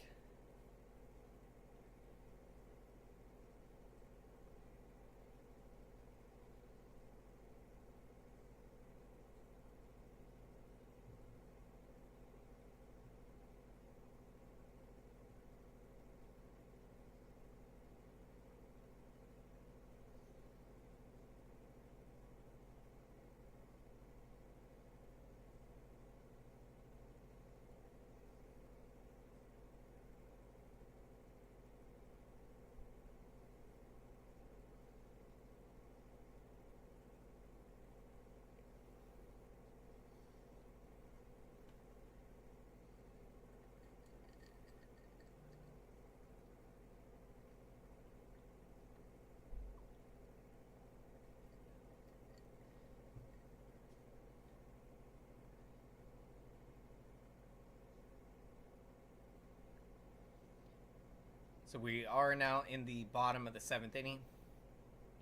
So we are now in the bottom of the 7th inning.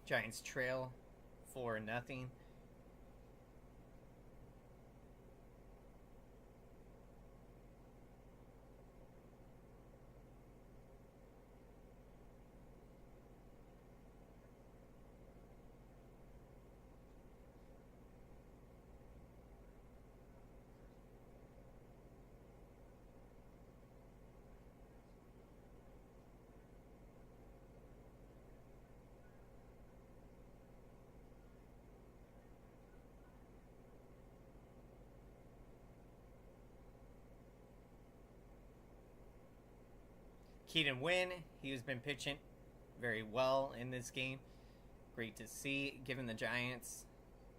Giants trail 4-0. Keaton Wynn, he has been pitching very well in this game. Great to see, giving the Giants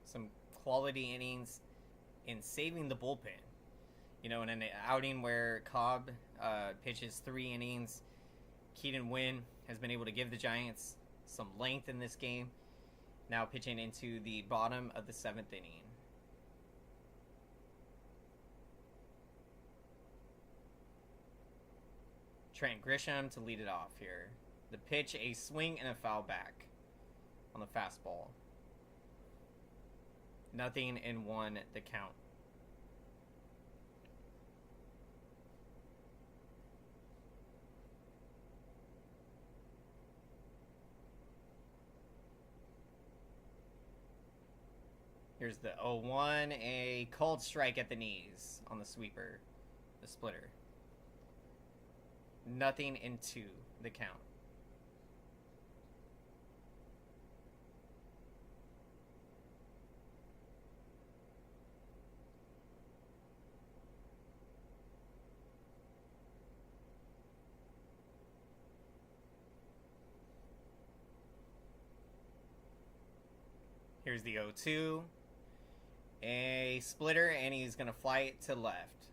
some quality innings and saving the bullpen. You know, in an outing where Cobb pitches 3 innings, Keaton Wynn has been able to give the Giants some length in this game. Now pitching into the bottom of the 7th inning. Trent Grisham to lead it off here. The pitch, a swing and a foul back on the fastball. 0-1 the count. Here's the 0-1, a cold strike at the knees on the sweeper, the splitter. 0-2 the count. Here's the 0-2. A splitter, and he's going to fly it to left.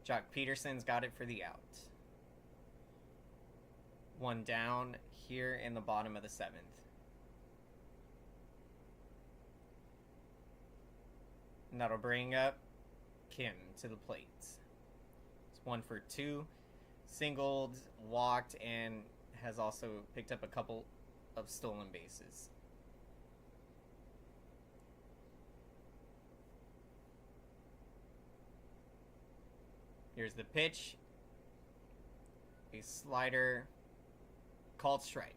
Jock Peterson's got it for the out. 1 down here in the bottom of the 7th. And that'll bring up Kim to the plate. It's 1 for 2. Singled, walked, and has also picked up a couple of stolen bases. Here's the pitch. A slider. Called strike.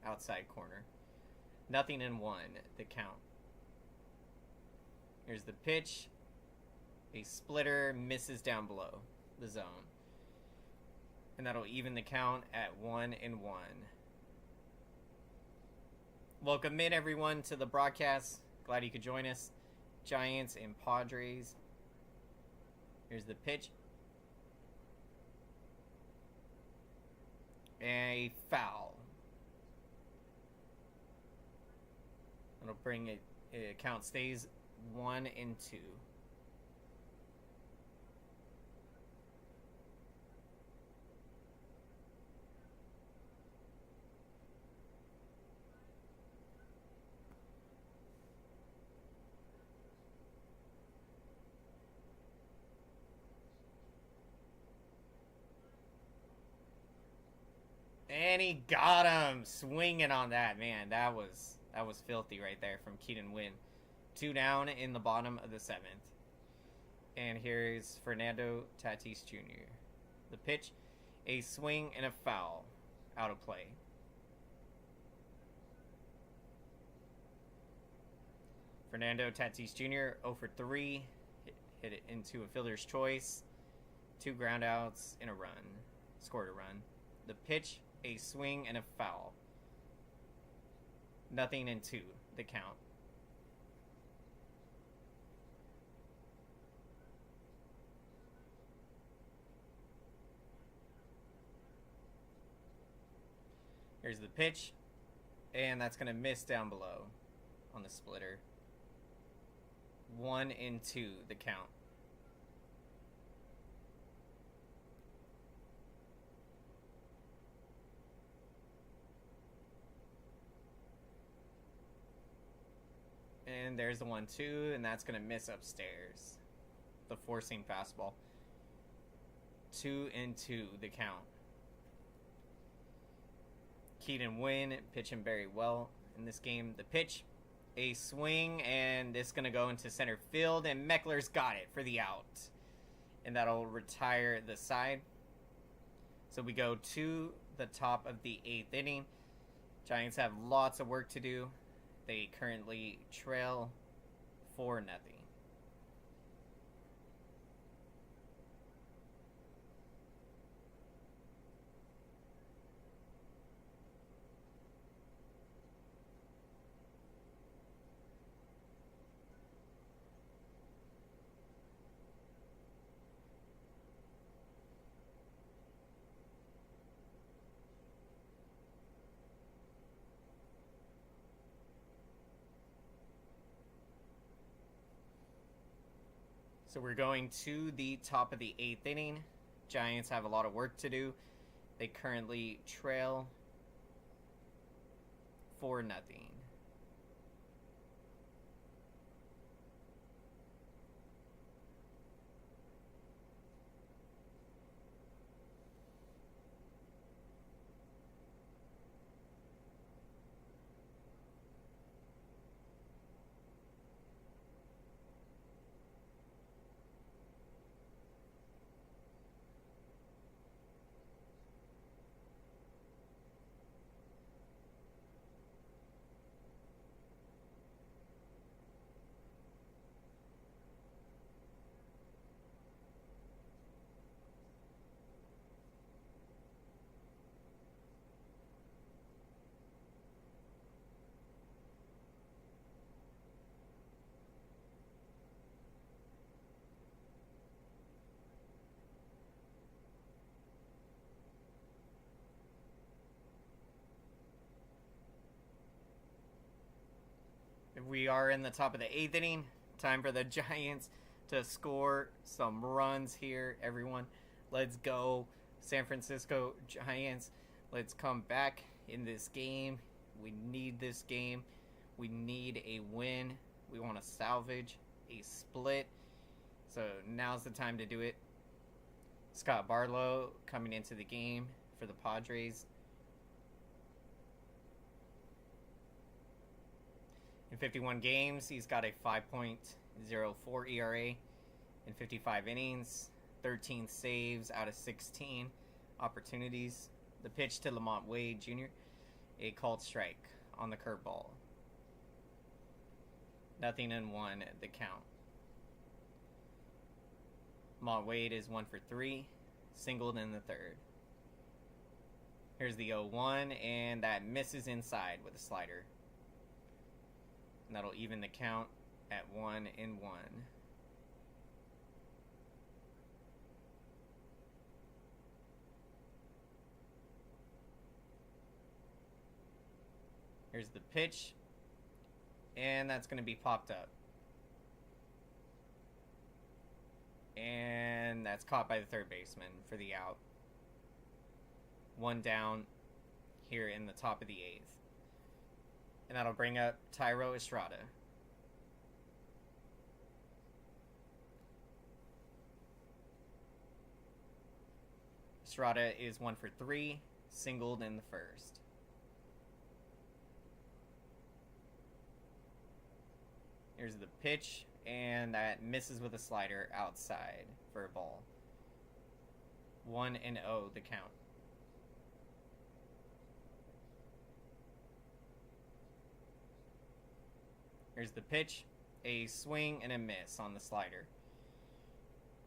Outside corner. 0-1 the count. Here's the pitch. A splitter misses down below the zone. And that'll even the count at 1-1. Welcome in, everyone, to the broadcast. Glad you could join us. Giants and Padres. Here's the pitch. A foul. It'll bring it. Count stays 1-2. And he got him swinging on that, man. That was filthy right there from Keaton Wynn. 2 down in the bottom of the 7th. And here's Fernando Tatis Jr. The pitch, a swing and a foul, out of play. Fernando Tatis Jr. 0 for 3, hit it into a fielder's choice. 2 groundouts in a run, scored a run. The pitch, a swing and a foul. 0-2, the count. Here's the pitch, and that's going to miss down below on the splitter. 1-2, the count. And there's the 1-2, and that's going to miss upstairs. The forcing fastball. 2-2, the count. Keaton Wynn pitching very well in this game. The pitch, a swing, and it's going to go into center field, and Meckler's got it for the out. And that'll retire the side. So we go to the top of the 8th inning. Giants have lots of work to do. They currently trail 4-0. So we're going to the top of the 8th inning. Giants have a lot of work to do. They currently trail 4-0. We are in the top of the 8th inning. Time for the Giants to score some runs here, everyone. Let's go, San Francisco Giants. Let's come back in this game. We need this game. We need a win. We want to salvage a split. So now's the time to do it. Scott Barlow coming into the game for the Padres. In 51 games, he's got a 5.04 ERA in 55 innings, 13 saves out of 16 opportunities. The pitch to Lamont Wade Jr., a called strike on the curveball. 0-1, the count. Lamont Wade is 1 for 3, singled in the 3rd. Here's the 0-1, and that misses inside with a slider. And that'll even the count at 1-1. Here's the pitch. And that's going to be popped up. And that's caught by the third baseman for the out. One down here in the top of the eighth. And that'll bring up Thairo Estrada. Estrada is 1 for 3, singled in the first. Here's the pitch, and that misses with a slider outside for a ball. 1-0 the count. Here's the pitch, a swing and a miss on the slider.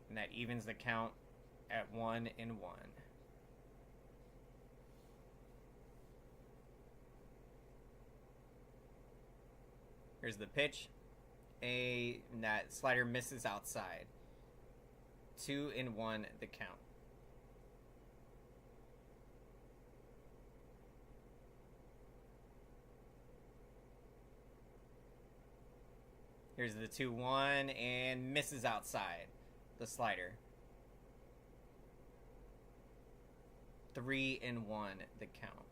And that evens the count at 1-1. Here's the pitch. That slider misses outside. 2-1 the count. Here's the 2-1 and misses outside the slider. 3-1 the count.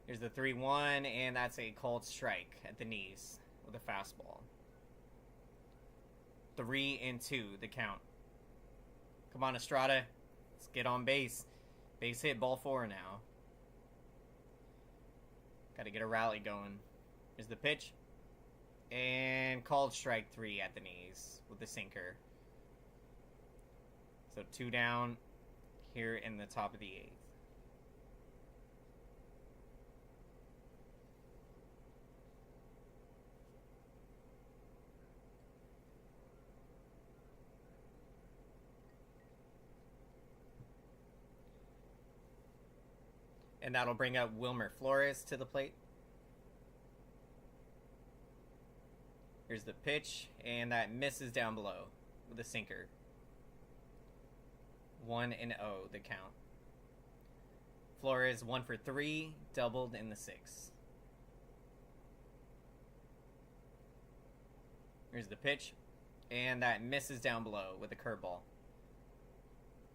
Here's the 3-1, and that's a called strike at the knees with a fastball. 3-2 the count. Come on, Estrada. Let's get on base. Base hit, ball 4 now. Got to get a rally going. Here's the pitch. And called strike 3 at the knees with the sinker. So 2 down here in the top of the 8th. And that'll bring up Wilmer Flores to the plate. Here's the pitch, and that misses down below with a sinker. 1-0 the count. Flores 1 for 3, doubled in the 6th. Here's the pitch, and that misses down below with a curveball.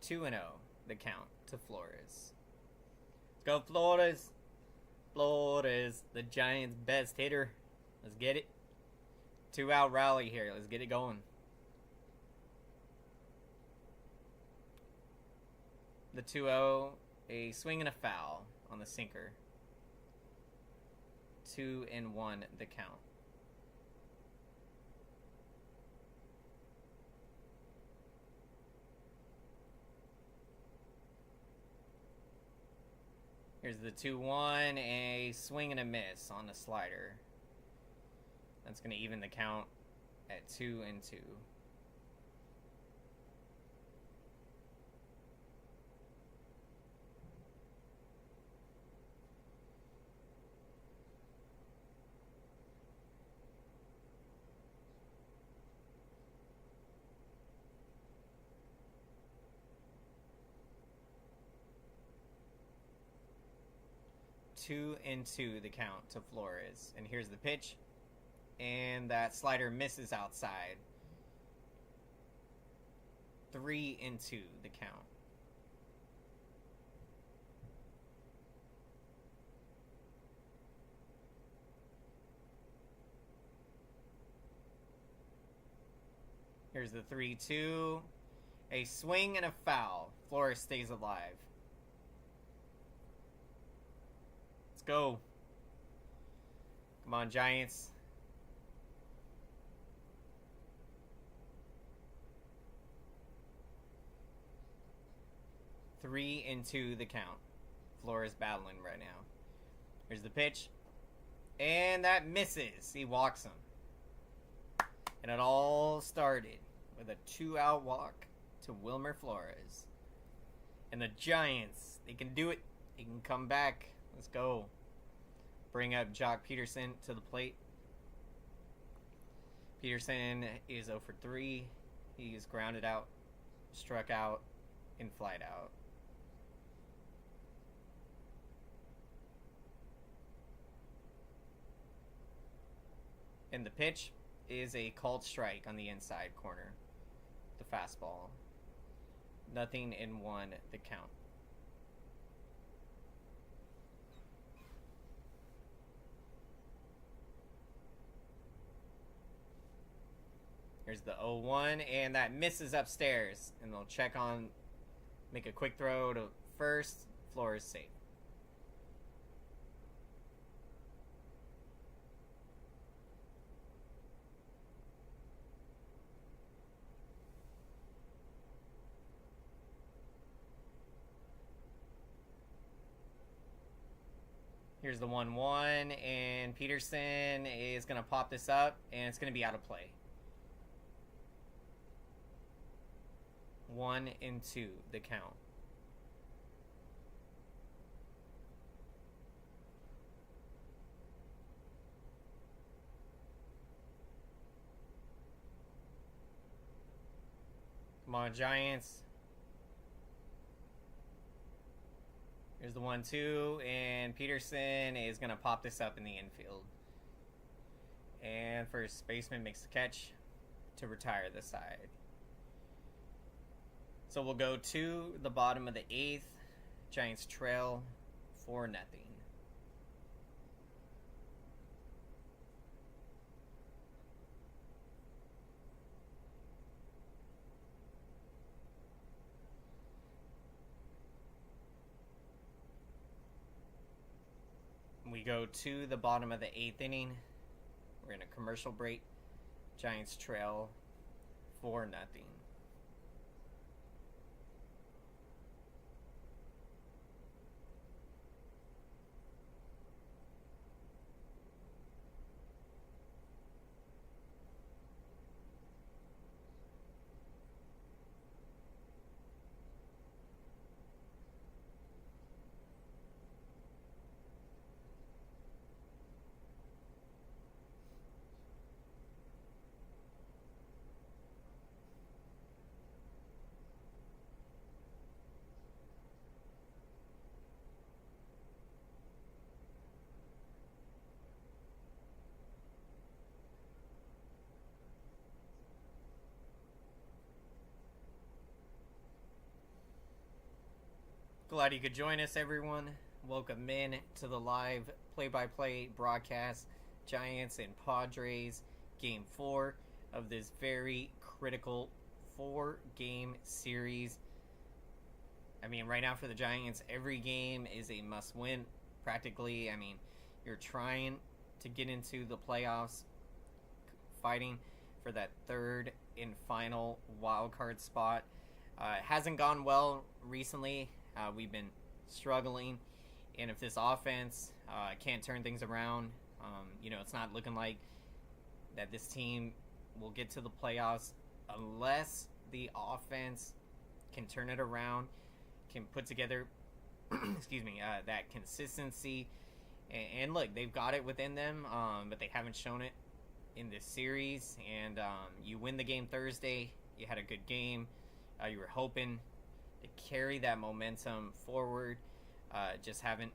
2-0 the count to Flores. Let's go, Flores. Flores, the Giants' best hitter. Let's get it. 2-out rally here. Let's get it going. The 2-0, a swing and a foul on the sinker. 2-1 the count. Here's the 2-1, a swing and a miss on the slider. That's going to even the count at 2-2. Two and 2 the count to Flores. And here's the pitch. And that slider misses outside. 3-2 the count. Here's the 3-2. A swing and a foul. Flores stays alive. Let's go. Come on, Giants. Three and 2 the count. Flores battling right now. Here's the pitch. And that misses. He walks him. And it all started with a 2-out walk to Wilmer Flores. And the Giants, they can do it. They can come back. Let's go. Bring up Jock Peterson to the plate. Peterson is 0 for 3. He's grounded out. struck out, and flied out. And the pitch is a called strike on the inside corner. The fastball. 0-1 the count. Here's the 0-1, and that misses upstairs. And they'll check on, make a quick throw to first. Floor is safe. Here's the 1-1, and Peterson is going to pop this up, and it's going to be out of play. 1-2 the count. Come on, Giants. Here's the 1-2, and Peterson is going to pop this up in the infield. And first baseman makes the catch to retire the side. So we'll go to the bottom of the 8th. Giants trail 4-0. We go to the bottom of the 8th inning. We're in a commercial break. Giants trail 4-0. Glad you could join us, everyone. Welcome in to the live play-by-play broadcast. Giants and Padres, Game 4 of this very critical 4-game series. I mean, right now for the Giants, every game is a must-win, practically. I mean, you're trying to get into the playoffs, fighting for that third and final wild card spot. It hasn't gone well recently. We've been struggling, and if this offense can't turn things around, it's not looking like that this team will get to the playoffs unless the offense can turn it around, can put together, that consistency. And look, they've got it within them, but they haven't shown it in this series. And you win the game Thursday. You had a good game. You were hoping to carry that momentum forward. Just haven't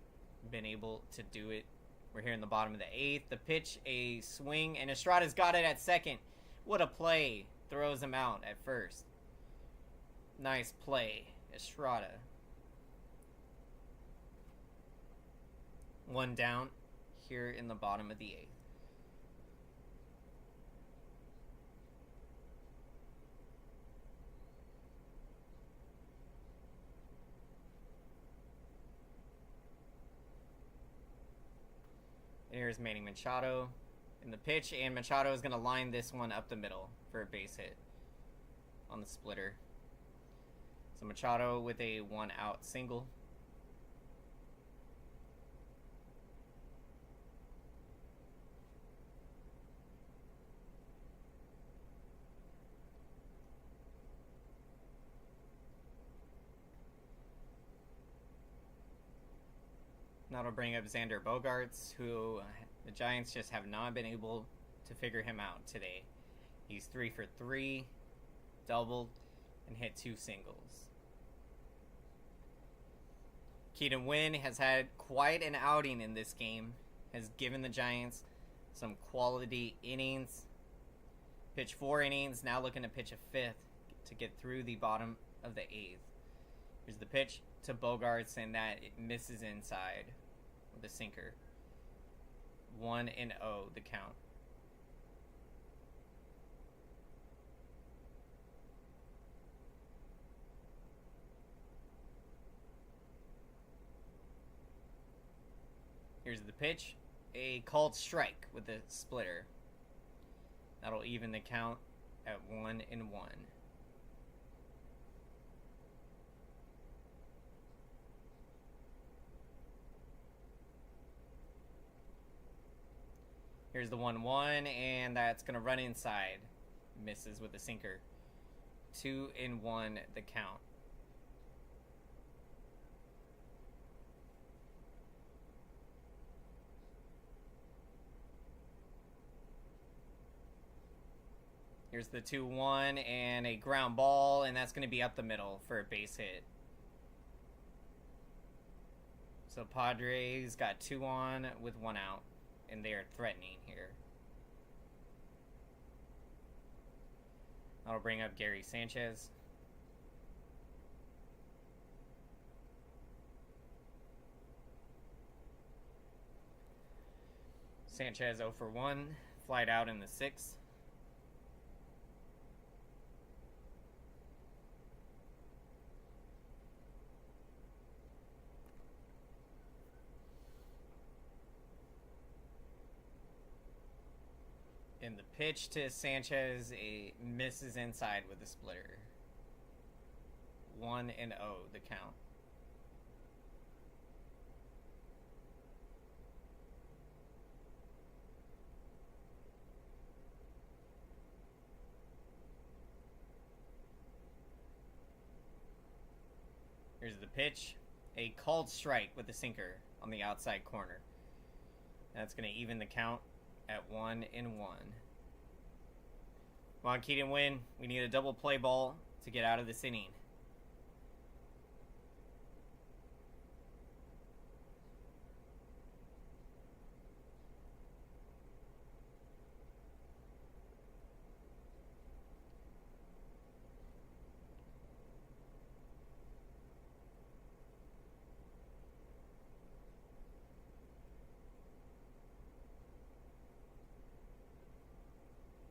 been able to do it. We're here in the bottom of the 8th. The pitch, a swing, and Estrada's got it at second. What a play. Throws him out at first. Nice play, Estrada. One down here in the bottom of the 8th. Here's Manny Machado in the pitch, and Machado is going to line this one up the middle for a base hit on the splitter. So Machado with a 1-out single. That'll bring up Xander Bogaerts, who the Giants just have not been able to figure him out today. He's 3 for 3, doubled, and hit 2 singles. Keaton Wynn has had quite an outing in this game, has given the Giants some quality innings. Pitched 4 innings, now looking to pitch a 5th to get through the bottom of the 8th. Here's the pitch to Bogarts, and that it misses inside with a sinker. 1-0 the count. Here's the pitch. A called strike with a splitter. That'll even the count at 1-1. Here's the 1-1, and that's going to run inside. Misses with a sinker. 2-1 the count. Here's the 2-1 and a ground ball, and that's going to be up the middle for a base hit. So Padres got 2 on with 1 out, and they are threatening here. That'll bring up Gary Sanchez. Sanchez 0 for 1, flied out in the 6th. And the pitch to Sanchez misses inside with a splitter. 1-0 the count. Here's the pitch. A called strike with a sinker on the outside corner. That's going to even the count at 1-1. Come on, Keaton Wynn. We need a double play ball to get out of this inning.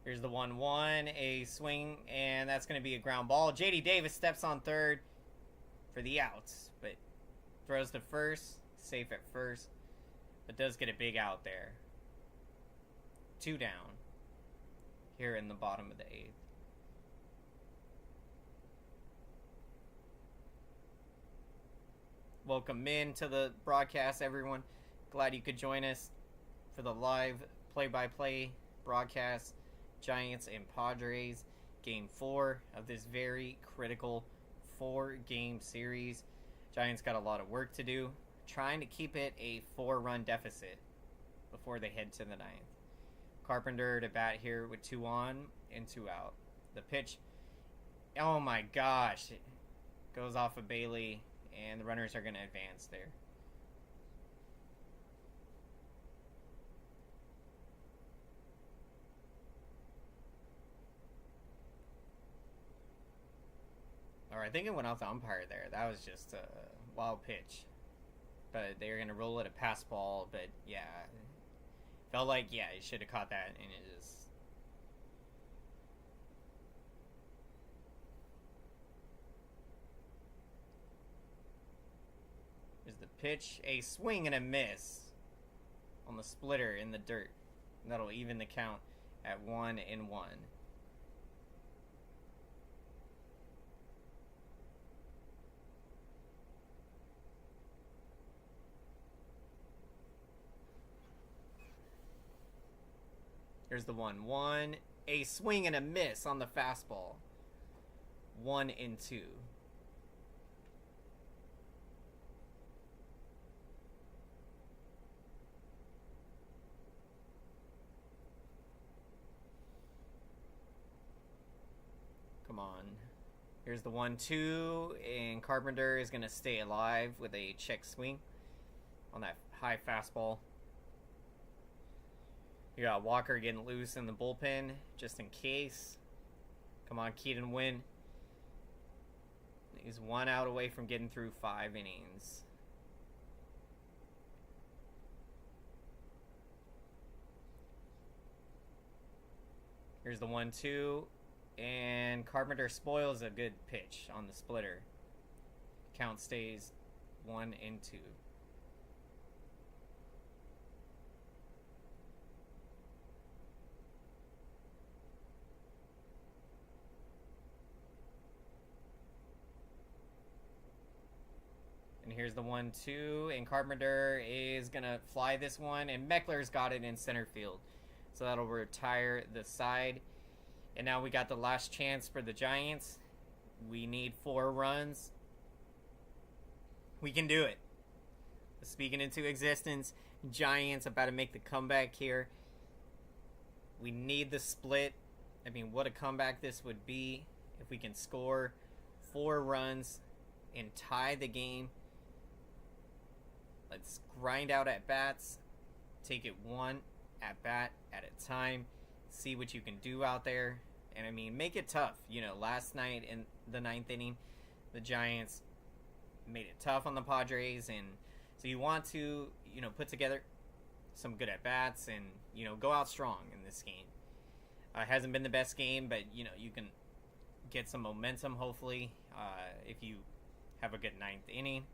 Here's the 1-1, a swing, and that's going to be a ground ball. J.D. Davis steps on third for the outs, but throws to first, safe at first, but does get a big out there. 2 down here in the bottom of the 8th. Welcome in to the broadcast, everyone. Glad you could join us for the live play-by-play broadcast. Giants and Padres, game 4 of this very critical 4-game series. Giants got a lot of work to do, trying to keep it a 4-run deficit before they head to the 9th. Carpenter to bat here with 2 on and 2 out. The pitch, oh my gosh, it goes off of Bailey, and the runners are going to advance there. Or I think it went off the umpire there. That was just a wild pitch. But they were going to roll it a pass ball. But yeah, felt like, yeah, he should have caught that. And it just... Here's the pitch. A swing and a miss on the splitter in the dirt. And that'll even the count at 1-1. Here's the 1-1. A swing and a miss on the fastball. 1-2. Come on. Here's the 1-2, and Carpenter is going to stay alive with a check swing on that high fastball. You got Walker getting loose in the bullpen just in case. Come on, Keaton, win. He's 1 out away from getting through 5 innings. Here's the 1-2, and Carpenter spoils a good pitch on the splitter. Count stays 1-2. And here's the 1-2, and Carpenter is going to fly this one, and Meckler's got it in center field. So that'll retire the side. And now we got the last chance for the Giants. We need 4 runs. We can do it. Speaking into existence, Giants about to make the comeback here. We need the split. I mean, what a comeback this would be if we can score 4 runs and tie the game. Let's grind out at bats. Take it 1 at bat at a time. See what you can do out there. And I mean, make it tough. You know, last night in the 9th inning, the Giants made it tough on the Padres. And so you want to, you know, put together some good at bats and, you know, go out strong in this game. It hasn't been the best game, but, you know, you can get some momentum, hopefully, if you have a good 9th inning.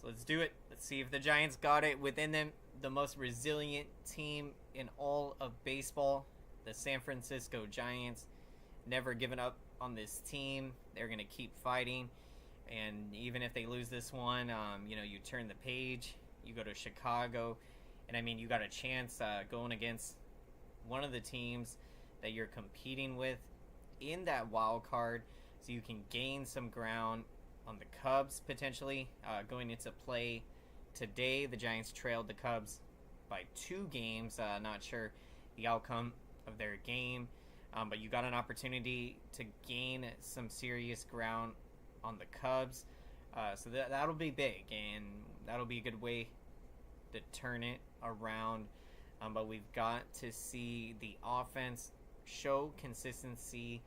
So let's do it. Let's see if the Giants got it within them. The most resilient team in all of baseball, the San Francisco Giants, never given up on this team. They're going to keep fighting. And even if they lose this one, you know, you turn the page, you go to Chicago. And, I mean, you got a chance going against one of the teams that you're competing with in that wild card, so you can gain some ground on the Cubs potentially. Going into play today, the Giants trailed the Cubs by 2 games. Not sure the outcome of their game, but you got an opportunity to gain some serious ground on the Cubs. So that'll be big, and that'll be a good way to turn it around. But we've got to see the offense show consistency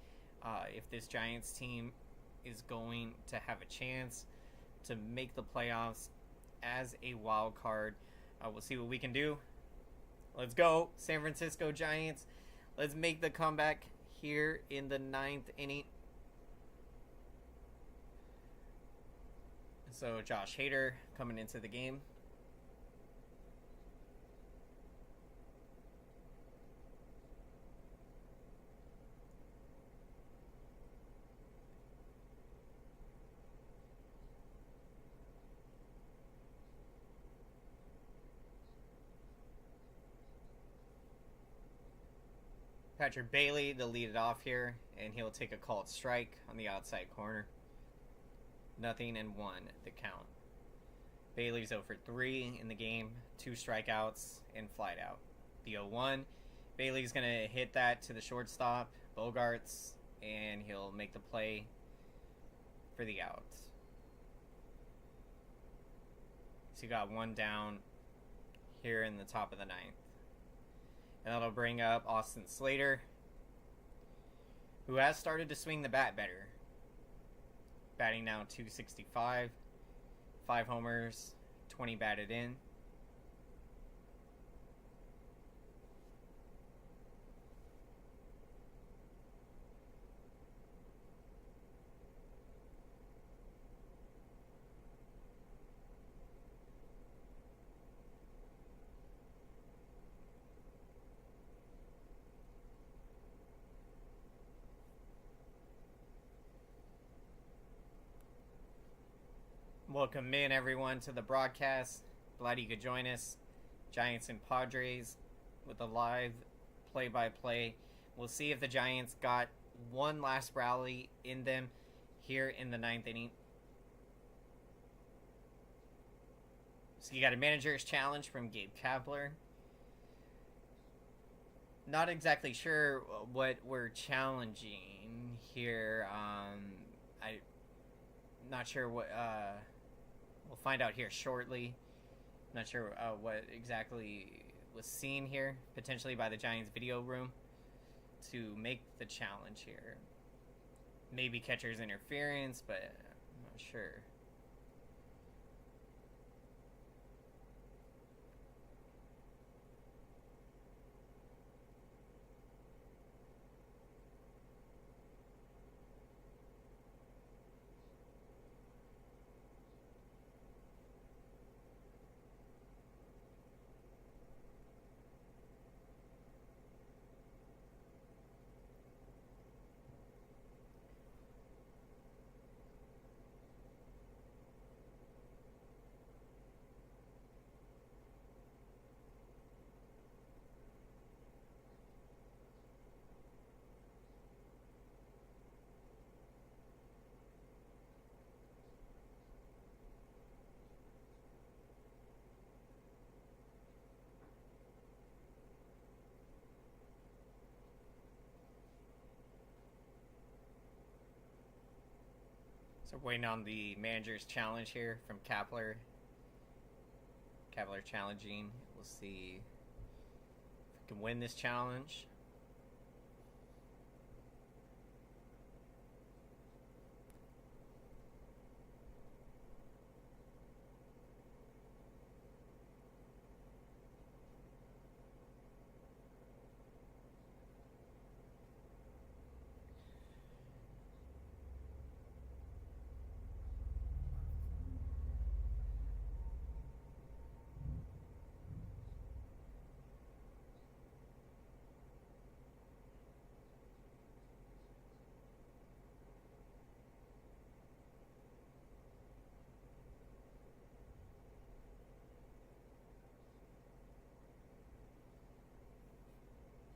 if this Giants team is going to have a chance to make the playoffs as a wild card. We'll see what we can do. Let's go, San Francisco Giants. Let's make the comeback here in the 9th inning. So Josh Hader coming into the game. Patrick Bailey to lead it off here, and he'll take a called strike on the outside corner. 0-1 the count. Bailey's 0 for 3 in the game, 2 strikeouts and flied out. The 0-1, Bailey's going to hit that to the shortstop, Bogarts, and he'll make the play for the out. So you got 1 down here in the top of the 9th. And that'll bring up Austin Slater, who has started to swing the bat better. Batting now .265, 5 homers, 20 batted in. Welcome in, everyone, to the broadcast. Glad you could join us. Giants and Padres with a live play-by-play. We'll see if the Giants got one last rally in them here in the 9th inning. So you got a manager's challenge from Gabe Kapler. Not exactly sure what we're challenging here. I'm not sure what. We'll find out here shortly. Not sure what exactly was seen here, potentially by the Giants video room, to make the challenge here. Maybe catcher's interference, but I'm not sure. So waiting on the manager's challenge here from Kapler. Kapler challenging. We'll see if we can win this challenge.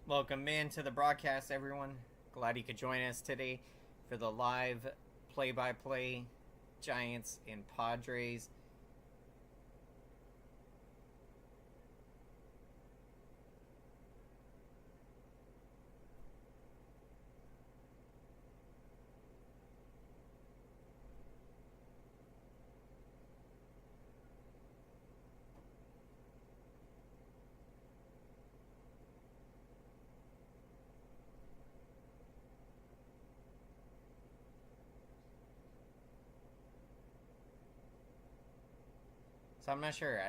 Welcome in to the broadcast, everyone. Glad you could join us today for the live play-by-play Giants and Padres. So I'm not sure.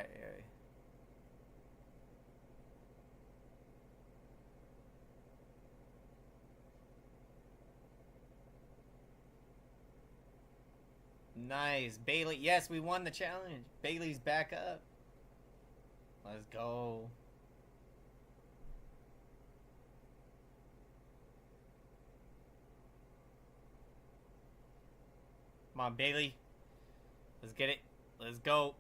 Nice. Bailey. Yes, we won the challenge. Bailey's back up. Let's go. Come on, Bailey. Let's get it. Let's go.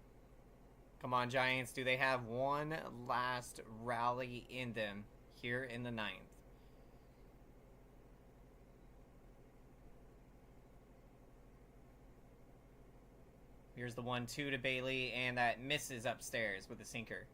Come on, Giants. Do they have one last rally in them here in the ninth? Here's the 1-2 to Bailey, and that misses upstairs with a sinker.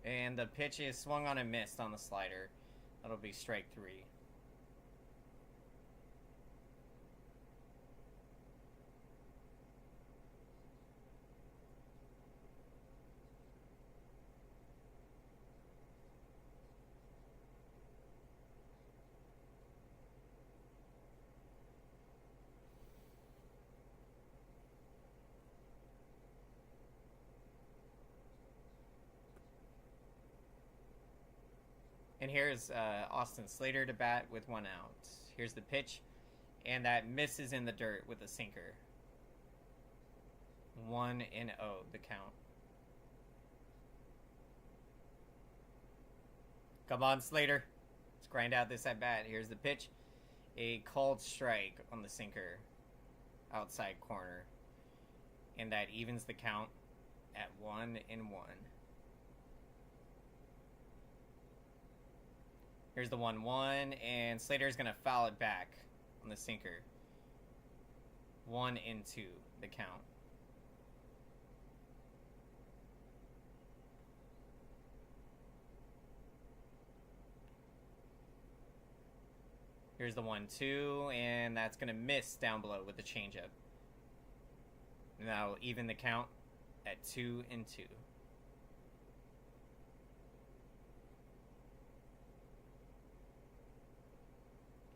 And the pitch is swung on and missed on the slider. That'll be strike 3. And here's Austin Slater to bat with 1 out. Here's the pitch, and that misses in the dirt with a sinker. 1-0 the count. Come on, Slater. Let's grind out this at bat. Here's the pitch. A called strike on the sinker. Outside corner. And that evens the count at 1-1. Here's the 1-1, and Slater's going to foul it back on the sinker. 1-2, the count. Here's the 1-2, and that's going to miss down below with the changeup. Now even the count at 2-2.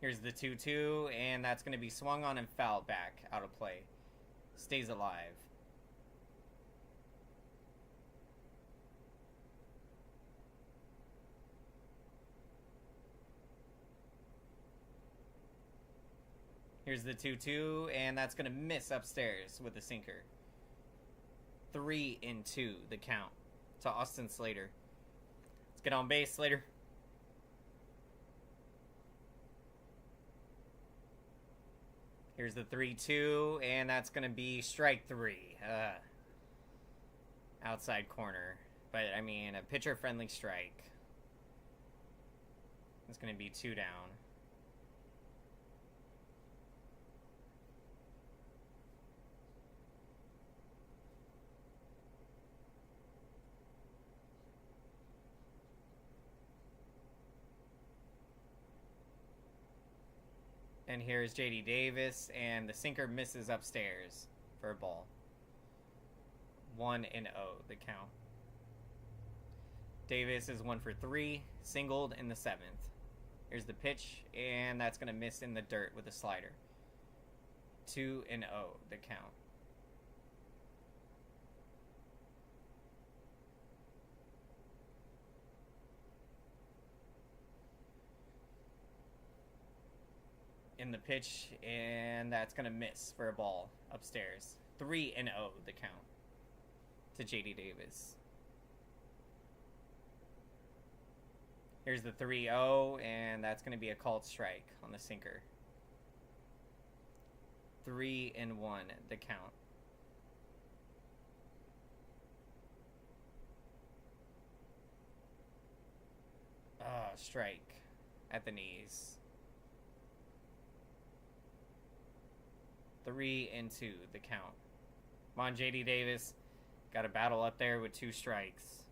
Here's the 2-2, and that's going to be swung on and fouled back out of play. Stays alive. Here's the 2-2, and that's going to miss upstairs with the sinker. 3-2, the count to Austin Slater. Let's get on base, Slater. Here's the 3-2, and that's going to be strike 3. Outside corner. But, I mean, a pitcher-friendly strike. It's going to be 2 down. And here's J.D. Davis, and the sinker misses upstairs for a ball. 1-0, the count. Davis is 1 for 3, singled in the 7th. Here's the pitch, and that's going to miss in the dirt with a slider. 2-0, the count. In the pitch, and that's going to miss for a ball upstairs. 3-0, the count to J.D. Davis. Here's the 3-0, and that's going to be a called strike on the sinker. 3-1, the count. Strike at the knees. 3-2, the count. Come on, J.D. Davis. Got a battle up there with 2 strikes.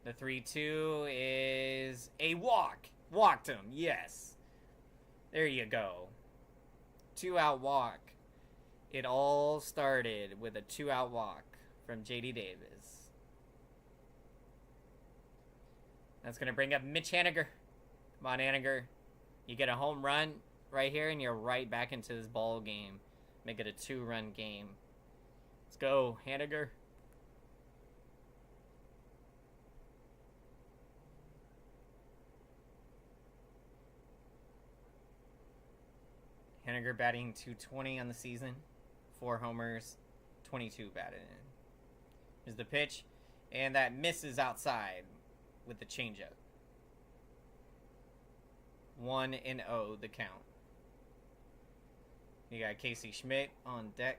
The 3-2 is a walk. Walked him, yes. There you go. 2-out walk. It all started with a 2-out walk from J.D. Davis. That's going to bring up Mitch Haniger. Come on, Haniger. You get a home run right here, and you're right back into this ball game. Make it a 2-run game. Let's go, Haniger. Haniger batting .220 on the season. 4 homers, 22 batted in. Here's the pitch, and that misses outside with the changeup. 1-0, the count. You got Casey Schmidt on deck.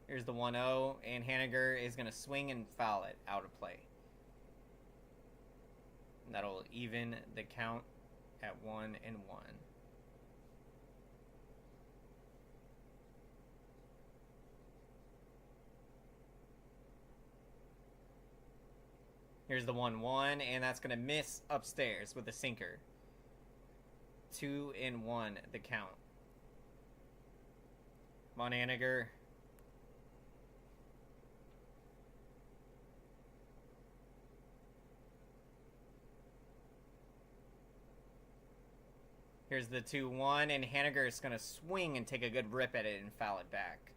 Here's the 1-0, and Haniger is going to swing and foul it out of play. That'll even the count at 1-1. Here's the 1-1, and that's going to miss upstairs with the sinker. 2-1, the count. Come on, Haniger. Here's the 2-1, and Haniger is going to swing and take a good rip at it and foul it back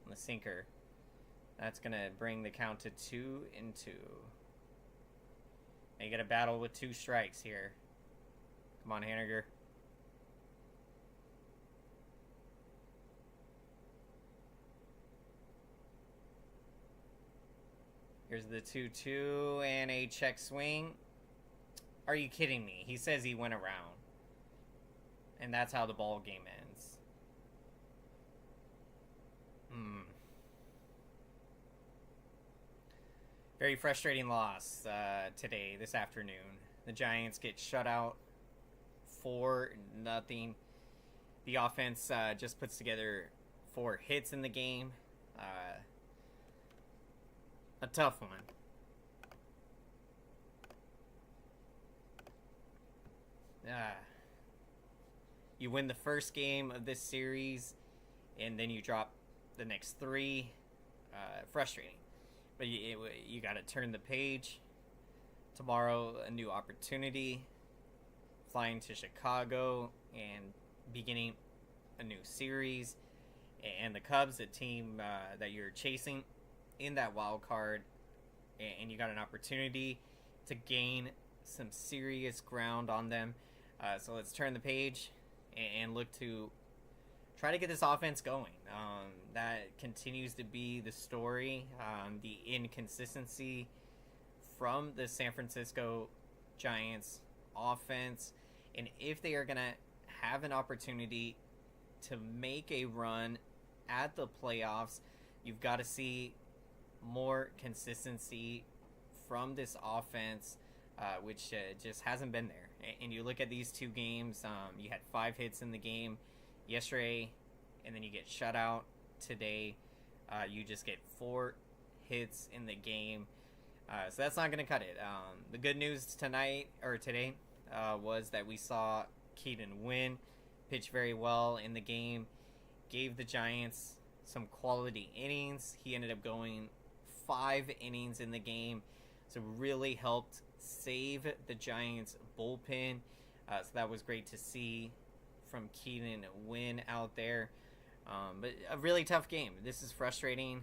on the sinker. That's going to bring the count to 2-2. And you got a battle with 2 strikes here. Come on, Haniger. Here's the 2-2 and a check swing. Are you kidding me? He says he went around. And that's how the ball game ends. Very frustrating loss today, this afternoon. The Giants get shut out 4-0. The offense just puts together 4 hits in the game. A tough one. uh, you win the first game of this series, and then you drop the next three. Frustrating. But you got to turn the page. Tomorrow, a new opportunity. Flying to Chicago and beginning a new series. And the Cubs, a team that you're chasing in that wild card, and you got an opportunity to gain some serious ground on them. So let's turn the page and look to try to get this offense going. That continues to be the story, the inconsistency from the San Francisco Giants offense. And if they are going to have an opportunity to make a run at the playoffs, you've got to see more consistency from this offense, which just hasn't been there. And you look at these two games, you had 5 hits in the game yesterday, and then you get shut out today. You just get 4 hits in the game. So that's not going to cut it. The good news today was that we saw Keaton Winn pitch very well in the game, gave the Giants some quality innings. He ended up going 5 innings in the game, so really helped save the Giants bullpen. So that was great to see from Keaton Winn out there. But a really tough game. This is frustrating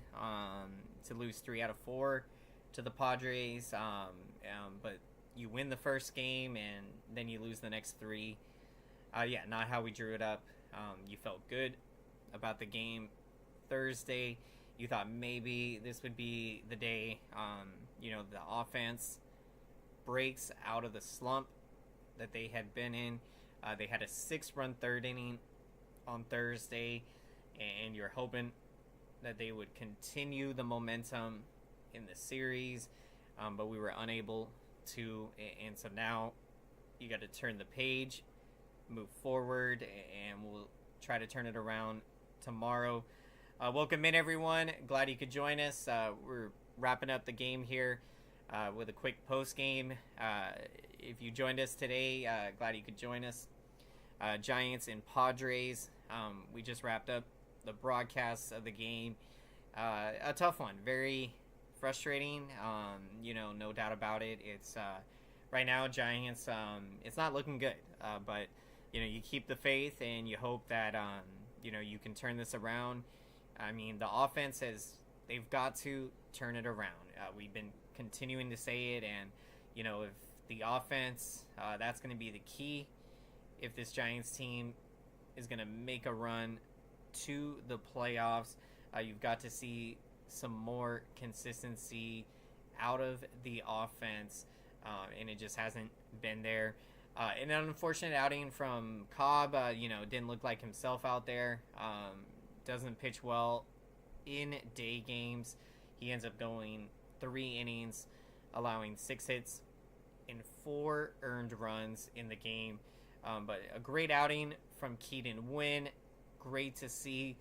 to lose 3 out of 4 to the Padres. But you win the first game and then you lose the next 3. Not how we drew it up. You felt good about the game Thursday. You thought maybe this would be the day, the offense breaks out of the slump that they had been in. They had a 6-run third inning on Thursday, and you're hoping that they would continue the momentum in the series, but we were unable to, and so now you got to turn the page, move forward, and we'll try to turn it around tomorrow. Welcome in, everyone. Glad you could join us. We're wrapping up the game here with a quick post game. If you joined us today, glad you could join us. Giants and Padres. We just wrapped up the broadcast of the game. A tough one, very frustrating. No doubt about it. It's right now, Giants. It's not looking good, but you keep the faith and you hope that you can turn this around. I mean, the offense they've got to turn it around. We've been continuing to say it, and if the offense, that's going to be the key. If this Giants team is going to make a run to the playoffs, you've got to see some more consistency out of the offense, and it just hasn't been there. An unfortunate outing from Cobb. Didn't look like himself out there. Doesn't pitch well in day games. He ends up going 3 innings, allowing 6 hits and 4 earned runs in the game. But a great outing from Keaton Winn. Great to see.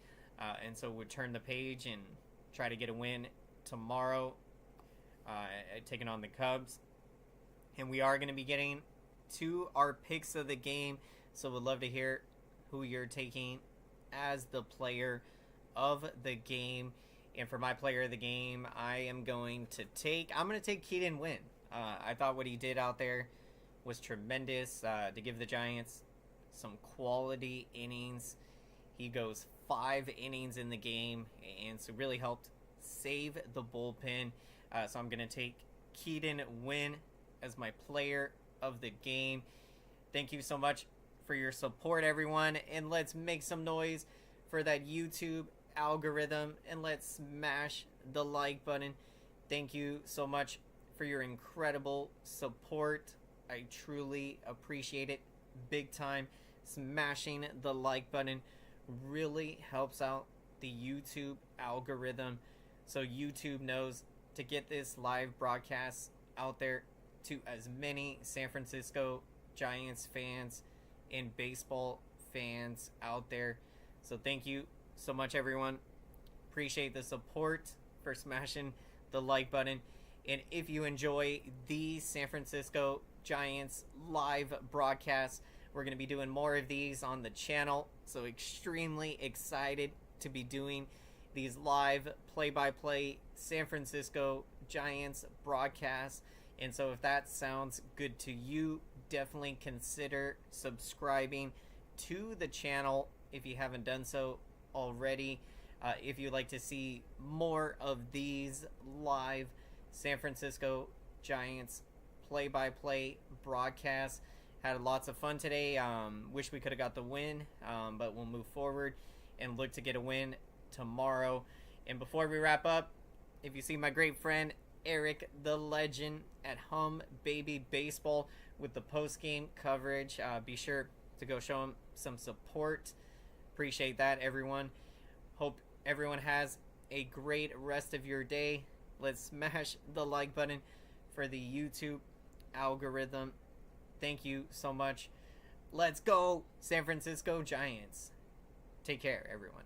And so we'll turn the page and try to get a win tomorrow, taking on the Cubs. And we are going to be getting to our picks of the game. So we'd love to hear who you're taking as the player of the game. And for my player of the game, I'm going to take Keaton Winn. I thought what he did out there was tremendous to give the Giants some quality innings. He goes 5 innings in the game, and so really helped save the bullpen. So I'm going to take Keaton Winn as my player of the game. Thank you so much for your support, everyone, and let's make some noise for that YouTube algorithm, and let's smash the like button. Thank you so much for your incredible support. I truly appreciate it big time. Smashing the like button really helps out the YouTube algorithm, so YouTube knows to get this live broadcast out there to as many San Francisco Giants fans and baseball fans out there. So thank you so much, everyone. Appreciate the support for smashing the like button. And if you enjoy the San Francisco Giants live broadcast. We're going to be doing more of these on the channel, so extremely excited to be doing these live play-by-play San Francisco Giants broadcasts. And so if that sounds good to you, definitely consider subscribing to the channel if you haven't done so already. If you'd like to see more of these live San Francisco Giants play-by-play broadcasts. Had lots of fun today. Wish we could have got the win, but we'll move forward and look to get a win tomorrow. And before we wrap up, if you see my great friend Eric the Legend at Hum Baby Baseball with the post-game coverage, be sure to go show him some support. Appreciate that, everyone. Hope everyone has a great rest of your day. Let's smash the like button for the YouTube algorithm. Thank you so much. Let's go, San Francisco Giants. Take care, everyone.